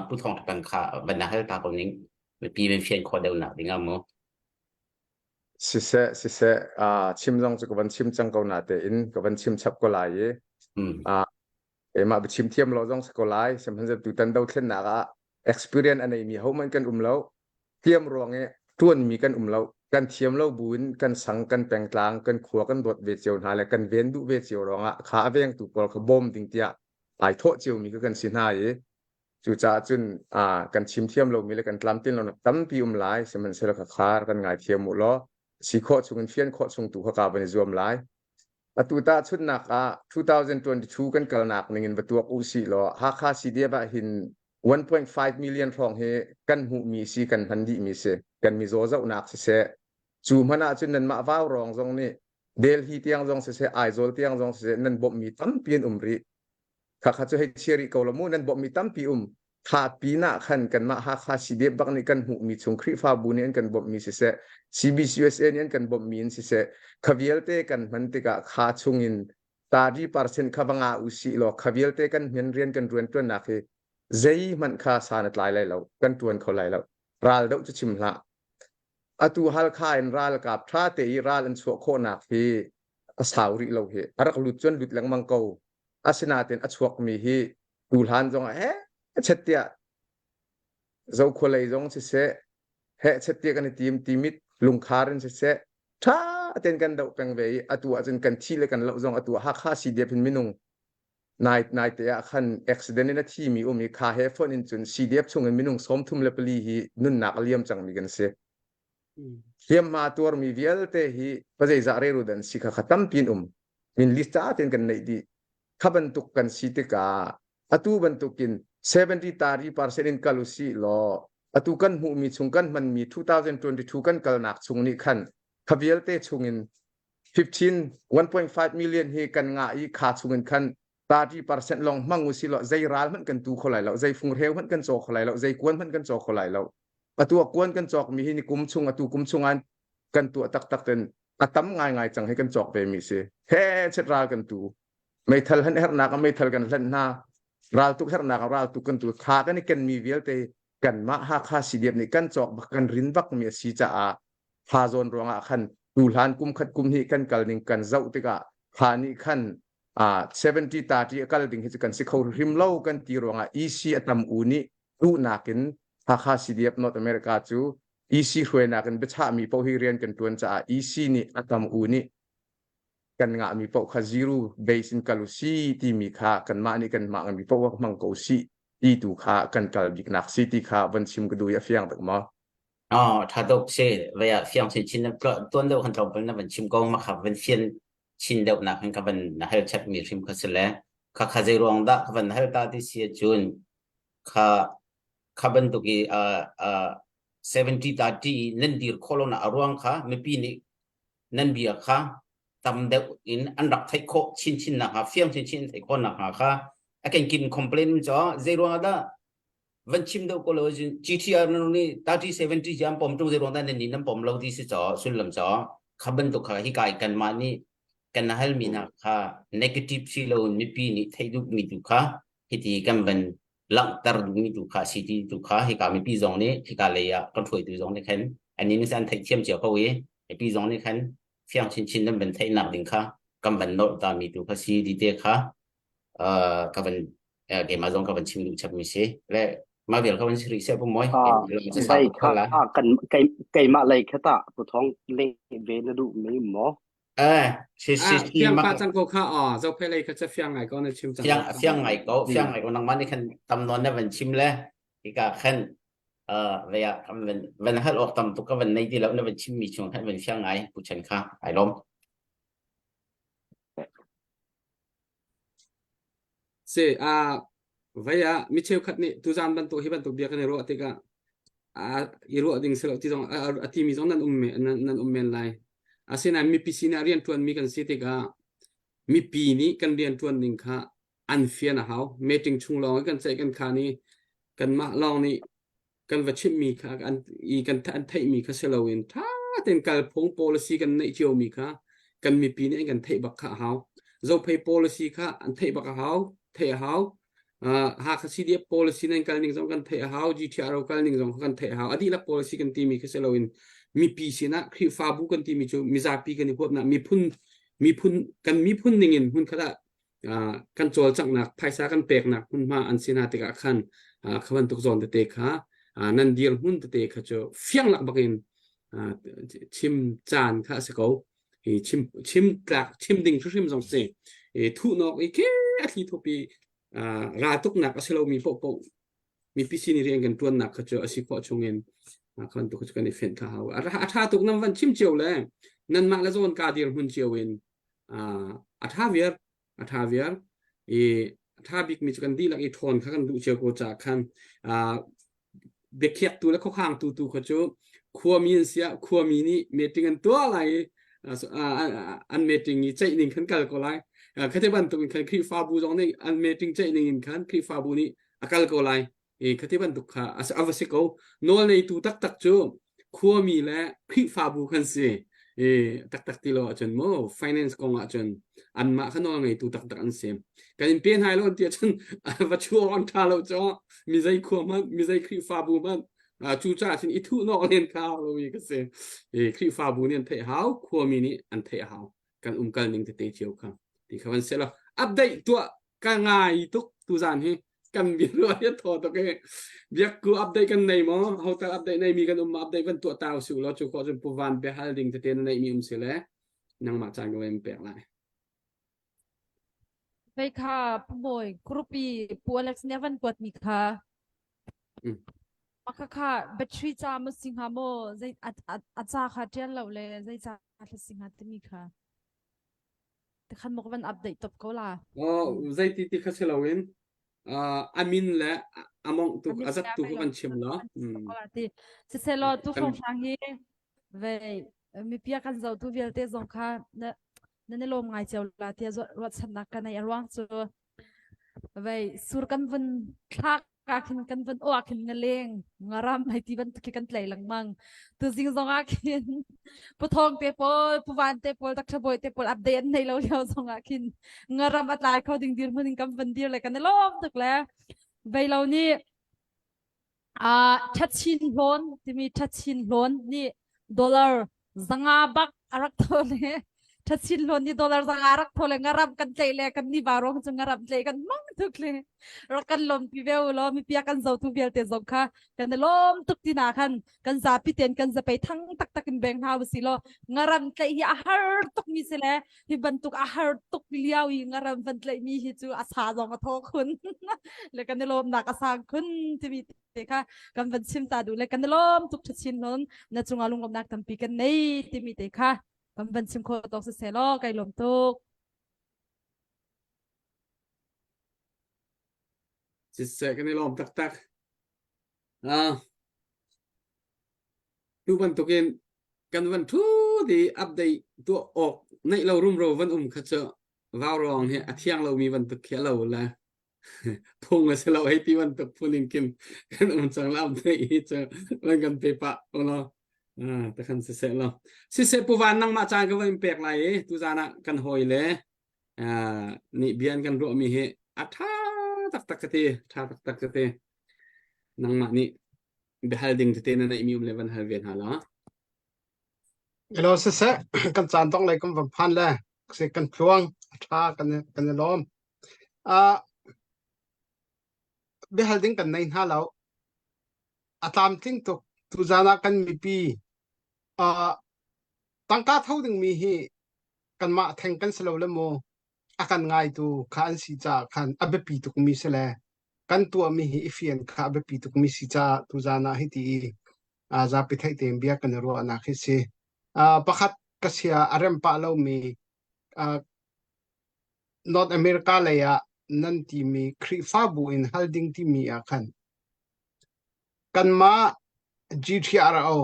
S9: ผู้ทองเป็นขาบรรดาให้ตาคนนี้เป็นปีเป็นเฟียนคอเดียวหนักดีงามมั้ง
S6: สิเสชิมจงจะกับวันชิมจังเกาหนาเตอินกับวันชิมชับก็ไหลมาไปชิมเทียมเราจงสกไหลสมมติจะตุตันดาวเช่นหนักexperience อันไหนมีเขามันกันแล้วเทียมรวงเงี้ยต้วนมีกันแล้ว กันเทียมเล่าบุญกันสังกันแปลงกลางกันขัวกันบดเวเจียวหาและกันเว้นดุเวเจียวรองอ่ะขาเวียงตุกอลขบมติงเตียหลายโทษเจียวมีก็กันสินหายจู่จ้าจุนกันชิมเทียมเรามีและกันตามตินเราตั้มปีหลายสมันเสลกขากันง่ายเทียมหมดล้อสีโคชงกันเฟียนโคชงตุกขกาบันรวมหลายตัวตาชุดหนัก2022กันกลนักหนึ่งประตูอุสิล้อหากค่าสีเดียบหิน 1.5 million ฟองเฮกันหูมีสีกันพันดีมีเสกันมีโซเจ้าหนักเสจูมันอาจจะนั่นมาว้าวรองตรงนี้เดลฮีเตียงตรงเสไอโซลเตียงตรงเสนั่นบ่มีตั้มเปลี่ยนริข้าจะให้เชียริกอลมูนั่นบ่มีตั้มปีถ้าปีหน้าขันกันมาหาค่าสีเดียบักนี่กันหูมีชงครีฟ้าบุญนี่กันบ่มีเสCBCUSA นี่กันบ่มีเสขวิลเตกันมันติกะค่าชงอิน30% ขบังอาอุสิโลขวิลเตกันเงินเรียนกันรวนตัวนักใจมันค่าสานตลายเลยแล้วกันตวนเขาเลยแล้วรัลเดาจะชิมละตัวฮัลคายรัลกับท่าเตยรัลอันสวกโคนักที่สาวริเราอารักลุดจนลุดหลังมังกรอาศนาเต็นอสวกมีดูหันจงเช็ดเตียเจ้าคนเลยจงเสเช็ดเตียกันทีมิดลุงคารินเสท่าเต็นกันเดาแปลงเวตัวจนกันที่เลยกันเราจงตัวฮักข้าสีเดียเป็นมินุงนายเตียขันอุบิเหตุในที่มีค่าเฮฟอนอินจนสีเดียชงเงินมินุงสมทุมเลปลีฮีนุ่นนักเลี้ยมจังมีกันเสเฮียมมาตัวมีเวลเตฮีปัจจัยจารีรุดันสิกขตั้มปีนมินลิสต์อาเต็นกันในดีขบันตุกกันสิติกาตัวบันตุกิน70% อินกัลุสีลอตัวกันหูมีชงกันมันมี2022กันกัลนักชงนี้ขันขวิลเตชงอิน1.5 million เฮกันง่ายขาดชงเงินขัน30% ลองมังอุสิลใจรัลมันกันตูขลายแล้วใจฟุงเรวมันกันโจขลายแล้วใจกวนมันกันโจขลายแล้วตัวกวนกันจอกมีหินิกุมชงตัวกุมชงอันกันตัวตักเต็นตั้มง่ายจังให้กันจอกไปมีเสเฮ้เช็ดรัลกันตูไม่ทันหันเฮรนักไม่ทันกันหันหน้ารัลตุกเฮรนักรัลตุกกันตัวขากันนี่กันมีเวลเตกันมาหาค่าสีเดียบนี่กันจอกบักกันรินบักมีสีจ่าพาโซนรองขันดูหลานกุมขัดกุมนี่กันกัลนิงกันเจ้าติกะพานี่ขัน70-30กัลดิ่งที่กันสิเขาริมเล่ากันตีรองEC ตั้มอูนี่ดูนักินหาค่าสีเดียบนอตอเมริกาจูEC รวยนักินเบชามีพอฮีเรียนกันตัวจ้าEC นี่ตั้มอูนี่กันงะมีพอคาซิรูเบสินกัลุซีที่มีค่ากันมานี่กันมากันมีพอว่ามังโกซีที่ดูค่ากันกัลบิกนักซีที่ค่าวันชิมก็ดูยาเฟียงตักมา
S9: ถ้าตกเสียเวลาเฟียงชิ้นนั้นก็ตัวเดียวกันตรงเป็นนั้นวันชิมก็มาขับเป็นเฟียนชินเดียวนักให้กับเป็นให้ชัดมีริมก็เสร็จแล้วข้าจะรวงได้กับเป็นให้ตาที่เสียจุนข้าเป็นตุกี70-30นั่นดีร์โคโลนาร่วงข้าไม่ปีนี้นั่นเบียข้าตำเดียวอินอันดับไทยโคชินนะครับเฟียงชินไทยโคนะครับข้าไอ้แกกินคอมเพลนจ้าเจรวงได้วันชิมเดียวก็เลย GTR นี่30-70จำผมตัวเจรวงได้ในนี้นั่นผมเราที่สิจ้าสุดลำจ้าข้าเป็นตุกข้าที่กายกันมานี่กันฮัลมีนะค่ะ negative สิเราไม่ปีนี้ไทยดูมีดูค่ะที่ที่กันเป็นหลังตรมีดูค่ะสิที่ดูค่ะที่การมีปีจงนี้ที่การเลยกันถอยดูจงนี้คันอันนี้นี่สันไทยเทียมเจียวเขาเว้ยปีจงนี้คันเฟียงชินนั่นเป็นไทยหนักดิ่งค่ะกันเป็นโนตามีดูค่ะสิดีเดค่ะกันเป็นเกมมาจงกันเป็นชิมดูชับมีเสและมาเดี๋ยวเขาเป็นสิริเสียผมมั้ย
S7: ใช่ค่ะกันไก่มาเลยแค่ตาผู้ท้องเล่เวนดูไม่หมอ
S8: เฟียงปาจังโกข้าเจ้าเพลย์ก็จะเฟียงไงก็ในชิมจัง
S9: เฟียงไงก็นังมันนี่คันตำนวนได้เป็นชิมแล้วอีกขั้นเวลาเป็นให้ออกตำตุกก็เป็นในที่แล้วได้เป็นชิมมีช่วงให้เป็นเฟียงไงผู้ชนข้าไอ้ล้ม
S8: เสียเวลามิเชลขัดนี่ทุจานบันตุฮิบันตุเบียกันในรัวติกะอีรัวดิ่งเสลที่ตรงที่มีตรงนั้นนั้นเมนไลasin mi pisina rian tuan mi kan sitika mi pi ni kan rian tuan ning kha an fian a haw meeting chung long kan se kan kha ni kan ma long ni kan va chim mi kha kan I kan an thai mi kha selawin tha ten kal phong policy kan nei chiu mi kha kan mi pi ni kan thai bak kha haw zo phei policy kha an thai bak haw thai haw ha kha CDF policy nen kal ning zong kan thai haw GTR kal ning zong kan thai haw adi la policy kan ti mi kha selawinมีปีสินะคือฟาบุกันที่มีจูมีซาปีกันในพวกนั้นมีพุ่นกันมีพุ่นหนึ่งหุ่นขนาดกันโจลจังหนักภายซากันเปกหนักหุ่นมาอันสินาติกาขันขวันตุกจอนเตะขานั่นเดียร์หุ่นเตะขาจะเฟียงหลักบักิน ชิมจานค่ะสกอชิมกลักชิมดิ่งชิมสองเสทุนอกอีกแค่ที่ทปีราตุกหนักเสลามีพวกมีพิธีเรียนกันตัวหนักเขาจะสิพอชงเงินคนตุกจะกันในเฟนข้าวถ้าตุกน้ำวันชิมเจียวเลยนั่นมาแล้วโซนการเดียร์หุ่นเจียวเองถ้าเวียร์ถ้าบิ๊กมีกันดีลักอีทอนข้ากันดูเจียวโกจากคันเด็กเขียดตัวแล้วเขาข้างตัวเขาจะขัวมีนเสียขัวมีนี่เมติงกันตัวอะไรอันเมติงนี้ใจหนึ่งขันกันก็ไรเขาจะบันตุกขันครีฟาบูตรงนี้อันเมติงใจหนึ่งขันครีฟาบูนี่อาการก็ไรเขาจะบันตุกค่ะอาศัยเขาโน้นในตัวตักจูขัวมีและครีฟาบูขันเสียตักที่เราจนโม่ finance กองจนอันมาขนองไงตัวตักอันเสียกันเป็นไฮโลที่จนวัชวอนทาเราจ้ามีใจขัวมันมีใจครีฟาบูมันจูจ้าฉันอีทุนอกเล่นข้าวเราอีกเสียครีฟาบูเนี่ยเทหาวขัวมีนี่อันเทหาวกันกันหนึ่งเตะเจียวครับที่เขาวันเสร็จแล้วอัปเดตตัวกันง่ายทุกตัวจานให้กันเบียร์ว่าจะถอดตัวเองเบียร์กูอัปเดตกันในมั้งเขาแต่อัปเดตในมีกันอัปเดตวันตัวเต่าสู่เราจะขอจนผู้วันเบียร์ฮัลดิงเตะในมีเสร็จแล้วนั่งมาจานก็ไม่แปลกเลย
S5: ไปค่ะผู้บอยกรุ๊ปปีปูอเล็กซ์เนี่ยวันกวดมีค่ะมาค่ะแบตเตอรี่จามุสิงหาโมใจอาจารย์ค่ะเจ้าเราเลยใจจ่าสิงหาที่มีค่ะแต่ขันบอกวันอัปเดตตบเขาล่ะ
S8: ใจที่เขาเชื่อเราเองอามินและอามองตุกอาจักตุกมันชิมแล้ว
S5: ที่เสร็จแล้วตุกของช่างนี้เว้ยมีเพียกันเจ้าตุกเวลเตจงค่ะนั่นลมไงเจ้าละที่รถชนะกันในระหว่างจูเว้ยสุรกันวันทักกันวันโอ้กันเงเลงงารำให้ที่วันตุกกันไหลหลังมังตัวจริงจงอาคินผู้ทองเตปอลผู้วันเตปอลตักชบอยเตปอลอัปเดตในเราเดียวจงอาคินงารำอัตลายเขาดึงดีมันดึงกำวันเดียวเลยกันในลมตึกแล้วเว้ยเรานี่ทัชชินโลนที่มีทัชชินโลนนี่ดอลลาร์สังอาบักอารักโทเลยทัชชินโลนนี่ดอลลาร์สังอารักโทเลยงารำกันใจเลยกันนี่บารองจงงารำใจกันมั่งทุกเลยรักกันลมพิเวลลมมีเปียกันเจ้าทุเวลเตจงค่ะกันในลมทุกที่นาคันกันจะพิเตียนกันจะไปทั้งตักกันแบงค์ฮาวสิโลงารำใจอาหารตุกมีสิเลยที่บรรทุกอาหารตุกเลี้ยวงารำบรรทุกมีฮิจูอาสาจงมาทอคุณเลยกันในลมหนักอาสาคุณที่มีค่ะกันวันชิมตาดูเลยกันล้อมทุกชิ้นนั้นน่าจงอาลุงลมนักทำปีกันในที่มีแต่ค่ะกันวันชิมโคตอกเสลอไก่ลมตุก
S8: จิตเสกกันในลมตักดูวันตุกินกันวันทุดีอัปเดตตัวออกในเรารุ่มเราวันเขาจะว้าวรองเนี่ยเที่ยงเรามีวันตุกเขียเราแล้วพุ่งมาเสร็จแล้วให้ที่วันตกพูนินกินกันมันจังลำได้อีจะมันกันเปปะของเราแต่คันเสร็จแล้วเสร็จผู้วันนั่งมาจางก็ว่าเปียกไหลตุจานะกันหอยเลยนี่เบียนกันรวมมีเหตุท่าตักกะเตท่าตักกะเตนั่งมานี่เบลดิงเตนั่นไอมีเลวันฮาเวียนฮาละ
S3: เราเสร็จกันจานต้องเลยกันพันเลยเสร็จกันพลวงท่ากันล้อมเบลดิ้งกันในหาเราตามทิ้งตุจานะกันมีปีตั้งการเท่าดึงมีฮีกันมาแทงกันสโลเลโมอากันง่ายตูขันสีจ่าขันอับปีตุกมีเสลกันตัวมีฮีอิฟเฟียนขับปีตุกมีสีจ่าตุจานะฮิตีจะไปไทยเต็มเบียกันรัวนักฮิซีประคัดกษยาอารมณ์ปะเรามีนอร์ทอเมริกาเลยนั่นที่มีคริฟาบูอินฮัลดิงที่มีกันมา GTRO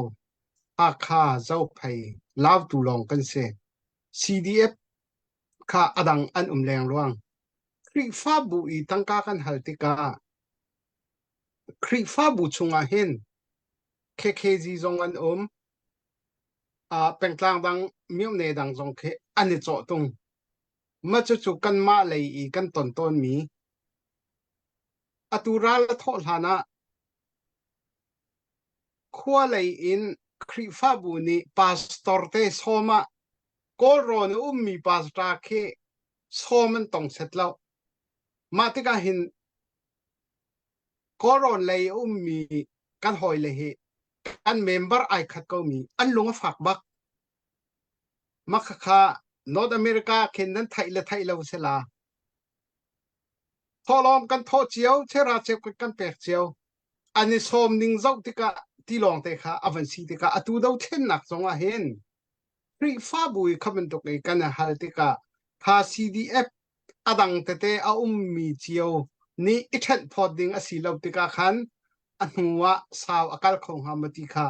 S3: อาคาเจ้าไปลาวตุลองกันเส CDF ข้าอดังอันแรงร่วงคริฟาบูอีตั้งกากันฮัลติกาคริฟาบูชงอาเห็นKKG จงอันเป็นกลางดังมิวเนดังจงเคอันนี้โจตงมาจุกันมาเลยอีกันต้นมีตุราลทอลานะขั้วเลยอินคริฟาบูนีพาสตอร์เตสโฮมาโกโรนมีพาสตาเคโซมันต้องเสร็จแล้วมาติกาหินโกโรนเลยมีกันหอยเลย อันเมมเบอร์ไอขัดก็มีอันลงฝากบักมักค่ะนอร์ทอเมริกาเคนนั้นไทยและไทยเราเสลาทอลอมกันทอเจียวเชราเจียวกันแปกเจียวอันนี้สมนิงเจ้าติกะที่ลองเตะค่ะอวันซีติกะอตูดาวเทนนักสงว่าเห็นรีฟ้าบุยขับมันตกในกันนะฮาร์ติกะถ้า CDF อดังเตเตอามีเจียวนี่อิทันพอดิงอสีเราติกะขันอันหัวสาวอากาศของฮามติกะ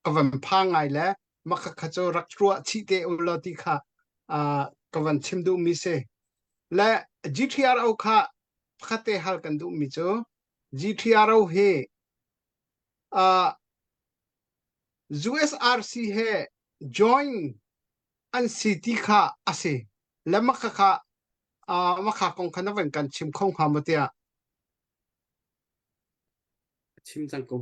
S3: กวันพังไงแล้วมักขจรรักชัวชิเตอุลติกะกวันชิมดูมิเซและ GTR เอาค่ะพักเตฮัลกันดูมิโจ GTR เอาเฮUSRC เฮ join อันสิติค่ะอาเซและมักค่ะมักค่ะกองคันวันกันชิมของฮามติอา
S8: ชิมจังกง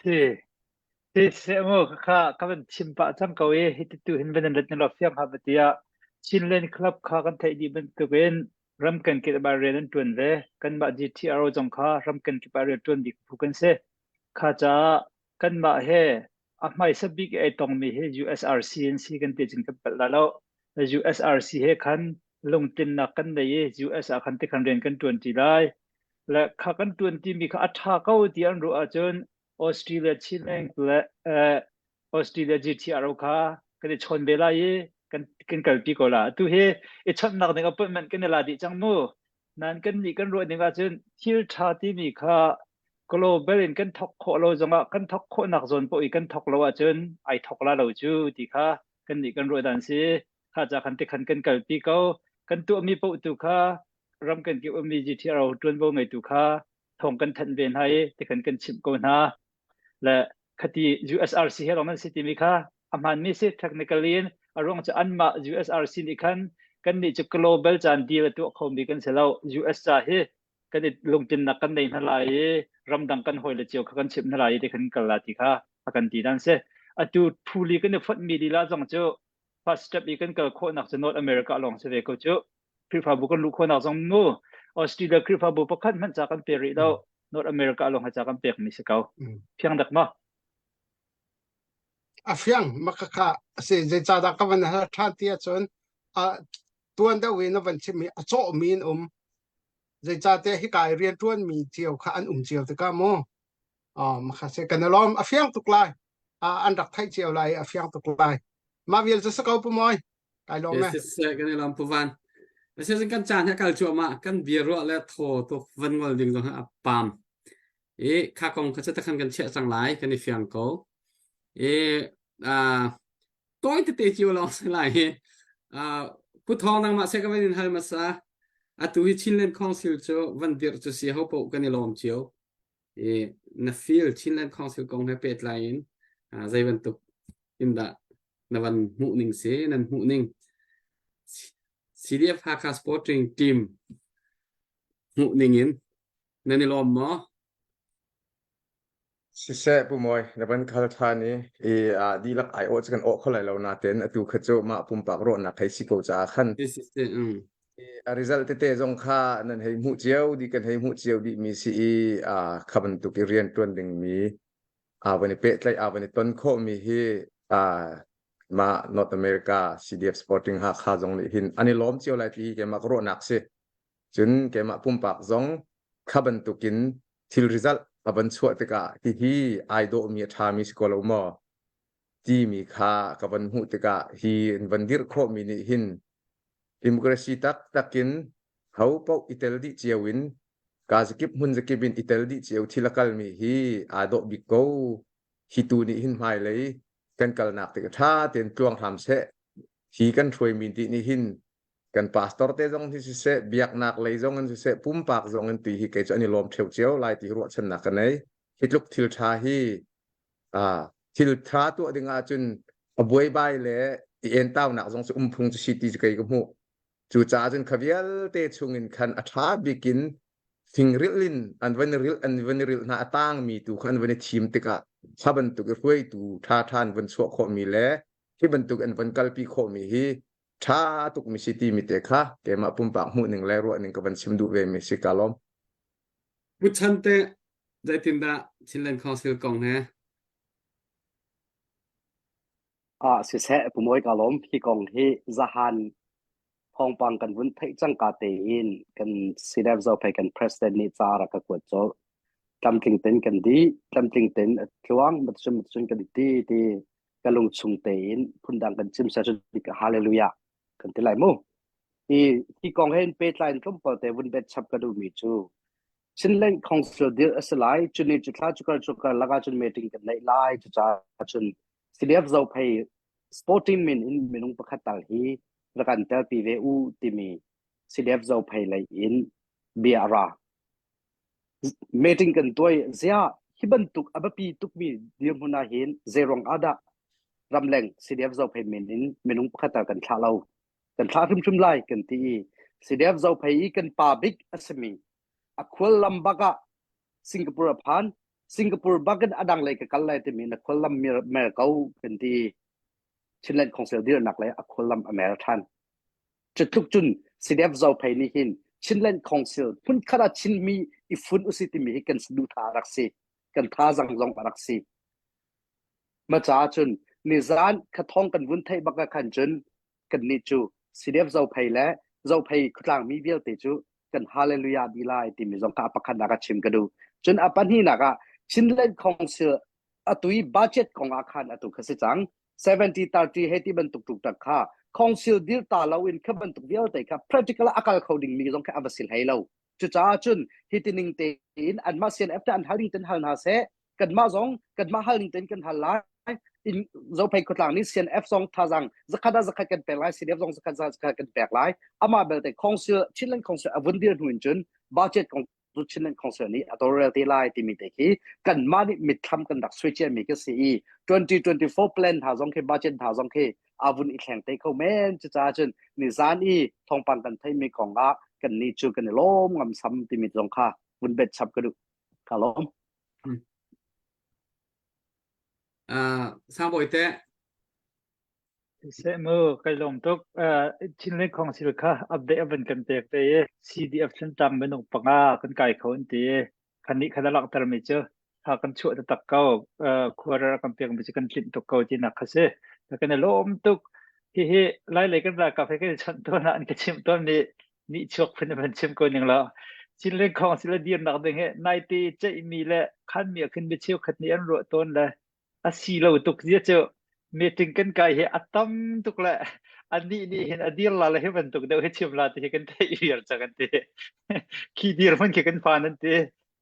S4: ที่เสมอค่ะก็เป็นชิมปะจังเกวีฮิตตุเห็นเป็นเรื่องเราเฟียงฮาบติยาชินเลนคลับค่ะกันไทยดีเป็นตัวเป็นรำกันกิจบารีนันตุนเลยกันบา GTR จงค่ะรำกันกิจบารีตุนดิผู้กันเสข้าจะกันบาเฮอ่ะไม่สบิกไอตรงมีเฮ USRCNC กันติดจินกับเปิดแล้ว USRC เฮคันลงตินนักกันได้ US อาคันติคันเรียนกันตุนทีได้และข้ากันตุนที่มีข้าอัฐาเขาที่อันรู้อาจารย์ออสเตรเลียชิลและออสเตรเลีย GTR ค่ะกันชนเบลายกันกัลปีโกลาตัวเฮชันนักหนึ่งอัปเปอร์แมนกันลาดิจังมูนั่นกันนี่กันรู้หนึ่งอาจารย์ทิลชาที่มีข้า global กันทอกโคเราจังกันทอกโคนักจนพออีกันทอกเราอาจารย์ไอทอกลาเราจูที่ข้ากันนี่กันรู้ดันสิข้าจะคันติคันกันกัลปีเขากันตัวมีปุ๊ตุข้ารำกันเกี่ยวมี GTR จนบ่ไงตุข้าทองกันทันเบนให้ติคันกันชิมก่อนนะและคดี USRC เฮลองนั้นสิติมีค่ะอามันมีสิ technically อารมณ์จะอันมา USRC นี่คันกันนี่จะ global จานดีละตัวเขามีกันเสร็จแล้ว US จะเฮกันนี่ลงจินนักกันในทลายรำดังกันหอยละเจียวกันชิมทลายที่คันกันลาติค่ะกันดีนั่นเสอตูทูลีกันนี่ฟัดมีดีละจังเจ้า first step อีกันก็โคนักจะ North America ลองเสด็จก็เจ้าคริฟาบุกันลูกโคนักจังงูออสเตรเลียคริฟาบุประคันมันจากกันเปรีแล้ว North America ลงให้จากกันเปรีมิสเกาเพียงดักมา
S3: เฟียงมักค่ะเสียใจจากกันวันนั้นท่านที่ชนตัวนั้นเวนวันชิมีโจมีนใจจากที่ให้กายเรียนตัวมีเจียวค่ะอันเจียวแต่ก็โมมักค่ะเสียกันล้อมเฟียงตุกไลอันดักไทยเจียวไลเฟียงตุกไลมาเวียนจะสกาวปุ่มอยกายล้อมไหม
S8: Yes, kan ni lam puvan. Saya kan chan ha kal chua ma kan biaro le tho to van ngol ding dong ha apam. Kha kong kha ta kan kan che sang lai kan ni fiang ko. Toi te chiu lo sai lai pu thong nang ma se ka wen hal ma sa atu hi chinland council cho van dir cho si ho po kan ni lom chiu. Na feel chinland council kong ha pet lain. Zai van tu in da na van mu ning se nan mu ning CDF Haka Sporting Team มุนิงินนั่นนี่ลมมั้ง
S6: สิเสปุ่มอยในวันคาร์ทานี้ดีลักไอโอจะกันออกเขาเลยเราหน้าเต็นตัวขจมาปุ่มปากรถนักให้สิโกจาขันresult เตะจงค่านั่นให้หูเจียวดีกันให้หูเจียวดีมีสิขับมันตุกเรียนตัวหนึ่งมีวันนี้เป็ดเลยวันนี้ต้นโคมีให้มา North America CDF Sporting หาค่าจงเลยหินอันนี้ล้อมเจียวอะไรที่แกมากรถนักสิจนแกมาปุ่มปากจงขับมันตุกินทิล resultบันชวติกาที่ไอโดมีทามิสกอลมอที่มีค่ากับบันหุติกาที่บันดิรโคมินิหินอิมเกรซีตักกินเขาปอกอิตาลีเจียวินกาสกิบหุ่นสกิบินอิตาลีเจียวที่ละกัลมีฮีไอโดบิโกฮิตูนิหินไม่เลยกันกัลนักติกท่าเตียนกลวงทำเสฮีกันช่วยมินตินิหินกันพาสตอร์เตจงที่เสเบียกนักเลยจงกันเสปุ่มปากจงกันตีฮีเกจอันนี้ลมเฉียวเฉียวลายตีรัวชนนักกันไหนฮิตลุกทิลชาฮีทิลชาตัวดึงอาจุนอบวยใบเล่เอ็นเต้าหนักจงสุพุงจะชิตีจะเกยกับหูจู่จ้าจุนขวิลเตชงอินคันอัฐาบิกินฟิงริลินอันวันริลหน้าตั้งมีตัวอันวันทีมติกะชาบันตุกช่วยตัวท่าทานวันสวะโคมีเล่ที่บันตุกอันวันกัลปีโคมีฮีถ้าตุกมิสิตีมิเตค่ะแกมาปุ่มปากหูหนึ่งแล้วรัวหนึ่งกับวันชิมดูเวมิสิกาลอม
S8: บุชันเต ได้ตินดาชินเลนคอนซิลกองแฮ
S7: สิเสะผมอยกาลมที่กองที่จะหันพองปังกันวุ่นเทจังกาเตอินกันสิเดฟจะไปกันประธานนิจาระกับกวดโจกำติงเต็นกันดีกำติงเต็นทวงมัดชุนกันดีที่กันลงชุงเตอินพุ่นดังกันจิมเสจุดิกฮาเลลูยากันที่ไหลมูที่กองเห็นเปิดไลน์ก็เปิดแต่วุ่นเบ็ดชับกระดูมีจูชินเล่นของเสือเดียสลายจุดนี้จุดท้ายจุกการลักจุดมีติ้งกันในไลน์จุดจ้าจุดสิเดฟจะไปสปอร์ติ้งมินอินมินุงประคัตตัลฮีแล้วกันเตอร์ปีเวอูที่มีสิเดฟจะไปเลยอินเบียรามีติ้งกันตัวเสียฮิบันตุกอับปีตุกมีเดียมหุนาเห็นเซรองอาดารำแรงสิเดฟจะไปมินอินมินุงประคัตตัลกันท่าเรากันท่าชุมไล่กันที่สิเดฟจะไปกันปาบิกอัสมีอควลลัมบักะสิงคโปร์พันสิงคโปร์บักันอดังเลยกับกันเลยที่มีนักควลลัมเมริกากันที่ชินเลนของเซลเดียนักเลยอควลลัมอเมริกันจุดทุกจุนสิเดฟจะไปนี่หินชินเลนของเซลพุ่นขนาดชินมีอิฟุนอุสิติมีกันสดูทารักษีกันท่าจังจงรักษีมาจ้าจุนนิจานขัดท้องกันวุ่นไทยบักกันจุนกันนิจูสิเดฟจะไปแล้วจะไปคุลางมีเวลติจูกันฮาเลลูยาดีไลที่มีจงกาปกันนักชิมกันดูจนอปันฮีนักชินเลนของเสืออตุยบัจเจตของอาคารอตุขสิจัง70-30ให้ที่บรรทุกตักค่าของเสือดิลตาเราอินขับบรรทุกเดียวแต่ครับ practical อาการเขาดิ่งมีจงแค่อวสิลให้เราจุดจ้าจุนฮิตินิงเตนอันมาเซียนเอฟต์อันฮาริงตันฮัลนาเซกันมาจงกันมาฮาริงตันกันฮัลไลอินเราไปคุดหลังนี้เซียนเอฟซองท่าจังจะขัดจะขัดกันแปลกไลเซียนเอฟซองจะขัดกันแปลกไลอามาเบลแต่ของเสือชินเลนของเสืออวันเดียร์หุ่นจุนบัจเจตของชินเลนของเสือนี้อัตโนมัติไลที่มีแต่ที่กันมานี่มิดทำกันดักสวิตเชอร์มีก็สี2024 plan ท่าจงแค่บัจเจตท่าจงแค่อาวุธอีกแห่งเตะเขาแม่นจะจ้าจนนิสานอีทองปันกันไทยมีของอ่ะกันนี่จูกันล้มงำซ้ำที่มีตรงค่าวุนเบ็ดชับกระดูกล้ม
S8: สามบ่อยเตะ
S4: เสมือไกลมตุกชินเล็กของสิลค่ะอัปเดตเป็นกันเตะเตะ CDF ชั้นตังเป็นองปังอากันไก่เขาอันเตะคันนี้คันลักตระมิเจอถ้ากันช่วยตะตักเก้าควรกันเพียงไม่ใช่กันลิ้นตุกเก้าจีนักเขาเสียแต่กันล้มตุกเฮ้ไล่เลยกันละกาแฟกันชั้นต้นอันก็ชิมต้นนี่ชกเป็นชิมคนอย่างละชินเล็กของสิลเดียนนักเด้งเฮนายตีจะมีแหละขันมีขึ้นไปเชี่ยวขันนี้อันรัวต้นเลยอาศิลาตุกเยอะเจอมีถึงกันไกลเฮอัตตัมตุกแหละอันนี้เห็นอดีตละเลยเห็นตุกเดี๋ยวเชิมลาที่เห็นได้เยอะจังกันเตะขี้ดีร์มันเห็นฟานันเตะ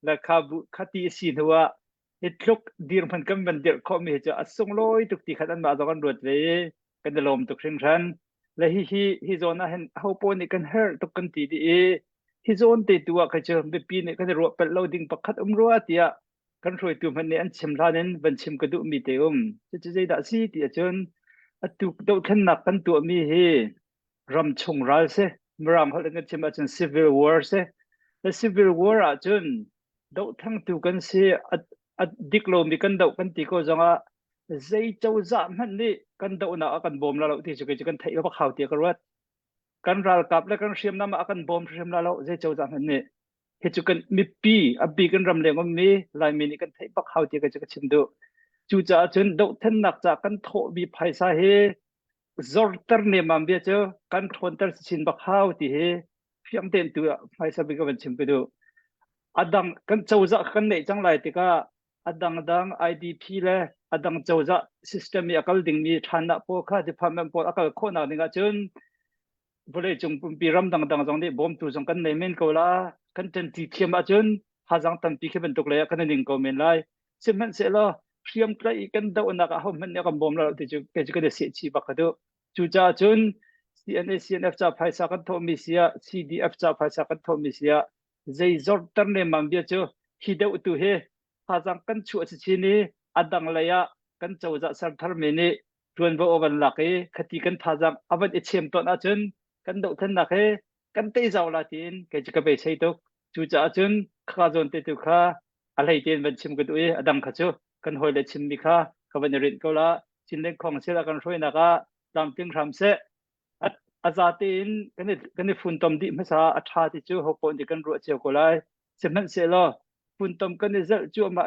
S4: แล้วข้าตีสินหัวเห็นทุกดีร์มันก็มันเดือดข้อมีจะส่งลอยตุกที่ขันมาจากกันรวดเลยกันเดลมตุกเชิงชันและฮิโซน่าเห็นเขาปนกันเฮอร์ตุกกันตีดีฮิโซนเตตัวก็จะเป็นปีนี้ก็จะรัวเป็นเราดิ้งปักขัดรัวที่อ่ะกันช่วยตัวมันเนี่ยอันชิมลานั้นบันชิมกระดูมีเตอมจะใจด่าสิที่จนตุกดาวขันนักกันตัวมีเฮรำชงรัลเซมรำเขาเรียกกันจน civil war เซและ civil war อ่ะจนดาวทั้งตุกันเซดิกโลมีกันดาวกันตีก็จังอ่ะใจเจ้าจ่ามันนี่กันดาวน่ะกันบอมแล้วที่จะกันไทยก็ข่าวเตียกันว่ากันรัลกับและกันเชียมน้ำกันบอมเชียมแล้วใจเจ้าจ่ามันนี่เหตุกันมีปีบีกันรำเลียงว่ามีลายมินิกันไทยก็ข่าวเตียกันจะกันชิมดูจู่จ้าจนดาวทั้งนักจากกันโถบีไพศาลเฮzorter ne mambia cho kan thonter sin ba khaw ti he fiam ten tu phai sa bi ka ban chim pe do adang kan chawza kan nei chang lai ti ka adang idp le adang chawza system ya kal ding mi thana po kha department po akal khona ninga chun bole chung pi ram dang jong ni bom tu jong kan nei men ko la kan ten ti thiam a chun ha jang tan pi khe ban tok le kan ning ko men lai simhan se lo fiam trai kan da ona ka hom ne kam bom la ti chu ke chu ke se chi ba khadu chu cha chun cnf cha phaisa kan thomi sia cdf cha phaisa kan thomi sia zai zor tar ne mam bia chu hi deu tu he ha jang kan chu chi ni adang la ya kan chawza sar thar me ni tuan bo oban la ke khati kan tha jang aban e chem to na chun kan deu than na ke kan te jaw la tin ke chi ka be sei to chu cha chun kha jon te tu kha alai ten ban chim ka tu e adang kha chuกันหอยเลชิมมิค่ะกับวันรินก็ละชินเล็กของเสียกันช่วยนะคะตามเพียงคำเสะอาจารย์ตีนกันนี่ฝุ่นตอมดิไม่ซาอัฐาที่จู่หกปนที่กันรัวเจียวก็เลยเสมันเสียละ ฝุ่นตมกันนี่จะจู่มา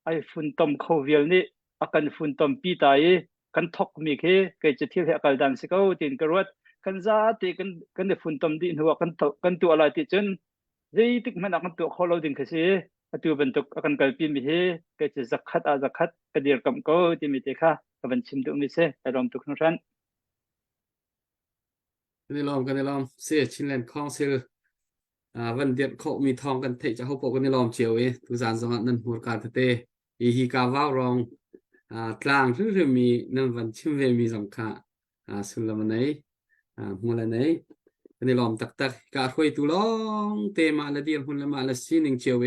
S4: ไอฝุ่นตมเขาเวียนี่อากันฝุ่นตมปีตายกันทอกมีเคเกิดจะเที่ยวเหกันดันสิเขาตินกรวดกันซาติกันฝุ่นตมดินหัวกันตัวอะไรติจนติกมันอากันตัวเขาเราดินคือสิตัวเป็นตัวอากันกัลปีมีเฮเกิดจะจักขัดจักขัดกระเดียร์กำเขาที่มีเตค่ะกันชิมตัวมีเสอารมณ์ตุกนั้น
S8: กันนี่ลอมเสียชินแลนด์คองเซลวันเดียดเขามีทองกันเทจะเขาปกกันนี่ลอมเจียวทุกสารสมัครนั้นหัวการเตอีฮีกาว่าวรองกลางหรือมีนั่นวันชิมเวมีสำคัญสุลมันไหนหัวละไหนกันนี่ลอมตักการคุยตุลองเตมาละเดียร์หุ่นละมาละซีนิงเจียว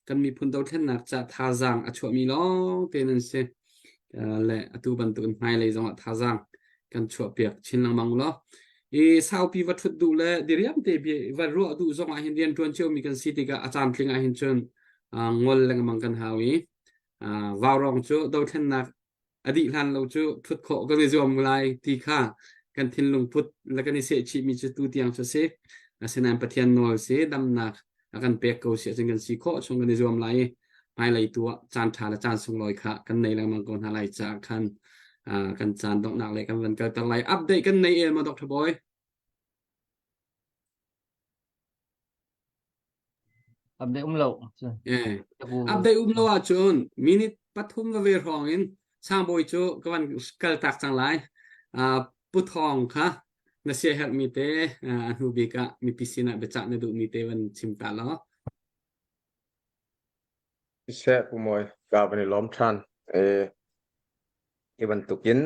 S8: กันมีพุ่นดาวเทนนักจะท่าจางช่วยมีลองเตนันเสและตัวบรรทุกไม่เลยจังหวะท่าจางกันช่วยเปียกชินลังมังล้อสาวปีวัตถุดูแลเดียมเตบีวัดรัวดูจงอาหินเรียนทวนเชียวมีกันสิทธิกาอาจารย์พลิงอาหินจนงอลแรงมังกันหาวีวาวรองจูดาวเทนนักอดีตทันเราจูทุดโคก็เลยจอมลายตีข้ากันทินลงพุทธแล้วกันนิเสชิมีจุดตูเตียงเสกเสนามปะเทียนนอลเสดำนักอากันเปียกเกาเสียจนกันสีโคชงกันในจอมลายไม่ไหลตัวจานทาและจานทรงลอยค่ะกันในแรงมังกรหาไหลจากคันกันจานต้องหนักเลยกันวันเกิดตั้งไหลอัปเดตกันในมาดรบอย
S2: อัปเดตเรา
S8: อัปเดตเราจนมินิปัทุมกับเวรหงินสร้างบอยจูกวันเกิดตักจังไรปุทองค่ะนักเสียหัดมีเตฮูบิกะมีพิสินะเบจักนดูมีเตวันชิมตาล้อ
S6: เสะผู้มวยกาเป็นล้อมทันอีวันตุกิน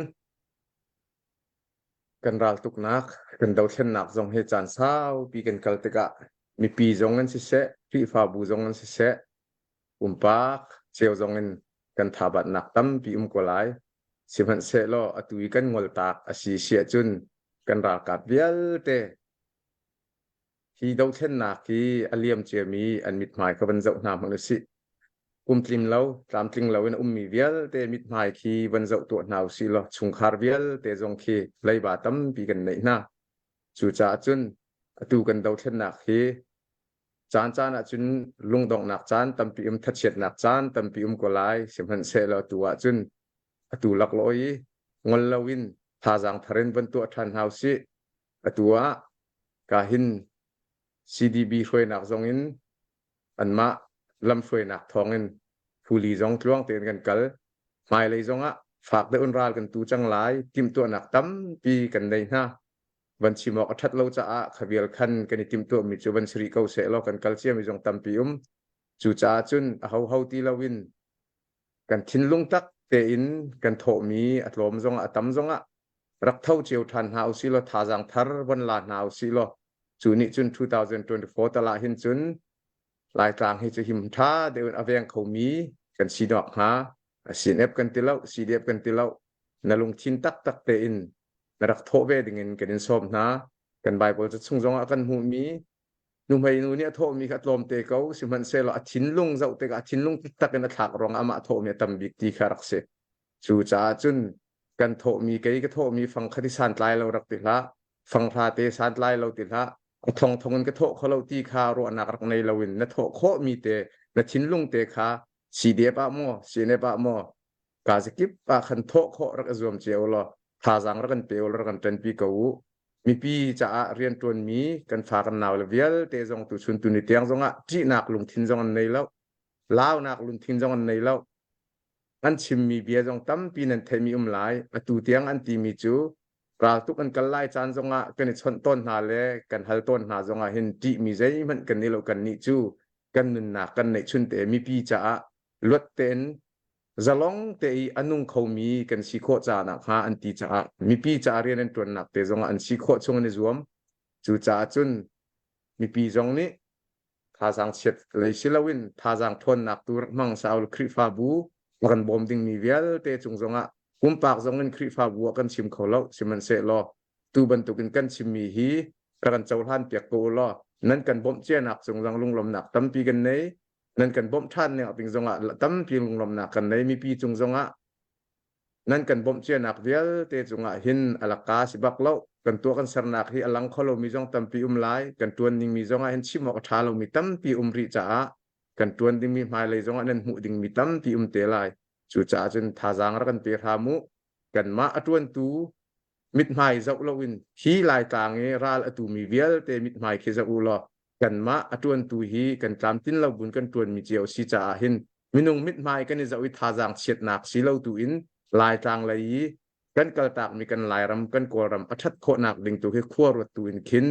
S6: กันรัลตุกนักกันดาวเช่นนักจงเหตุจานเศร้าปีกันกัลติกะมีปีจงเงินสิเสะพี่ฟ้าบูจงเงินสิเสะปักเชียวจงเงินกันทาบัดนักตั้มปีกวลายสิมันเสะล้ออตุยกันงอลตากอาศัยเสียจุนกันรัลกัดเบียลเตที่ดาวเช่นนักที่อเลียมเจมีอันมิดหมายกับวันเจ้าหน้ามนุษย์ตริมเราตามตริงเราเนมีเวียลเตมิดหมายคีวันเจ้าตัวหนาวสิลชุงคาร์เวียลเตจงคีไลบาตัมปีกันในหน้าจู่จ้าจุนตูกันดาวเทนนักฮีจานจุนลุงดองนักจานตัมปีทัดเฉียดนักจานตัมปีกลายสิมันเสลตัวจุนตูลักลอยงอลลวินทาจังทารินบรรตัวทันหาวสิตัวกาหิน CDB ช่วยนักจงอินอันมาลำช่วยนักทองอินผู้ลีจงทลวงเตือนกันกัลไม่เลยจงฝากได้อุนราลกันตูจังหลายทิมตัวนักตั้มปีกันในหน้าวันชิมอกทัดเราจะขบวนขันกันทิมตัวมิจูบันสรีเกาเสลกันกัลเชียมิจงตั้มปีจู่จ้าจุนเขาตีลาวินกันทินลุงตักเตอินกันโถมีอัตลมจงตั้มจงรักเท่าเจียวทันหาวสิโลทาจังทาร์วันลาหนาวสิโลจูนิจุน2024ตลาดหินจุนหลายกลางให้จะหิมท้าเดินอเวงเขามีกันสีดอกหาสีเอฟกันติเล่าสีเดียบกันติเล่านลุงทินตักเตอินนรักโทเวดิงินกันสมนะกันใบบอลจะส่งจงกันหูมีนุ่มไปนู่นเนี่ยโทมีขัดลมเตะเขาสิมันเซลล์ทินลุงเจ้าเตะกับทินลุงตักกันถักรองอามาโทมีตั้มบิกตีคารักเสจู่จ้าจุนกันโทมีเกยก็โทมีฟังคดีสันไลเรารักติละฟังพาเตสันไลเราติละทองเงินก็โถเขาเราตีคารวนักรักในเราวินนะโถโคมีเตนะทิ้นลุงเตขาสีเดียบโมสีเนบโมกาสกิบขันโถโครักจวมเจียวลอทาจังรักกันเปียวรักกันเป็นปีกูมีปีจะเรียนตัวมีกันฝากกันนาวเลเวลเตจงตุชุนตุนิเตียงจงจีนักลุงทิ้นจงอันในแล้วลาวนักลุงทิ้นจงอันในแล้วอันชิมมีเบียจงตั้มปีนันเทมีหลายตูเตียงอันตีมีจูกล่าวทุกอันกันไล่จานจงกันชนต้นหาเลยกันฮัลต้นหาจงเห็นจีมีใจมันกันนี่เรากันนี่จูกันนุนหนักกันในชุนเตมีปีจะลดเต็นจะลองเตอนุงเขามีกันสิโคจานักหาอันตีจะมีปีจะเรียนตัวหนักเตจงอันสิโคชงในรวมจูจ่าจุนมีปีจงนี้ทาจังเช็ดเลยสิลวินทาจังทนหนักตัวมังสาวคริฟาบูกันบอมดิ้งมีเวลเตจงจงปากจงเงินคริฟาบัวกันชิมเขาแล้วสิมันเสลอตูบันตุกินกันชิมมีฮีกันเจ้าท่านเปียกโกลอนั่นกันบ่มเจียนักจงจังลุงลมหนักตั้มปีกันไหนนั่นกันบ่มท่านเนี่ยปิงจงตั้มปีลุงลมหนักกันไหนมีปีจงจงนั่นกันบ่มเจียนักเวลเตจงหินอลักกาสิบักแล้วกันตัวกันสรนักที่อลังขลมีจงตั้มปีลายกันตัวนิ่งมีจงเห็นชิมอกทาเรามีตั้มปีริจ่า กันตวนดิมีหมายเลยจงอันนั้นหูดิ่งมีตั้มปีเตลายจู่จ้าจนท่าจางรักันเปียรามุกันมาอตวนตูมิดหมายเจ้าลวินฮีลายต่างราลอตูมีเวลเตมิดหมายเคจะอุลอกันมาอตวนตูฮีกันตามตินเราบุญกันตวนมีเจียวสิจ้าหินมินุงมิดหมายกันจะวิท่าจางเฉียดหนักสิเราตูอินลายต่างเลยกันกระตากมีกันลายรำกันกอรำอัชัดโคหนักดิ่งตัวให้ขั้วรตูอินคิน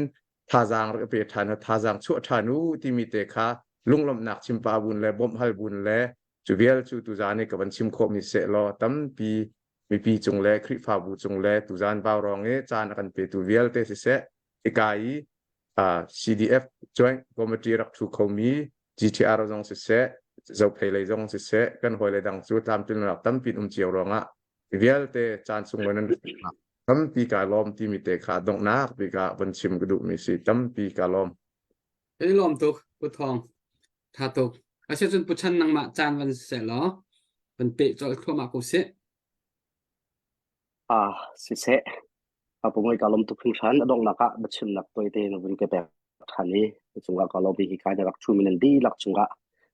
S6: ท่าจางรักเปียทานท่าจางชั่วทานูที่มีเตคาลุงลมหนักชิมปาบุญและบ่มฮัลบุญและจูเวลจูตุจานี่กับวันชิมโคมีเสลอตั้มปีมีปีจงและคริฟาบูจงและตุจานบ่าวรองจานกันเปตูเวลเตสิเสอีกายCDF Joint Committee รักทุกคนมี GTR จงสิเสเจ้าเพลย์จงสิเสกันหอยเลยดังจูตามจุนหลักตั้มปีเจียวรองเวลเตจานสุงเลยนั้นตั้มปีกาลอมที่มีเตขาดงนักปีกาวันชิมกระดูมีสิตั้มปีกาลอม
S8: นี่ลมตุกปุทองท่าตุกอาเช่นปุชันนังมาจานวันเสร็จแล้วเป็นเปะจอยทั่วมากุเส
S10: สิเสผมไม่กล้าลมทุกขั้นดงนักบัชมนักตัวเองวันเก็บแบบขันนี้จงกล้าลมพิการรักชูมินันดีรักจงกะ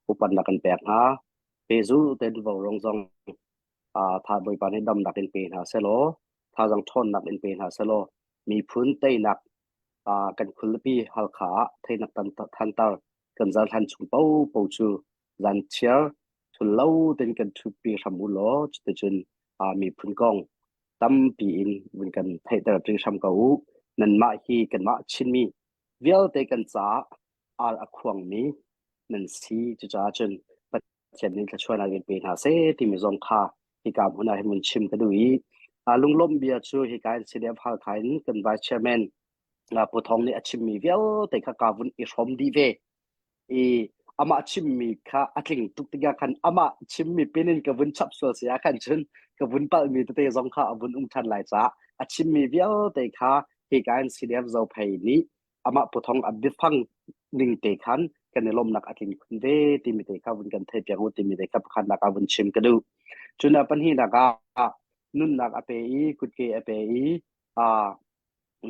S10: อุปนักกันแปลกนะเปซูเต็นวงรงจงถ้าโดยปานให้ดำนักเป็นเป็นหาเซโลถ้าจังทนนักเป็นเป็นหาเซโลมีพื้นเตยนักกันคุลปีฮัลขาเทนักทันตากันจะทันชุมเป้าปูจูจันเชียร์ชุนเล่าเต็นกันทุปีทำบุญล้อจุดจนมีพื้นกองตั้มปีอินวันกันเทตระตรีทำเก่านันมาฮีกันมาชินมีเวียลเตกันจ้าอควงมีนันซีจุจ้าจนปัจจัยนี้จะช่วยนายเป็นหาเซที่มีจงค่าที่การหัวหน้าให้มันชิมกันดูลุงล้มเบียร์ช่วยให้การเสียภาคไทยกันไวเชอร์แมนผู้ทองนี่ชิมมีเวียลแต่ข้าการวุ่นอีชมดีเวอามาชิมมีข้าอัดลิงทุกที่กันอามาชิมมีเป็นกับวุ่นชับส่วนเสียกันจนกับวุ่นปะมีตัวเตะจงค่าวุ่นทันหลายจ้าชิมมีเวียลแต่ข้าให้การเสียเจ้าเพย์นี้อามาผู้ทองอับดิฟังลิงเตะขันกันในลมนักอัดลิงคุณเวที่มีเตะข้าวุ่นกันเทียบอย่างที่มีเตะข้าขันนักวุ่นชิมกันดูจนปัญหานักนุ่นนักอเปย์กุดเกอเปย์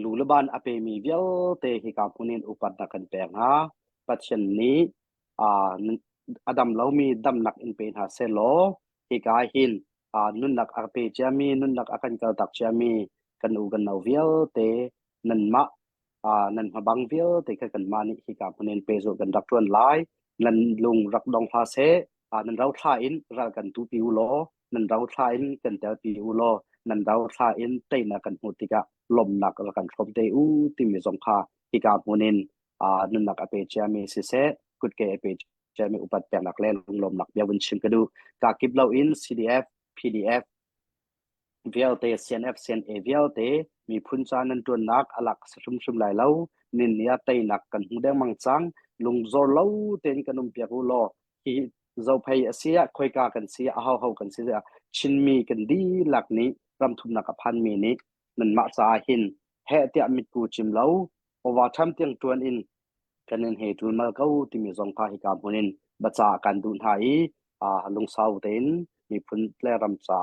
S10: ลูลบานอเปมีเวียวเตหิกาพุนินอุปัตนักกันแปลงฮะปัจจุบันนี้อดัมเรามีดำนักอินเป็นฮะเซโลหิกาหินนุ่นนักอเปจามีนุ่นนักอากันเกาตักจามีกันอูกันเอาเวียวเตนันมะนันมาบังเวียวเตกันมานี่หิกาพุนินเปโซกันรักทวนไลนันลุงรักดองพาเซนันเราท่าอินรักกันตูปิวโลนันเราท่าอินกันเตปิวโลนันเราท่าอินเตนักกันมุติกะลมนักรักกันชมเตอูที่มีสงค่าที่การมุนินนุ่นนักอเปจามีสิเซกุดเกอเปจามีอุปัตแปลนักเล่นลมนักเบียวินชิมกันดูกากิบเราอิน CDF PDF VLT CNF CNA VLT มีพุนจานันตัวนักอลักสุ่มหลายเล่านินเนียเตนักกันหูแดงมังจังลุงโซเล่าเตนกันนุ่มเปียกุโลที่เจ้าพายเสียคอยกากันเสียเฮากันเสียชินมีกันดีหลักนี้รำทุนนักพันมีนี้นันมาสาหินเฮเตียมิดกูจิมเล่าโอวาทำเตียงตวนอินกันเฮตุนมาเก้าที่มีสงคาฮิกามุนินบัจากันดุนไทยลุงสาวเต็นมีพุนแปลรำสา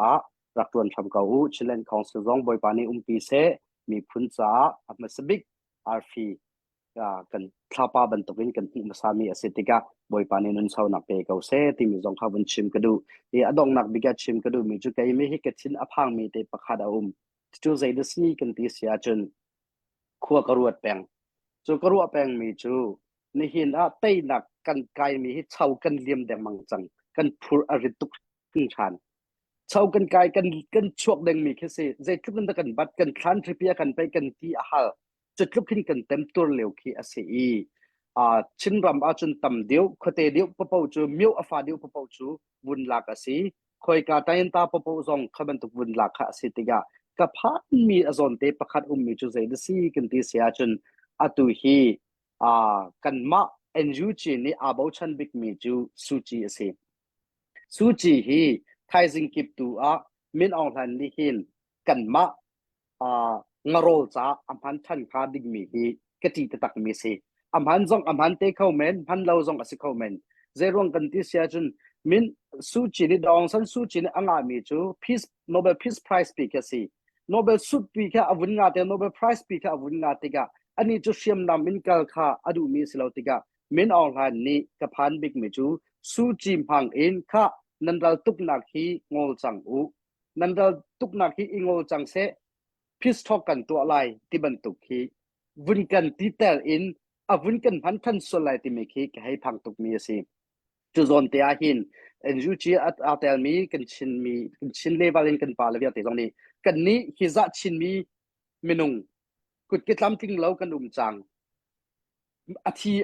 S10: รักตวนทำเก้าชิเลนของสุรงบอยปานีปีเสมีพุนสาอัมสบิกอาร์ฟีกันท้าป้าบรรทุกินกันมุสามีอสิติกาบอยปานีนุนสาวนักเปเก้าเสที่มีสงคาวันชิมกระดูอดองนักบิกาชิมกระดูมีจุกัยไม่ให้กระชินอพังมีเตปะขาดจูใจดสีกันที่เสียจนขัวกระวดแปงจูกระวดแปงมีจูนี่เห็นเต้นักกันไกมีให้เช่ากันเลี่ยมแดงมังจังกันพูดอริตุกขึ้นชันเช่ากันไกกันชวกแดงมีแค่สิใจทุกกันตะกันบัดกันคลันทริปยากันไปกันที่อาหารจุดลุกขึ้นกันเต็มตัวเหลวขี้อาศัยชินรำอาจนต่ำเดียวคเตเดียวปะปูจูมิวอฟาเดียวปะปูจูวุนหลักอาศัยคอยกาตายตาปะปูซองขบันตุกวุนหลักอาศัยติกากับพันมีอจนเตปขัดมีจุดใจดสีกันที่เสียจนตุฮีกันมาเอ็นยูจีนี่อาบาวชันบิกมีจูสุจีเสียสุจีฮีไทยสิงกิบตัวมินออนไลน์นี่หินกันมางโรลจ้าอัมพันทันคาดิกมีฮีกติตตักมีเสียอัมพันซองอัมพันเตเข้าเมนพันเราซองอสิเข้าเมนเจรวงกันที่เสียจนมินสุจีนี่ดองสันสุจีนี่อ่างมีจู Peace Nobel Peace Prize ปีกสิNobel สุดปีแค่อาวุธงาเต Nobel Prize ปีแค่อาวุธงาติกาอันนี้จุดเชื่อมนำมินกัลค่าอดูมีสิลาติกา มินออนไลน์นี้กับพันบิ๊กมิจูสู้จิมพังเองค่ะนันเราตุกนักฮีงอลจังอูนันเราตุกนักฮีงอลจังเสพิสทอกกันตัวอะไรที่บรรทุกฮีวุนกันที่เตลอินวุนกันพันทันส่วนไรที่มีฮีให้พังตุกมีสิจุดโจนเตียหินจูจีอาเตลมีกันชินเลวาลินกันปาเลวิอาเตตรงนี้กันนี้ฮิจะชินมีเมนุงกุดกิจลำทิ้งเล่ากันจังอาทิ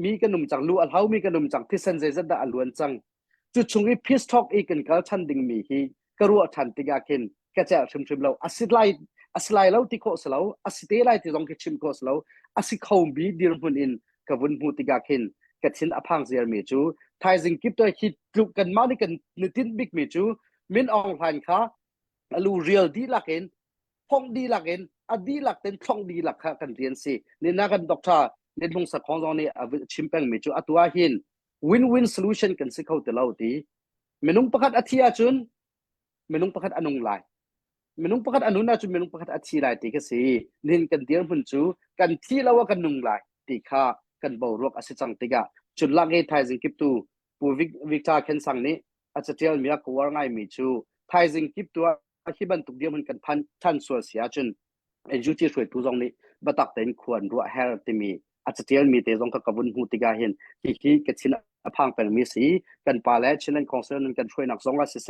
S10: มีกันจังลูอัลเฮามีกันจังที่เซนเซจัดอัลวนจังจุดชงอีพิสทอกอีกันกัลชันดิ่งมีฮีกรัวทันติกาคินกระเจ้าชิมเราอาศิไลเราที่โคสเราอาศิเตไลที่ตรงกิชิมโคสเราอาศิเขาบีดีร์มุนอินกับวุนมูติกาคินกระชินอพังเซียร์มีจูไทยจิงกิบตัวฮิตลุกกันมานี่กันนิตินบิ๊กมีจูมินออนไลน์ค่ะลูเรียลดีลักเองพงดีลักเองอดีลักเต็นพงดีลักค่ะกันเรียนสินี่นักกันด็อกเตอร์เดินลงสักของตรงนี้ชิมแปงมีจูอัตัวหินwin-win solution กันสิเขาแต่เราตีเมนุงประคัดอาทิอาจุนเมนุงประคัดอนุงไลเมนุงประคัดอนุนาจุนเมนุงประคัดอาทิไลตีก็สินินกันเดียนพุ่นจูกันที่เราว่ากันนุงไลตีข้ากันเบารวกอาศิจังติกะจุดลักเอไทยจิงกิบตูปูวิกตาเคนสังนี้อาจจะเทียนมีกว่าง่ายมีจูไทยจิงกิบตัวที่บรรทุกเดียวมันกันพันทันส่วนเสียจุนเอ็นจูที่ช่วยตัวตรงนี้บัตักเต็นควรรัวเฮร์ติมีอาจจะเทียนมีเตจงกับวุนหูติกาเห็นที่กระชินพังเป็นมีสีกันปาและชินันคอนเซิร์นกันช่วยนักสองอาศิเส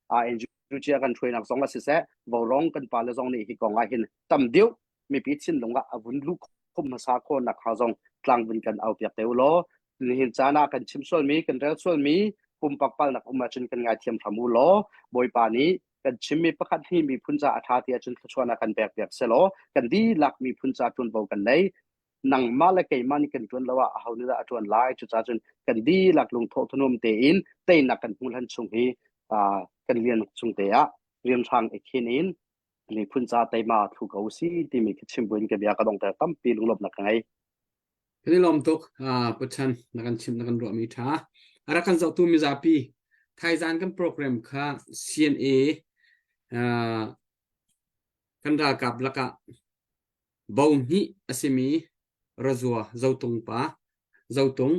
S10: เอ็นจูเชียกันช่วยนักสองอาศิเสบอลร้องกันปาและสองนี้ที่กองไอเห็นตั้มเดียวมีปีชินลงว่าวุนลูกคุมมาสาโคนนักข่าวจงกลางวันกันเอาเปียกเตวโลเห็นจานากันชิมส่วนมีกันเรื่องส่วนมีคุมปักปัลนักมาจนกันงานเทียมทำมูโลบอยปานี้กันชิมมีประคัดที่มีพุนจาอาทาเตียจนชวนกันแบกเสโลกันดีหลักมีพุนจาตุนเบากันเลยนังมาละเกยมันกันจนละว่าเอาเนื้อจวนไล่จุดจนกันดีหลักลงโทษทนุมเตอินเตนักกันมูลันชงฮีกันเรียนชงเตะเรียนทางเอกนินนี่พุนจาเตมาถูกเอาซีที่มีชิมบุญกับยากระดองแต่ตั้มปีลุงลบนักไง
S8: นี่ลมตกปุชันนักกันชิมนักกันรวมมีท่าอาการจะตัวมีจับปีไทยจานกันโปรแกรมค่ะ CNA กันรากับลักะบ่าวนี้อาศัยมีรัวเจ้าตงป้าเจ้าตง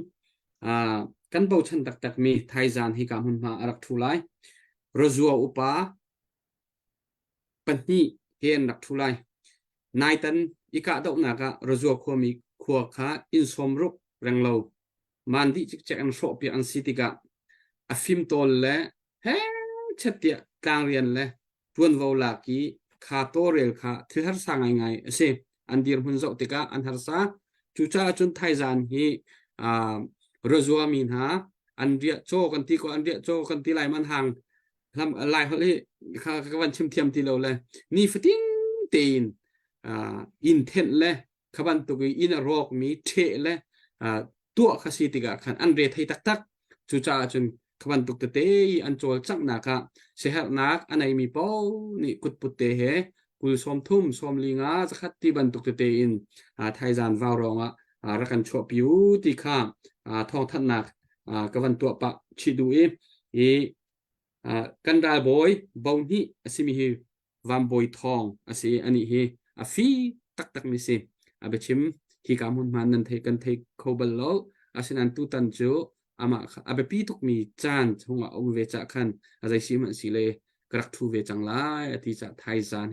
S8: กันบ่าวชันตักมีไทยจานให้การหุ่นมาอารักทุไลรัวอุปาปัญญีเห็นรักทุไลนายตันอีกาดอกนักะรัวควมีขัวขาอินสมรุกแรงเรามันที่จะอันโชปีอันสิติกะอฟิมโตลเล่เฮ้เช็ดเดียกลางเรียนเล่ทวนวอลากีขาโตเรลขาที่หาสังไงเสอันเดียร์หุ่นโจติกะอันหาสาจุจ้าจุนไทยจานฮีรัวมีนหาอันเดียโจกันที่ก็อันเดียโจกันที่ไหลมันห่างทำไหลเขาเลยข้ากันชิมเทียมที่เราเลยนี่ฟิติ้งเตีนอินเทนเล่ขบันตุกีอินรอกมีเทเล่ตัวขสิติกะขันอันเรทให้ตักจุจ้าจุนขบันตุกเตยอันโจลจักนักะเสียนักอันไหนมีป้อนี่กุดปุตเตเหกุลสมทุ่มสมลิงาจะขัดที่บันตุกเตอินไทยจานวาวรองรักันชวบิวติข้าทองทันนักกบันตัวปะชิดูกันดาบอยบ่าวนี้สิมีวันบอยทองสิอันนี้ฟีตักมิสิอาเบชิมที่การหุ่นมันนั้นเทกันเทคอเบลโลสินันตุตันจูอาเบปีทุกมีจานชงเอาเวจักขันอาศัยชิมันสิเลกรักทูเวจังไลที่จะไทยจาน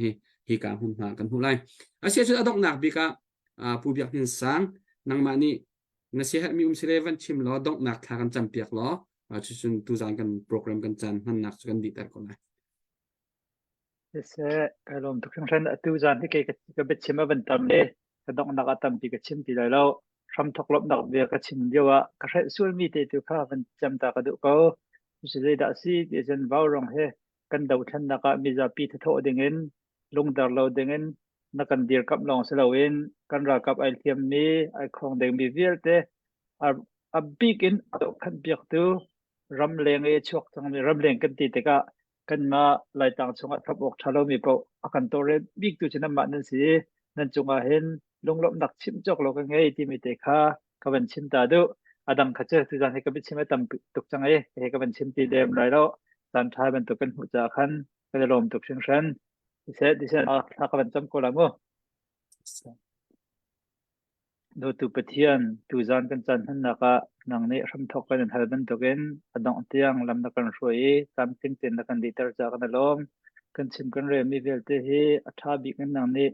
S8: ที่การหุ่นมากันหุ่นไลเสียชุดอดอกนักบิกะผู้เบียกหินสังนังมานี่นักเสียมีสิเลวันชิมล้อดอกนักทากันจำเปียกล้อชุดตุจานกันโปรแกรมกันจานมันนักสุกันดีแต่ก่อนเลย
S4: เสการลมทุกครั้งตัวจานที่เกี่ยวกับชิมวันตั้มเลยกระดองนักตั้มที่กับชิมที่แล้วทำทกลบนักเบียกับชิมเดียวกระใช้ส่วนมีเตตุข้าวันจำตากระดูกเขาสุดท้ายดัชนีเดชันวาวรองเฮกันดาวชันนักมีจับปีทโตดึงเงินลงดาร์เราดึงเงินนักกันเดียร์กับลองสลาวินกันรักกับไอเทียมนี้ไอของเด็กมีเวียร์เตอบิ๊กอินตัวขันเบียกตัวรำเลียงชวกทั้งมีรำเลียงกันตีแต่ก็กันมาไล่ต่างชงทับอกชาโลมีเปล่าอาการตัวเรนบิ๊กตัวชนะมานั่นสินั่นจงเห็นลงลบนักชิมจอกเรากันไงที่มีแต่ข้ากับเป็นชิมตาดูอดัมขัดเจอตัวจานให้กับเป็นชิมไม่ต่ำตกจังไงให้กับเป็นชิมตีเดิมไรแล้วตอนท้ายเป็นตัวเป็นหัวใจขันก็จะลมตกเชิงชันดิฉันถ้ากับเป็นจำโคลามู do tu pathian tu zan kan chan han naka nang ne ram thok kan hal ban token adong tiang lam na kan roi tam tin tin na kan ditar cha kan lom kan sim kan re mi vel te hi atha bi kan nang ne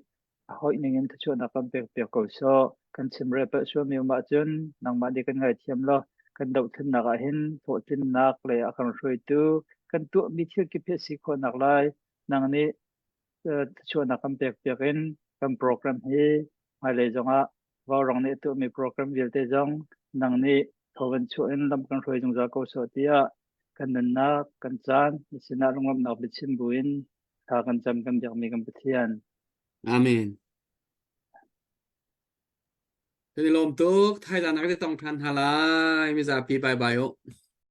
S4: hoi ning en chu na kan pek pek ko so kan sim re pa so mi ma chun nang ma di kan ngai thiam lo kan dau thin na ka hin tho tin nak le akan roi tu kan tu mi thil ki phe si kho nak lai nang ne chu na kan pek pek in kan program hi mai le jonga vào rong này tụi mình program việc tế giống năng này thầu vận chuyển làm con rồi chúng ta có số tia cần nên na cần chán xin na rong làm nào bị chim buin thà cần chăm cần giặc mình cần bị thiền
S8: Amen คือลมตุกไทยลานักที่ต้องทันฮาลายมิซาปีบายบายโอ